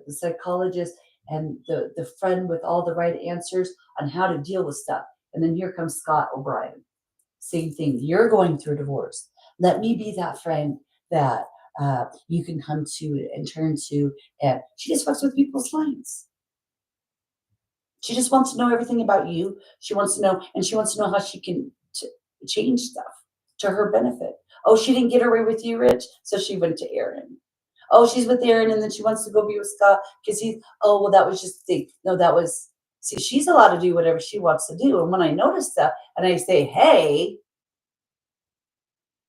psychologist and the friend with all the right answers on how to deal with stuff. And then here comes Scott O'Brien. Same thing. You're going through a divorce. Let me be that friend that you can come to and turn to. And she just fucks with people's minds. She just wants to know everything about you. She wants to know, and she wants to know how she can change stuff to her benefit. Oh, she didn't get her way with you, Rich, so she went to Aaron. Oh, she's with Aaron, and then she wants to go be with Scott because he's. Oh, well, that was just the thing. No, that was. See, she's allowed to do whatever she wants to do. And when I notice that, and I say, "Hey,"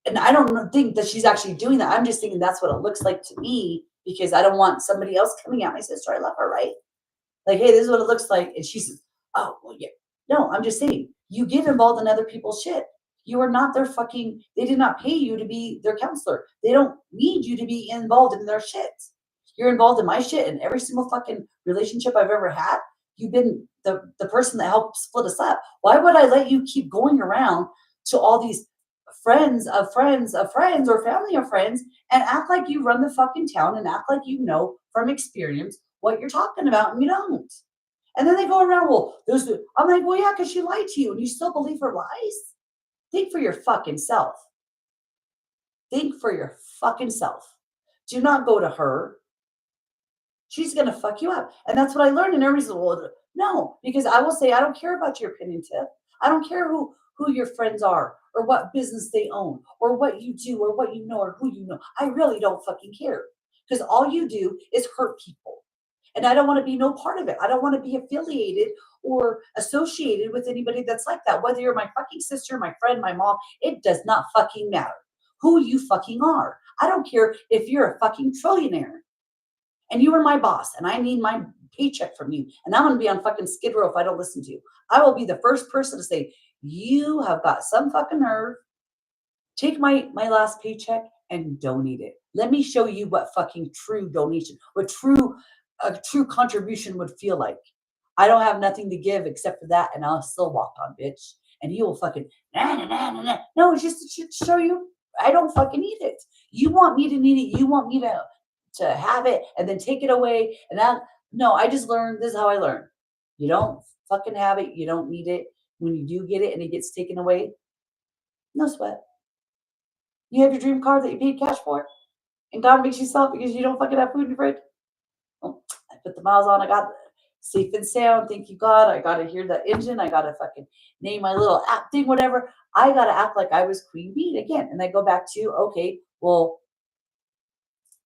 and I don't think that she's actually doing that. I'm just thinking that's what it looks like to me because I don't want somebody else coming at my sister. I love her, right? Like, hey, this is what it looks like. And she says, oh, well, yeah. No, I'm just saying, you get involved in other people's shit. You are not their fucking, they did not pay you to be their counselor. They don't need you to be involved in their shit. You're involved in my shit, and every single fucking relationship I've ever had, you've been the person that helped split us up. Why would I let you keep going around to all these friends of friends of friends or family of friends and act like you run the fucking town and act like you know from experience what you're talking about, and you don't. And then they go around, well, I'm like, well, yeah, because she lied to you and you still believe her lies. Think for your fucking self. Think for your fucking self. Do not go to her. She's gonna fuck you up. And that's what I learned. And everybody's like, well, no, because I will say, I don't care about your opinion, Tiff. I don't care who your friends are, or what business they own, or what you do, or what you know, or who you know. I really don't fucking care. Because all you do is hurt people. And I don't want to be no part of it. I don't want to be affiliated or associated with anybody that's like that. Whether you're my fucking sister, my friend, my mom, it does not fucking matter who you fucking are. I don't care if you're a fucking trillionaire and you are my boss and I need my paycheck from you. And I'm going to be on fucking Skid Row if I don't listen to you. I will be the first person to say, you have got some fucking nerve. Take my last paycheck and donate it. Let me show you what fucking true donation, what a true contribution would feel like. I don't have nothing to give except for that, and I'll still walk on, bitch. And you will fucking nah, nah, nah, nah, nah. No, it's just to show you I don't fucking need it. You want me to need it. You want me to have it and then take it away. And that no, I just learned this is how I learned. You don't fucking have it. You don't need it. When you do get it and it gets taken away, no sweat. You have your dream car that you paid cash for, and God makes you stop because you don't fucking have food in your fridge. Well, I put the miles on. I got safe and sound. Thank you, God. I got to hear the engine. I got to fucking name my little app thing, whatever. I got to act like I was Queen Bee again. And I go back to, okay, well,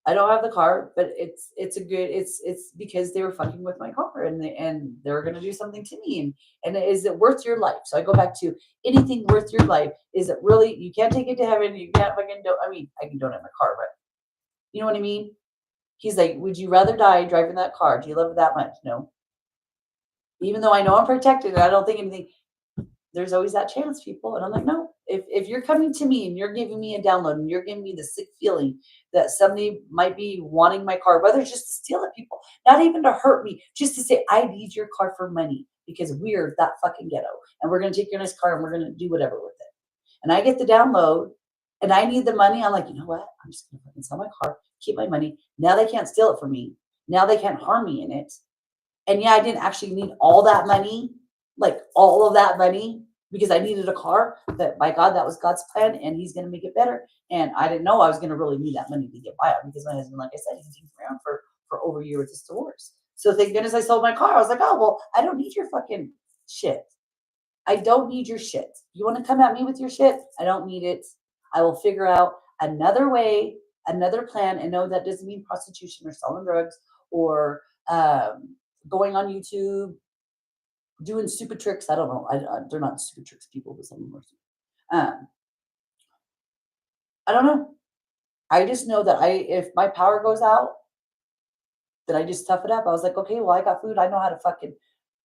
I don't have the car, but it's a good it's because they were fucking with my car and they're gonna do something to me and is it worth your life? So I go back to anything worth your life. Is it really you can't take it to heaven, you can't fucking do I mean, I can donate my car, but you know what I mean? He's like, would you rather die driving that car? Do you love it that much? No. Even though I know I'm protected and I don't think anything, there's always that chance, people. And I'm like, no, if you're coming to me and you're giving me a download and you're giving me the sick feeling that somebody might be wanting my car, whether it's just to steal it, people, not even to hurt me, just to say, I need your car for money because we're that fucking ghetto and we're going to take your nice car and we're going to do whatever with it. And I get the download and I need the money. I'm like, you know what? I'm just going to fucking sell my car, keep my money. Now they can't steal it from me. Now they can't harm me in it. And yeah, I didn't actually need all that money, like all of that money, because I needed a car. But by God, that was God's plan, and He's going to make it better. And I didn't know I was going to really need that money to get by it because my husband, like I said, he's been around for over a year with this divorce. So thank goodness I sold my car. I was like, oh well, I don't need your fucking shit. I don't need your shit. You want to come at me with your shit? I don't need it. I will figure out another way, another plan. And no, that doesn't mean prostitution or selling drugs or going on YouTube, doing stupid tricks. I don't know. They're not stupid tricks, people, but some of them are. I don't know. I just know that if my power goes out, then I just tough it up. I was like, okay, well, I got food. I know how to fucking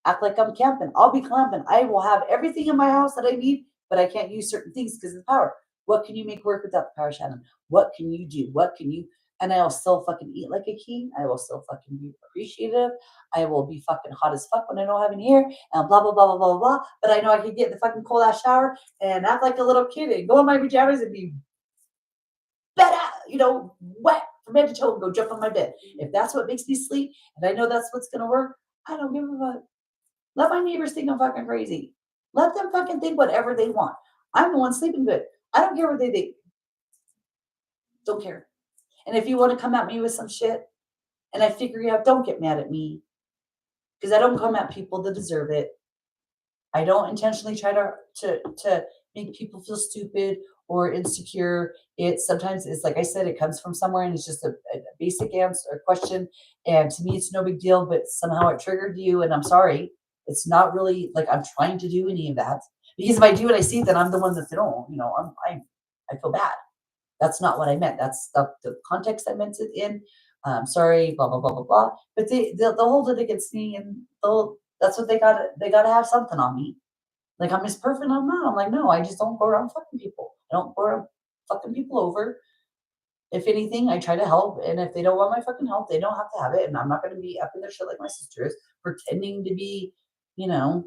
act like I'm camping. I'll be clamping. I will have everything in my house that I need, but I can't use certain things because of the power. What can you make work without the power, Shannon? What can you do? What can you? And I'll still fucking eat like a king. I will still fucking be appreciative. I will be fucking hot as fuck when I don't have any hair and blah, blah, blah, blah, blah, blah. But I know I can get in the fucking cold ass shower and act like a little kid and go in my pajamas and be better, wet from head to toe and go jump on my bed. If that's what makes me sleep and I know that's what's going to work, I don't give a fuck. Let my neighbors think I'm fucking crazy. Let them fucking think whatever they want. I'm the one sleeping good. I don't care what they think. Don't care. And if you want to come at me with some shit and I figure you out, don't get mad at me. Because I don't come at people that deserve it. I don't intentionally try to make people feel stupid or insecure. Sometimes it's like I said, it comes from somewhere and it's just a basic answer or question. And to me, it's no big deal, but somehow it triggered you. And I'm sorry. It's not really like I'm trying to do any of that. Because if I do what I see, then I'm the one that's I feel bad. That's not what I meant. That's the context I meant it in. Sorry, blah blah blah blah blah. But they'll hold it against me, and that's what they got. They got to have something on me. Like I'm as perfect. I'm not. I'm like no. I just don't go around fucking people. I don't go around fucking people over. If anything, I try to help, and if they don't want my fucking help, they don't have to have it. And I'm not going to be up in their shit like my sister is, pretending to be, the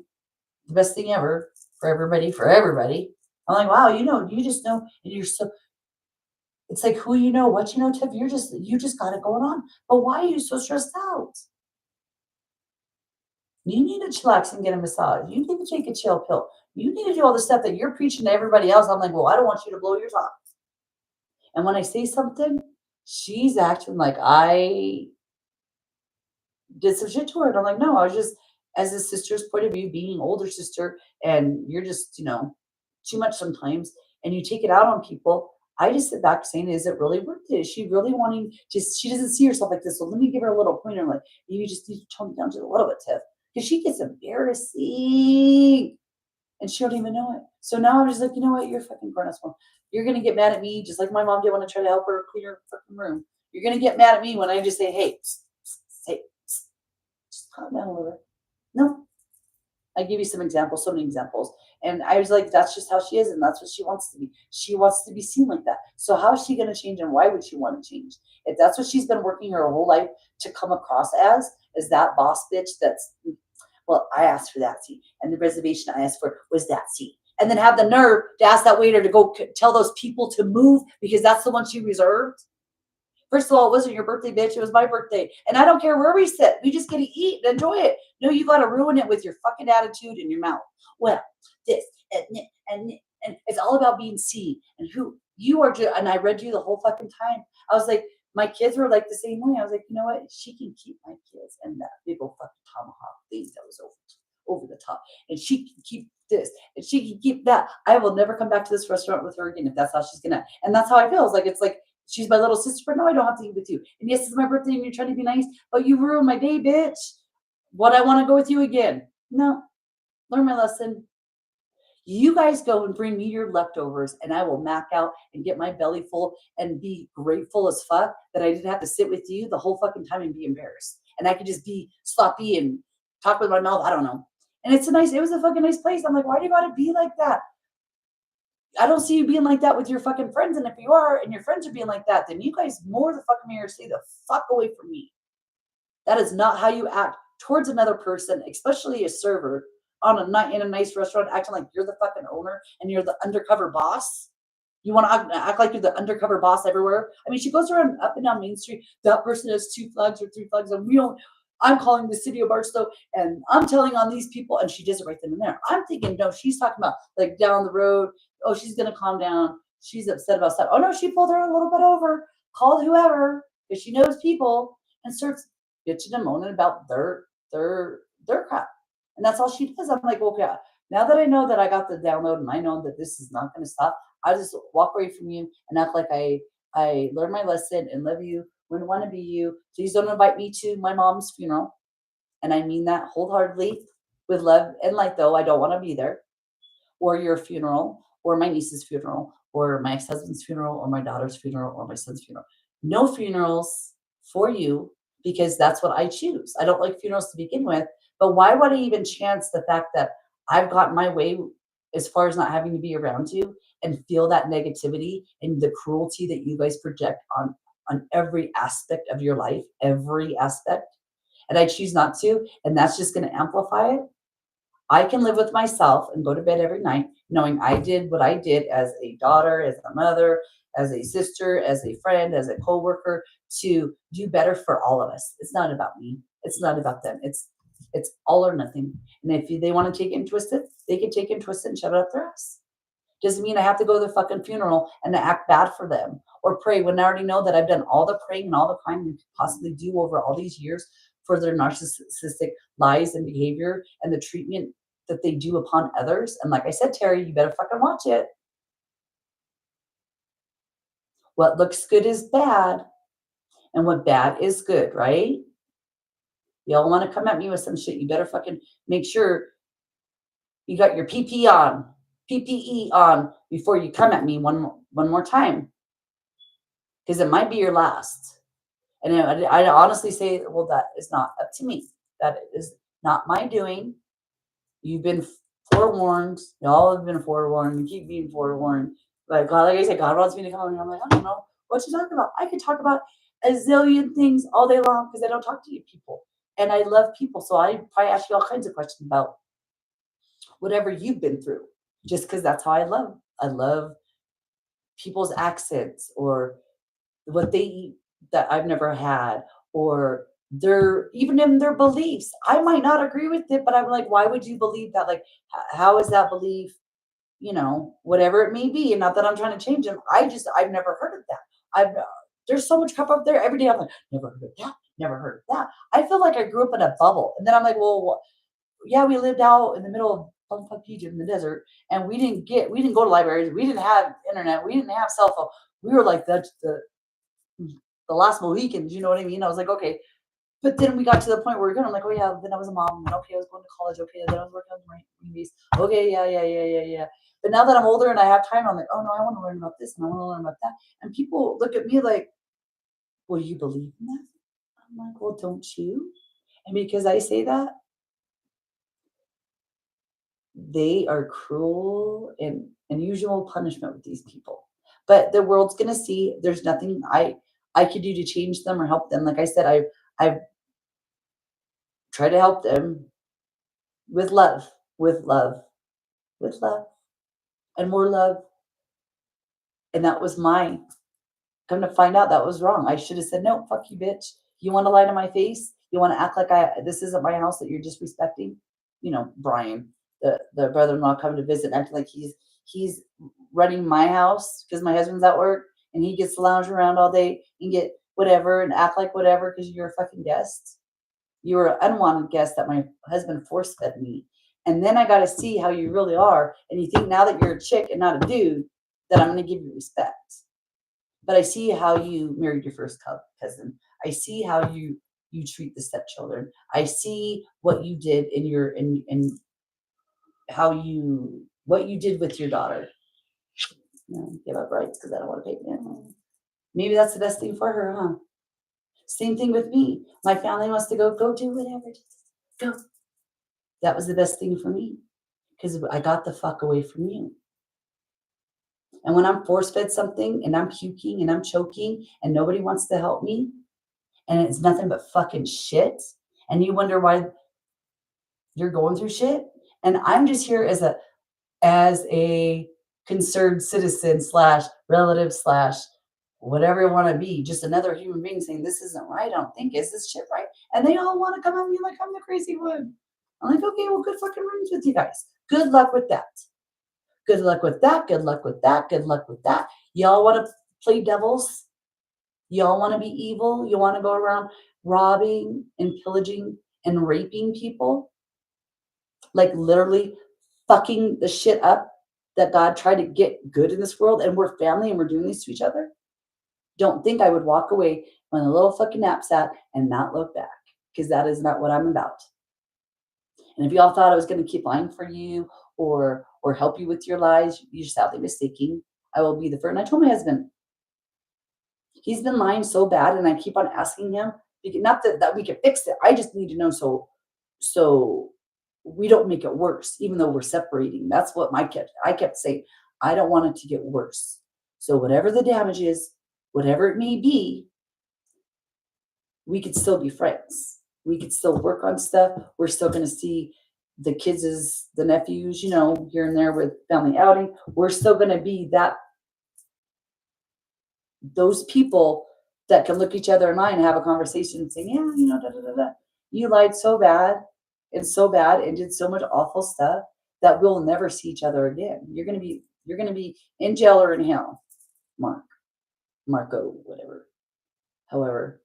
best thing ever for everybody. For everybody, I'm like, wow, you just know, and you're so. It's like who you know, what you know, Tiff. You just got it going on. But why are you so stressed out? You need to chillax and get a massage. You need to take a chill pill. You need to do all the stuff that you're preaching to everybody else. I'm like, well, I don't want you to blow your top. And when I say something, she's acting like I did some shit to her. And I'm like, no, I was just, as a sister's point of view, being an older sister, and you're just, too much sometimes, and you take it out on people. I just sit back saying, is it really worth it? Is she really wanting to, she doesn't see herself like this. So let me give her a little pointer. Like, you just need to tone it down just a little bit, Tiff. Because she gets embarrassing and she don't even know it. So now I'm just like, you know what? You're a fucking grown ass woman. You're going to get mad at me just like my mom did when I tried to help her clean her fucking room. You're going to get mad at me when I just say, hey, just calm down a little bit. No. I give you some examples, so many examples. And I was like, that's just how she is, and that's what she wants to be. She wants to be seen like that. So how is she going to change, and why would she want to change? If that's what she's been working her whole life to come across as that boss bitch that's, well, I asked for that seat, and the reservation I asked for was that seat. And then have the nerve to ask that waiter to go tell those people to move because that's the one she reserved. First of all, it wasn't your birthday, bitch. It was my birthday. And I don't care where we sit. We just get to eat and enjoy it. No, you got to ruin it with your fucking attitude in your mouth. Well, this and it's all about being seen and who you are. And I read you the whole fucking time. I was like, my kids were like the same way. I was like, you know what? She can keep my kids and that big old fucking tomahawk thing that was over the top. And she can keep this and she can keep that. I will never come back to this restaurant with her again if that's how she's going to. And that's how I feel. It's like, She's my little sister, but no, I don't have to eat with you. And yes, it's my birthday and you're trying to be nice, but you ruined my day, bitch. What, I want to go with you again? No, learn my lesson. You guys go and bring me your leftovers, and I will mac out and get my belly full and be grateful as fuck that I didn't have to sit with you the whole fucking time and be embarrassed. And I could just be sloppy and talk with my mouth. I don't know. And it was a fucking nice place. I'm like, why do you gotta be like that? I don't see you being like that with your fucking friends. And if you are, and your friends are being like that, then you guys more the fucking mirror, stay the fuck away from me. That is not how you act towards another person, especially a server on a night in a nice restaurant, acting like you're the fucking owner and you're the undercover boss. You want to act like you're the undercover boss everywhere. I mean, she goes around up and down Main Street. That person has 2 flags or 3 flags, and we don't. I'm calling the city of Barstow, and I'm telling on these people, and she does it right then and there. I'm thinking, no, she's talking about like down the road. Oh, she's gonna calm down. She's upset about stuff. Oh no, she pulled her a little bit over, called whoever because she knows people, and starts bitching and moaning about their crap. And that's all she does. I'm like, okay, now that I know that I got the download and I know that this is not going to stop, I just walk away from you and act like I learned my lesson and love you. Wouldn't want to be you. Please don't invite me to my mom's funeral. And I mean that wholeheartedly with love and light, though. I don't want to be there. Or your funeral, or my niece's funeral, or my ex-husband's funeral, or my daughter's funeral, or my son's funeral. No funerals for you because that's what I choose. I don't like funerals to begin with. But why would I even chance the fact that I've gotten my way as far as not having to be around you and feel that negativity and the cruelty that you guys project on every aspect of your life, every aspect, and I choose not to, and that's just going to amplify it. I can live with myself and go to bed every night knowing I did what I did as a daughter, as a mother, as a sister, as a friend, as a coworker to do better for all of us. It's not about me. It's not about them. It's all or nothing. And if they want to take it and twist it, they can take it and twist it and shove it up their ass. Doesn't mean I have to go to the fucking funeral and act bad for them or pray when I already know that I've done all the praying and all the crying you could possibly do over all these years for their narcissistic lies and behavior and the treatment that they do upon others. And like I said, Terry, you better fucking watch it. What looks good is bad, and what bad is good, right? Y'all want to come at me with some shit, you better fucking make sure you got your PPE on before you come at me one more time. Because it might be your last. And I honestly say, well, that is not up to me. That is not my doing. You've been forewarned. Y'all have been forewarned. You keep being forewarned. But God, like I said, God wants me to come and I'm like, I don't know what you talking about. I could talk about a zillion things all day long because I don't talk to you people. And I love people. So I probably ask you all kinds of questions about whatever you've been through. Just because that's how I love. I love people's accents or what they eat that I've never had, or even in their beliefs. I might not agree with it, but I'm like, why would you believe that? Like, how is that belief? Whatever it may be. And not that I'm trying to change them. I've never heard of that. There's so much crap up there every day. I'm like, never heard of that. Never heard of that. I feel like I grew up in a bubble. And then I'm like, well, yeah, we lived out in the middle of bumfuck Egypt in the desert, and we didn't go to libraries. We didn't have internet. We didn't have cell phone. We were like the last Mohicans, you know what I mean? I was like, okay. But then we got to the point where we're going, I'm like, oh yeah, then I was a mom, and okay, I was going to college, okay, then I was working on the Marine Base. Okay, yeah. But now that I'm older and I have time, I'm like, oh no, I want to learn about this and I want to learn about that. And people look at me like, well, you believe in that? I'm like, well, don't you? And because I say that, they are cruel and unusual punishment with these people. But the world's gonna see there's nothing I could do to change them or help them. Like I said, I've tried to help them with love, with love, with love, and more love. And that was mine. Come to find out that was wrong. I should have said, no, fuck you, bitch. You want to lie to my face? You want to act like this isn't my house that you're disrespecting? Brian, the brother-in-law coming to visit, acting like he's running my house because my husband's at work and he gets to lounge around all day and get whatever and act like whatever because you're a fucking guest. You were an unwanted guest that my husband force-fed me. And then I got to see how you really are. And you think now that you're a chick and not a dude, that I'm going to give you respect. But I see how you married your first cousin. I see how you treat the stepchildren. I see what you did in your in how you what you did with your daughter. Give up rights because I don't want to pay them. Maybe that's the best thing for her, huh? Same thing with me. My family wants to go do whatever. Go. That was the best thing for me because I got the fuck away from you. And when I'm force fed something and I'm puking and I'm choking and nobody wants to help me and it's nothing but fucking shit and you wonder why you're going through shit and I'm just here as a concerned citizen / relative / whatever you want to be, just another human being saying this isn't right. I don't think is this shit right? And they all want to come at me like I'm the crazy one. I'm like, okay, well, good fucking riddance with you guys. Good luck with that. Good luck with that. Good luck with that. Good luck with that. Y'all want to play devils? Y'all want to be evil? You want to go around robbing and pillaging and raping people? Like literally fucking the shit up that God tried to get good in this world and we're family and we're doing this to each other? Don't think I would walk away when a little fucking nap sat and not look back because that is not what I'm about. And if y'all thought I was going to keep lying for you or help you with your lies, you're sadly mistaken. I will be the first. And I told my husband, he's been lying so bad, and I keep on asking him, not that we can fix it. I just need to know so we don't make it worse, even though we're separating. That's what I kept saying. I don't want it to get worse. So whatever the damage is, whatever it may be, we could still be friends. We could still work on stuff. We're still going to see the kids the nephews, here and there with family outing. We're still going to be those people that can look each other in the eye and have a conversation and say, yeah, da, da, da, da. You lied so bad and did so much awful stuff that we'll never see each other again. You're going to be in jail or in hell, Marco, whatever. However,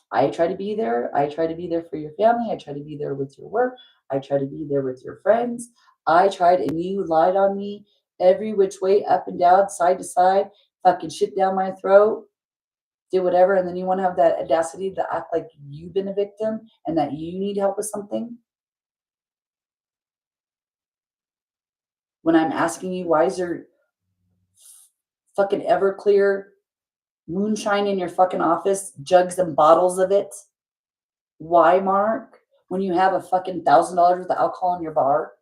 I try to be there. I try to be there for your family. I try to be there with your work. I try to be there with your friends. I tried, and you lied on me every which way, up and down, side to side, fucking shit down my throat, did whatever, and then you want to have that audacity to act like you've been a victim and that you need help with something? When I'm asking you, why is there fucking Everclear moonshine in your fucking office, jugs and bottles of it? Why, Mark? When you have a fucking $1,000 worth of alcohol in your bar?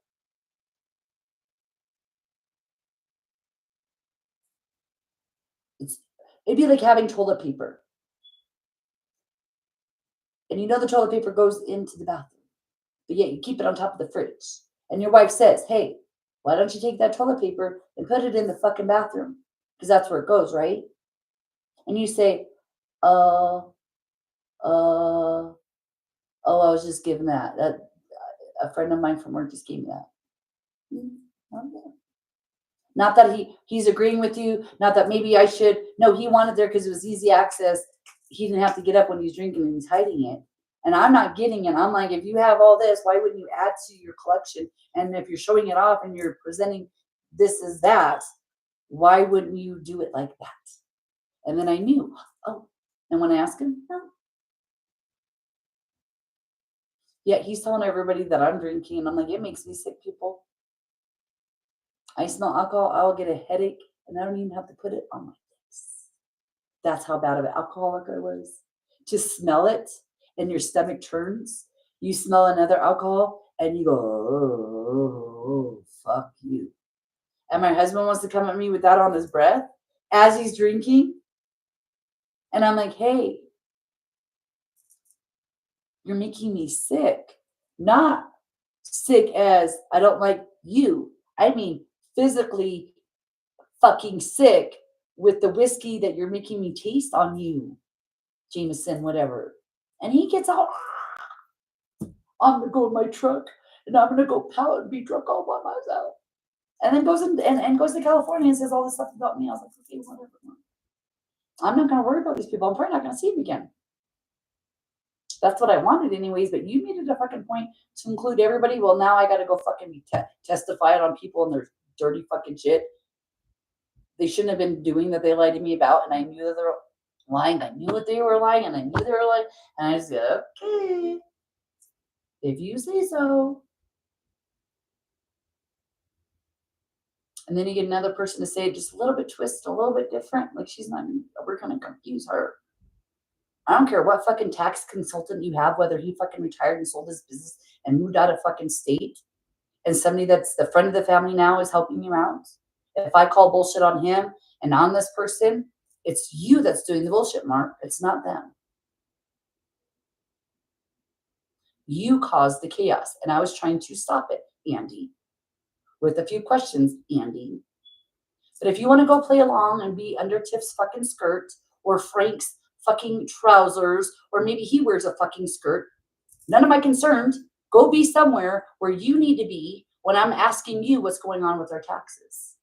It'd be like having toilet paper. And the toilet paper goes into the bathroom. But yet you keep it on top of the fridge. And your wife says, hey, why don't you take that toilet paper and put it in the fucking bathroom? Because that's where it goes, right? And you say, I was just given that. A friend of mine from work just gave me that. Okay. Not that he's agreeing with you, not that maybe I should. No, he wanted there because it was easy access. He didn't have to get up when he's drinking and he's hiding it. And I'm not getting it. I'm like, if you have all this, why wouldn't you add to your collection? And if you're showing it off and you're presenting this as that, why wouldn't you do it like that? And then I knew, and when I asked him, no. Yet he's telling everybody that I'm drinking, and I'm like, it makes me sick, people. I smell alcohol, I'll get a headache, and I don't even have to put it on my face. That's how bad of an alcoholic I was. To smell it, and your stomach turns. You smell another alcohol, and you go, oh, fuck you. And my husband wants to come at me with that on his breath as he's drinking. And I'm like, hey, you're making me sick. Not sick as I don't like you. I mean, physically fucking sick with the whiskey that you're making me taste on you, Jameson, whatever. And he gets all, I'm gonna go in my truck and I'm gonna go pout and be drunk all by myself. And then goes and goes to California and says all this stuff about me. I was like, okay, whatever. I'm not gonna worry about these people. I'm probably not gonna see them again. That's what I wanted anyways, but you made it a fucking point to include everybody. Well, now I gotta go fucking be testifying on people and their dirty fucking shit. they shouldn't have been doing that they lied to me about, and I knew that they were lying. I knew what they were lying, and I knew they were lying. And I just said, okay, if you say so. And then you get another person to say just a little bit twist, a little bit different. Like she's not, we're going to confuse her. I don't care what fucking tax consultant you have, whether he fucking retired and sold his business and moved out of fucking state, and somebody that's the friend of the family now is helping you out. If I call bullshit on him and on this person, it's you that's doing the bullshit, Mark. It's not them. You caused the chaos, and I was trying to stop it, Andy, with a few questions, Andy. But if you want to go play along and be under Tiff's fucking skirt or Frank's fucking trousers, or maybe he wears a fucking skirt, none of my concerns. Go be somewhere where you need to be when I'm asking you what's going on with our taxes.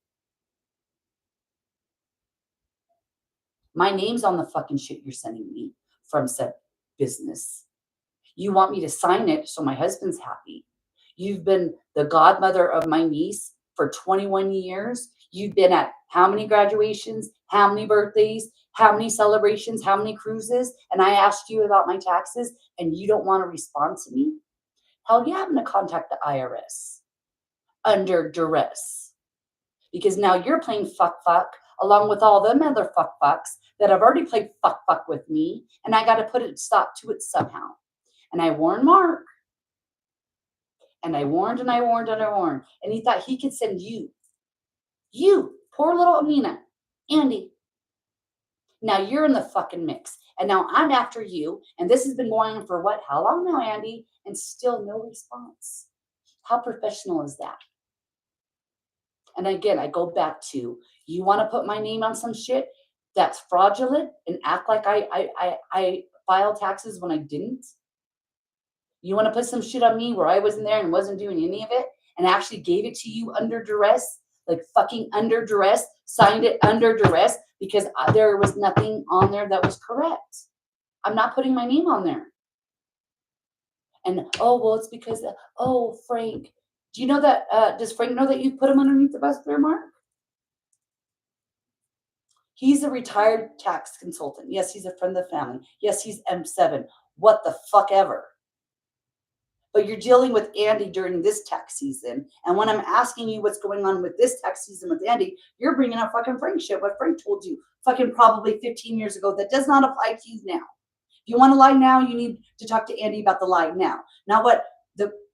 My name's on the fucking shit you're sending me from said business. You want me to sign it so my husband's happy. You've been the godmother of my niece for 21 years. You've been at how many graduations, how many birthdays, how many celebrations, how many cruises, and I asked you about my taxes and you don't want to respond to me? Hell yeah, I'm going to contact the IRS under duress, because now you're playing fuck along with all them other fucks that have already played fuck with me, and I got to put a stop to it somehow. And I warned Mark, and I warned, and and he thought he could send you, poor little Amina, Andy. Now you're in the fucking mix, and now I'm after you, and this has been going on for what? How long now, Andy? And still no response. How professional is that? And again, I go back to, you want to put my name on some shit that's fraudulent and act like I filed taxes when I didn't? You want to put some shit on me where I wasn't there and wasn't doing any of it and actually gave it to you under duress, like fucking under duress, signed it under duress because there was nothing on there that was correct. I'm not putting my name on there. And, oh, well, it's because, Frank. Do you know that, does Frank know that you put him underneath the bus there, Mark? He's a retired tax consultant. Yes, he's a friend of the family. Yes, he's M7. What the fuck ever. But you're dealing with Andy during this tax season. And when I'm asking you what's going on with this tax season with Andy, you're bringing up fucking Frank shit. What Frank told you fucking probably 15 years ago that does not apply to you now. If you want to lie now, you need to talk to Andy about the lie now. Not what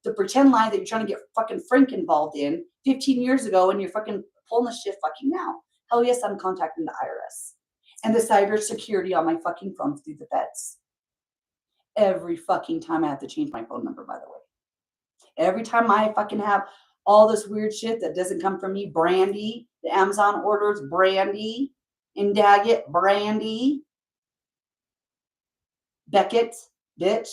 the pretend lie that you're trying to get fucking Frank involved in 15 years ago and you're fucking pulling the shit fucking now. Hell yes, I'm contacting the IRS and the cybersecurity on my fucking phone through the feds. Every fucking time I have to change my phone number, by the way. Every time I fucking have all this weird shit that doesn't come from me, Brandy, the Amazon orders, Brandy, Indaggett, Brandy, Beckett, bitch.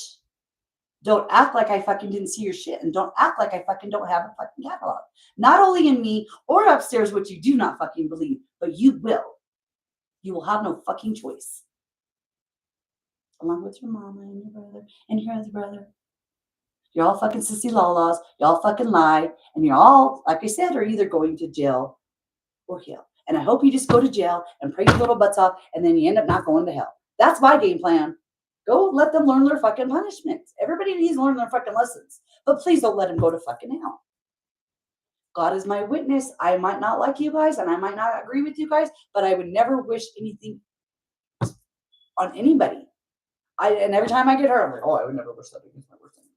Don't act like I fucking didn't see your shit, and don't act like I fucking don't have a fucking catalog. Not only in me or upstairs, which you do not fucking believe, but you will. You will have no fucking choice. Along with your mama and your brother and your other brother. You're all fucking sissy lalas. Y'all fucking lie. And you're all, like I said, are either going to jail or hell. And I hope you just go to jail and pray your little butts off, and then you end up not going to hell. That's my game plan. Go let them learn their fucking punishment. Everybody needs to learn their fucking lessons. But please don't let them go to fucking hell. God is my witness. I might not like you guys, and I might not agree with you guys, but I would never wish anything on anybody. And every time I get hurt, I'm like, I would never wish that against my worst enemy.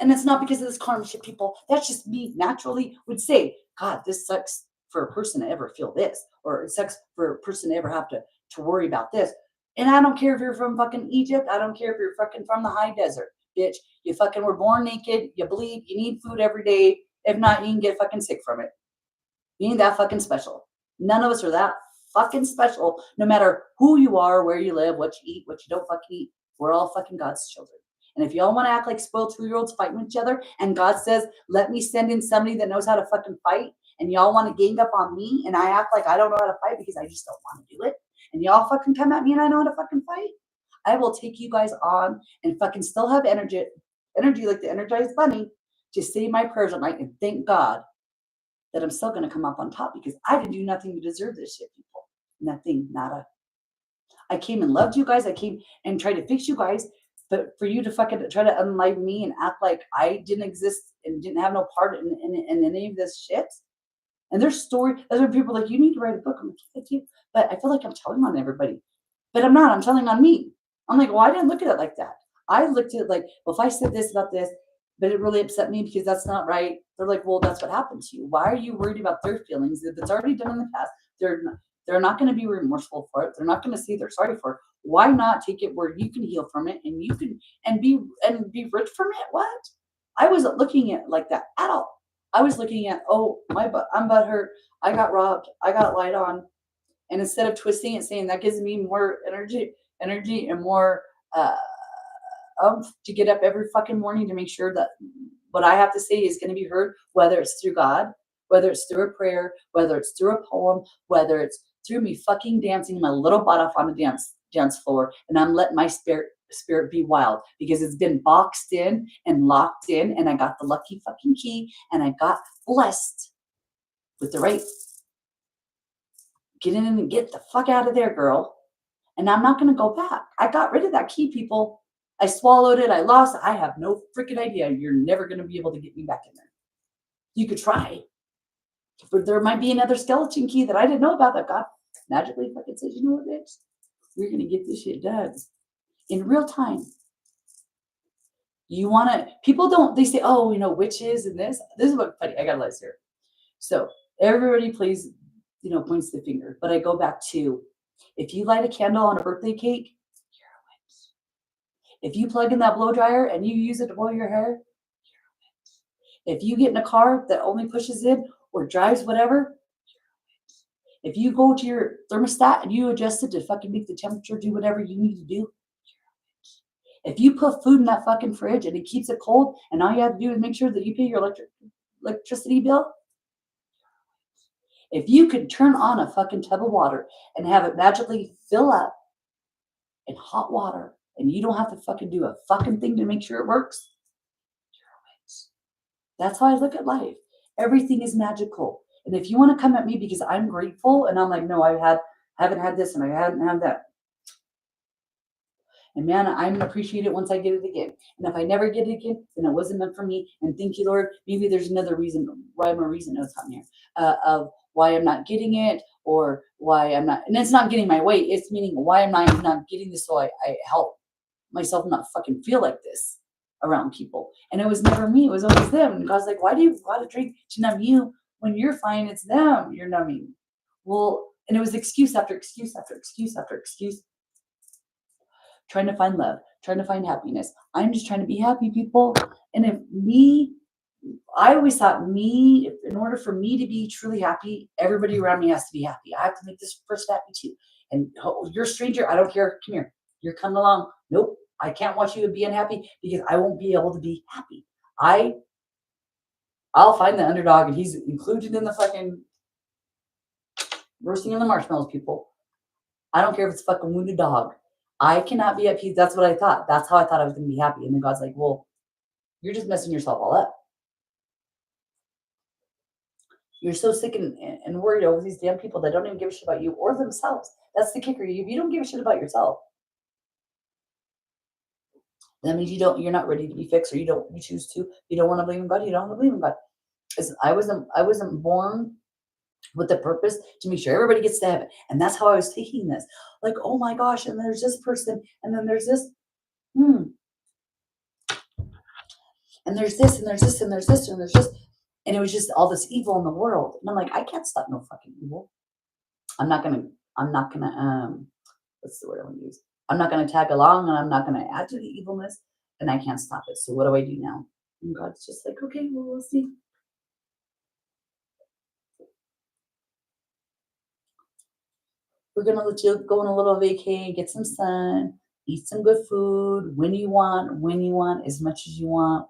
And it's not because of this karma shit, people. That's just me naturally would say, God, this sucks for a person to ever feel this, or it sucks for a person to ever have to worry about this. And I don't care if you're from fucking Egypt. I don't care if you're fucking from the high desert, bitch. You fucking were born naked. You bleed. You need food every day. If not, you can get fucking sick from it. You ain't that fucking special. None of us are that fucking special, no matter who you are, where you live, what you eat, what you don't fucking eat. We're all fucking God's children. And if y'all want to act like spoiled 2-year-olds fighting with each other, and God says, let me send in somebody that knows how to fucking fight, and y'all want to gang up on me, and I act like I don't know how to fight because I just don't want to do it, and y'all fucking come at me and I know how to fucking fight, I will take you guys on and fucking still have energy like the Energized Bunny to say my prayers at night and thank God that I'm still going to come up on top because I didn't do nothing to deserve this shit, people. Nothing, nada. I came and loved you guys. I came and tried to fix you guys. But for you to fucking try to unalive me and act like I didn't exist and didn't have no part in any of this shit. And there's story. That's when people are like, you need to write a book. I'm like, thank you. But I feel like I'm telling on everybody. But I'm not. I'm telling on me. I'm like, well, I didn't look at it like that. I looked at it like, well, if I said this about this, but it really upset me because that's not right. They're like, well, that's what happened to you. Why are you worried about their feelings? If it's already done in the past, they're not going to be remorseful for it. They're not going to say they're sorry for it. Why not take it where you can heal from it and you can and be rich from it? What? I wasn't looking at it like that at all. I was looking at, oh, I'm butthurt. I got robbed. I got lied on. And instead of twisting it, saying that gives me more energy and more to get up every fucking morning to make sure that what I have to say is going to be heard, whether it's through God, whether it's through a prayer, whether it's through a poem, whether it's through me fucking dancing my little butt off on the dance floor, and I'm letting my spirit be wild because it's been boxed in and locked in, and I got the lucky fucking key, and I got blessed with the right. Get in and get the fuck out of there, girl. And I'm not going to go back. I got rid of that key, people. I swallowed it. I lost it. I have no freaking idea. You're never going to be able to get me back in there. You could try. But there might be another skeleton key that I didn't know about that God magically fucking says, you know what, bitch? We're going to get this shit done in real time. You want to, people don't, they say, oh, you know, witches and this. This is what funny. I got to let this here. So everybody plays, you know, points the finger. But I go back to, if you light a candle on a birthday cake, you're a witch. If you plug in that blow dryer and you use it to blow your hair, you're a witch. If you get in a car that only pushes in or drives whatever, you're a witch. If you go to your thermostat and you adjust it to fucking make the temperature do whatever you need to do, you're a witch. If you put food in that fucking fridge and it keeps it cold and all you have to do is make sure that you pay your electricity bill, if you could turn on a fucking tub of water and have it magically fill up in hot water and you don't have to fucking do a fucking thing to make sure it works, you're a witch. That's how I look at life. Everything is magical. And if you want to come at me because I'm grateful and I'm like, no, I haven't had this and I haven't had that. And man, I'm going to appreciate it once I get it again. And if I never get it again, then it wasn't meant for me. And thank you, Lord. Maybe there's another reason, rhyme or reason notes on here of why I'm not getting it or why I'm not. And it's not getting my way. It's meaning why am I not getting this so I help myself not fucking feel like this around people. And it was never me. It was always them. And God's like, why do you want to drink to numb you when you're fine? It's them you're numbing. Well, and it was excuse after excuse after excuse after excuse. Trying to find love, trying to find happiness. I'm just trying to be happy, people. And I always thought in order for me to be truly happy, everybody around me has to be happy. I have to make this person happy too. And you're a stranger, I don't care. Come here. You're coming along. Nope. I can't watch you be unhappy because I won't be able to be happy. I'll find the underdog and he's included in the fucking roasting in the marshmallows, people. I don't care if it's a fucking wounded dog. I cannot be at peace. That's what I thought. That's how I thought I was going to be happy. And then God's like, well, you're just messing yourself all up. You're so sick and worried over these damn people that don't even give a shit about you or themselves. That's the kicker. If you don't give a shit about yourself, that means you're not ready to be fixed, or you choose to. You don't want to believe in God. You don't want to believe in God. I wasn't born with the purpose to make sure everybody gets to heaven. And that's how I was taking this. Like, oh my gosh, and there's this person, and then there's this, and there's this, and there's this, and there's this, and there's this. And it was just all this evil in the world. And I'm like, I can't stop no fucking evil. I'm not gonna, what's the word I want to use? I'm not gonna tag along, and I'm not gonna add to the evilness, and I can't stop it. So what do I do now? And God's just like, okay, well, we'll see. We're going to let you go on a little vacay, get some sun, eat some good food when you want, as much as you want.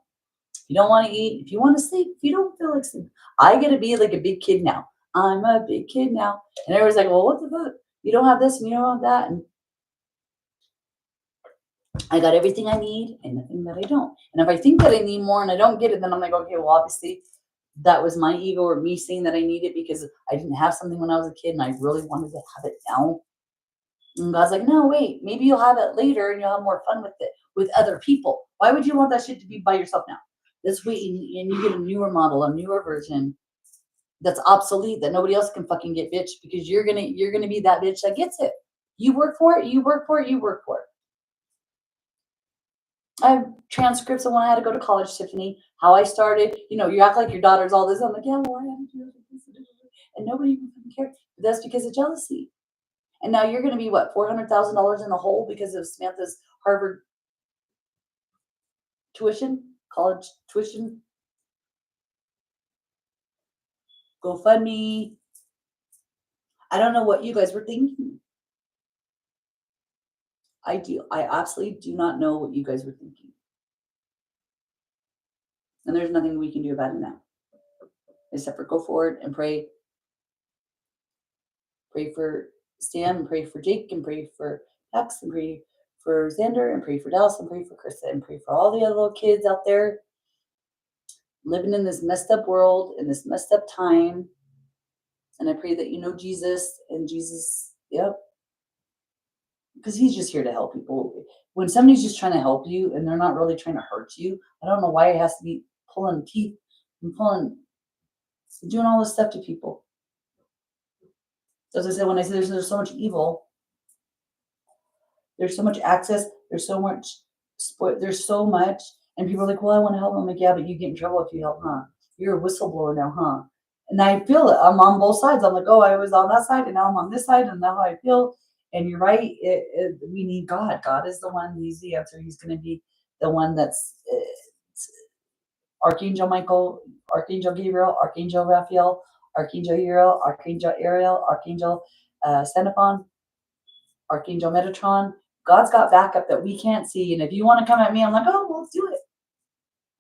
If you don't want to eat, if you want to sleep, if you don't feel like sleep. I get to be like a big kid now. I'm a big kid now. And everyone's like, well, what the fuck? You don't have this and you don't have that. And I got everything I need and nothing that I don't. And if I think that I need more and I don't get it, then I'm like, okay, well, obviously that was my ego or me saying that I need it because I didn't have something when I was a kid and I really wanted to have it now. And God's like, no, wait, maybe you'll have it later and you'll have more fun with it with other people. Why would you want that shit to be by yourself now? This way, and you get a newer model, a newer version that's obsolete that nobody else can fucking get, bitch, because you're gonna be that bitch that gets it. You work for it, you work for it, you work for it. I have transcripts of when I had to go to college, Tiffany, how I started. You act like your daughter's all this. I'm like, yeah, well, I had to do this. And nobody even cared. But that's because of jealousy. And now you're going to be, what, $400,000 in the hole because of Samantha's Harvard tuition, college tuition. GoFundMe. I don't know what you guys were thinking. I absolutely do not know what you guys were thinking. And there's nothing we can do about it now. Except for go forward and pray. Pray for Stan, and pray for Jake, and pray for Max, and pray for Xander, and pray for Dallas, and pray for Krista, and pray for all the other little kids out there living in this messed up world, in this messed up time. And I pray that you know Jesus, and Jesus, yep, because he's just here to help people. When somebody's just trying to help you and they're not really trying to hurt you, I don't know why it has to be pulling teeth and doing all this stuff to people. As I said, when I say there's so much evil, there's so much access, there's so much, and people are like, well, I want to help. I'm like, yeah, but you get in trouble if you help, huh? You're a whistleblower now, huh? And I feel it. I'm on both sides. I'm like, oh, I was on that side, and now I'm on this side, and now I feel. And you're right. We need God. God is the one. He's the answer. He's going to be the one that's Archangel Michael, Archangel Gabriel, Archangel Raphael, Archangel Uriel, Archangel Ariel, Archangel Xenophon, Archangel Metatron. God's got backup that we can't see. And if you want to come at me, I'm like, oh, well, let's do it.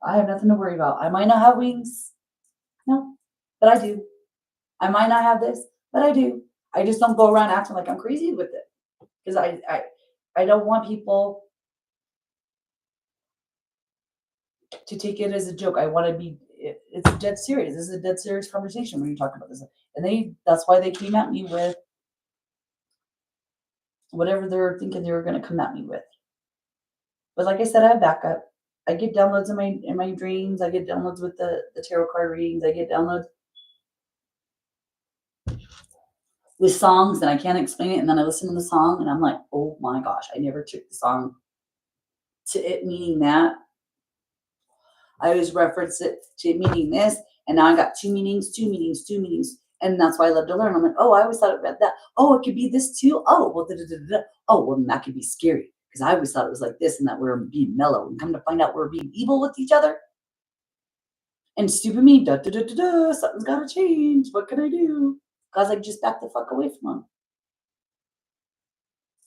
I have nothing to worry about. I might not have wings. No, but I do. I might not have this, but I do. I just don't go around acting like I'm crazy with it. Because I don't want people to take it as a joke. I want to be, it's a dead serious. This is a dead serious conversation when you talk about this. And that's why they came at me with whatever they're thinking they were going to come at me with. But like I said, I have backup. I get downloads in my dreams. I get downloads with the tarot card readings. I get downloads with songs, and I can't explain it. And then I listen to the song, and I'm like, oh my gosh, I never took the song to it meaning that. I always reference it to it meaning this, and now I got two meanings. And that's why I love to learn. I'm like, oh, I always thought about that. Oh, it could be this too. Oh, well, oh, well, that could be scary. Because I always thought it was like this and that we're being mellow. And come to find out we're being evil with each other. And stupid me, something's got to change. What can I do? God's like, just back the fuck away from them.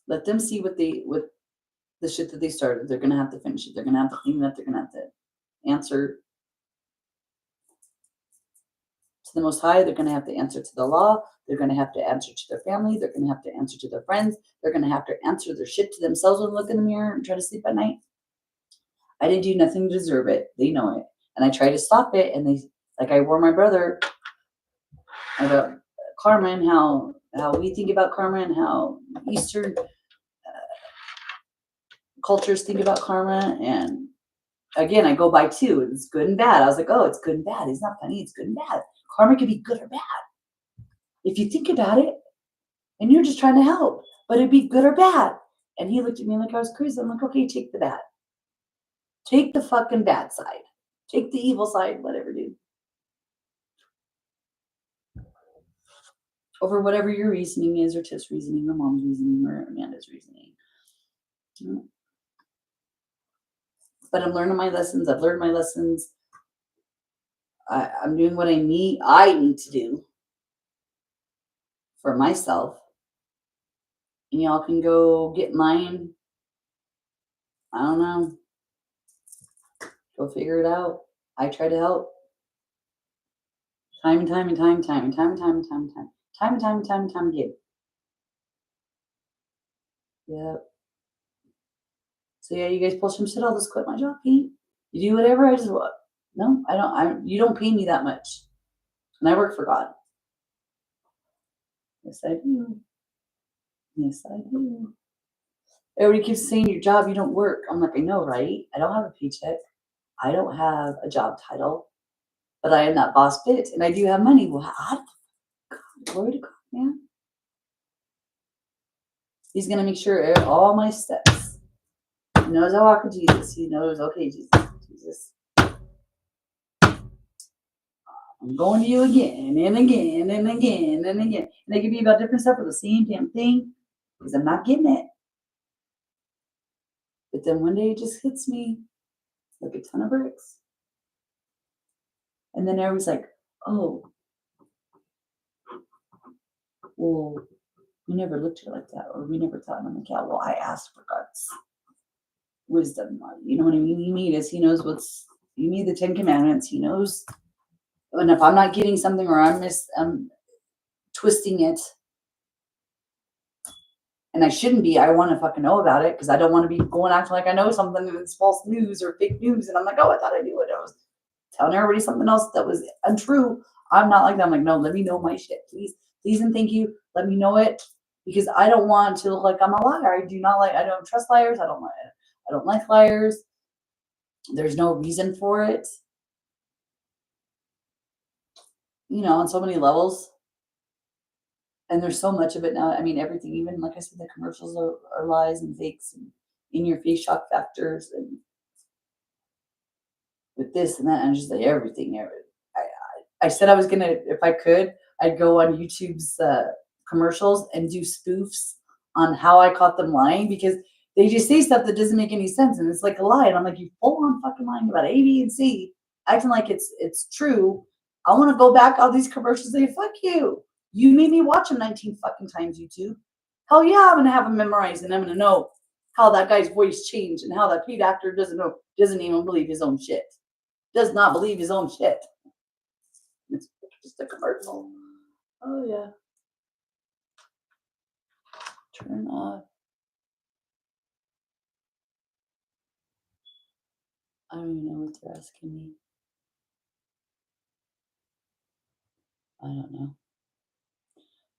Let them see with the shit that they started. They're going to have to finish it. They're going to have to clean it up. They're going to have to answer to the Most High. They're going to have to answer to the law. They're going to have to answer to their family. They're going to have to answer to their friends. They're going to have to answer their shit to themselves when they look in the mirror and try to sleep at night. I didn't do nothing to deserve it. They know it. And I try to stop it. And they, like I warned my brother about karma and how we think about karma and how Eastern cultures think about karma. And again, I go by two. It's good and bad. I was like, oh, it's good and bad. It's not funny. It's good and bad. Karma can be good or bad. If you think about it, and you're just trying to help, but it'd be good or bad. And he looked at me like I was crazy. I'm like, okay, take the bad. Take the fucking bad side. Take the evil side, whatever, dude. Over whatever your reasoning is, or Tiff's reasoning, or Mom's reasoning, or Amanda's reasoning. But I'm learning my lessons. I've learned my lessons. I'm doing what I need to do for myself. And y'all can go get mine. I don't know. Go figure it out. I try to help. Time again. Yep. So yeah, you guys pull some shit. I'll just quit my job, Pete. You do whatever. I just No, I don't. You don't pay me that much. And I work for God. Yes, I do. Yes, I do. Everybody keeps saying your job, you don't work. I'm like, I know, right? I don't have a paycheck. I don't have a job title, but I am that boss bitch, and I do have money. Well, glory to God, man. He's gonna make sure all my steps. He knows I walk with Jesus. He knows, okay, Jesus, I'm going to you again and again and again and again. And they can be about different stuff for the same damn thing because I'm not getting it. But then one day it just hits me like a ton of bricks. And then everybody's like, oh, well, we never looked at it like that, or we never thought. And I'm like, yeah, well, I asked for God's wisdom. You know what I mean? He made us. He knows he made the 10 Commandments. He knows. And if I'm not getting something or I'm twisting it, and I shouldn't be, I want to fucking know about it because I don't want to be going acting like I know something and it's false news or fake news. And I'm like, oh, I thought I knew it. I was telling everybody something else that was untrue. I'm not like that. I'm like, no, let me know my shit, please. Please and thank you. Let me know it because I don't want to look like I'm a liar. I don't trust liars. I don't like liars. There's no reason for it. On so many levels. And there's so much of it now. I mean, everything, even like I said, the commercials are lies and fakes and in your face shock factors and with this and that. And just like everything. I said I was going to, if I could, I'd go on YouTube's commercials and do spoofs on how I caught them lying because they just say stuff that doesn't make any sense. And it's like a lie. And I'm like, you full on fucking lying about A, B, and C, acting like it's true. I want to go back all these commercials and say, fuck you. You made me watch them 19 fucking times, YouTube. Hell yeah, I'm going to have them memorized and I'm going to know how that guy's voice changed and how that paid actor doesn't even believe his own shit. Does not believe his own shit. It's just a commercial. Oh, yeah. Turn off. I don't even know what they're asking me. I don't know.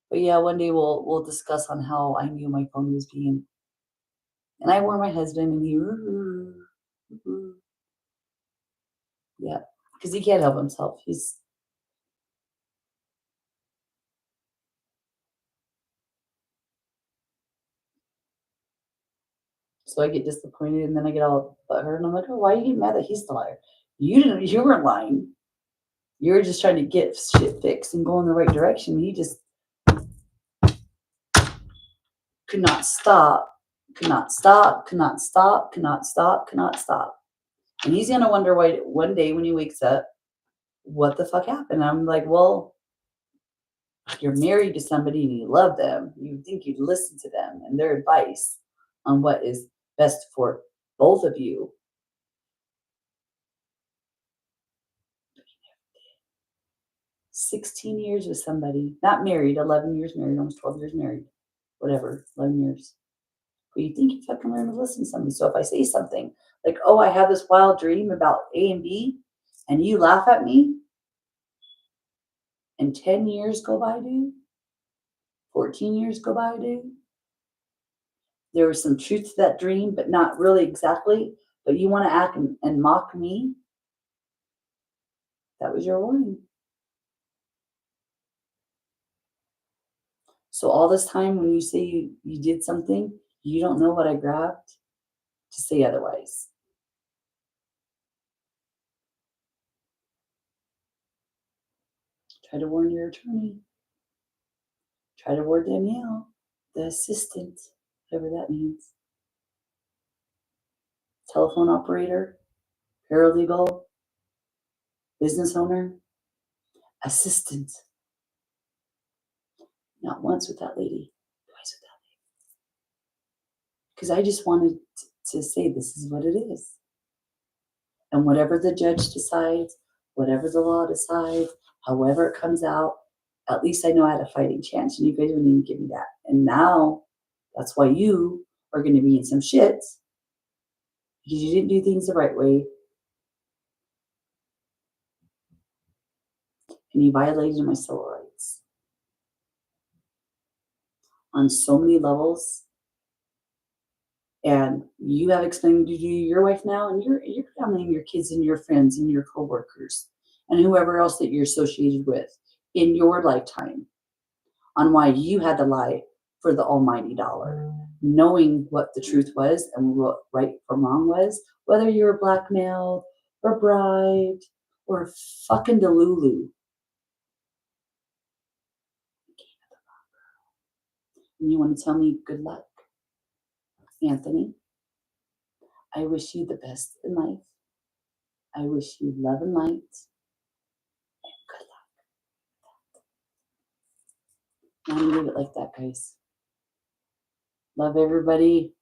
But yeah, one day we'll discuss on how I knew my phone was being. And I warned my husband, and he, yeah, because he can't help himself. So I get disappointed, and then I get all butthurt, and I'm like, oh, why are you getting mad that he's the liar? You weren't lying. You were just trying to get shit fixed and go in the right direction. He just could not stop. And he's going to wonder why one day when he wakes up, what the fuck happened? I'm like, well, you're married to somebody and you love them. You think you'd listen to them and their advice on what is best for both of you. 16 years with somebody, not married, 11 years married, almost 12 years married, whatever, 11 years. But you think you fucking learn to listen to somebody. So if I say something like, oh, I had this wild dream about A and B, and you laugh at me, and 10 years go by, dude, 14 years go by, dude, there was some truth to that dream, but not really exactly, but you want to act and mock me, that was your warning. So all this time when you say you did something, you don't know what I grabbed to say otherwise. Try to warn your attorney. Try to warn Danielle, the assistant, whatever that means. Telephone operator, paralegal, business owner, assistant. Not once with that lady, twice with that lady. Because I just wanted to say this is what it is. And whatever the judge decides, whatever the law decides, however it comes out, at least I know I had a fighting chance. And you guys wouldn't even give me that. And now that's why you are going to be in some shit because you didn't do things the right way. and you violated my civil rights on so many levels. And you have explained to your wife now and your family and your kids and your friends and your coworkers and whoever else that you're associated with in your lifetime on why you had to lie for the almighty dollar, knowing what the truth was and what right from wrong was, whether you were blackmailed or bribed or fucking delulu. And you want to tell me good luck? Anthony, I wish you the best in life. I wish you love and light and good luck. I'm gonna leave it like that, guys. Love everybody.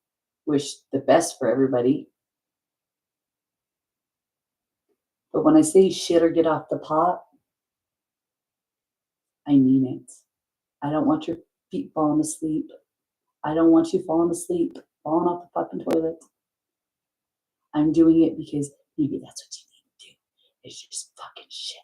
Wish the best for everybody. But when I say shit or get off the pot, I mean it. I don't want your feet falling asleep. I don't want you falling asleep, falling off the fucking toilet. I'm doing it because maybe that's what you need to do. Is just fucking shit.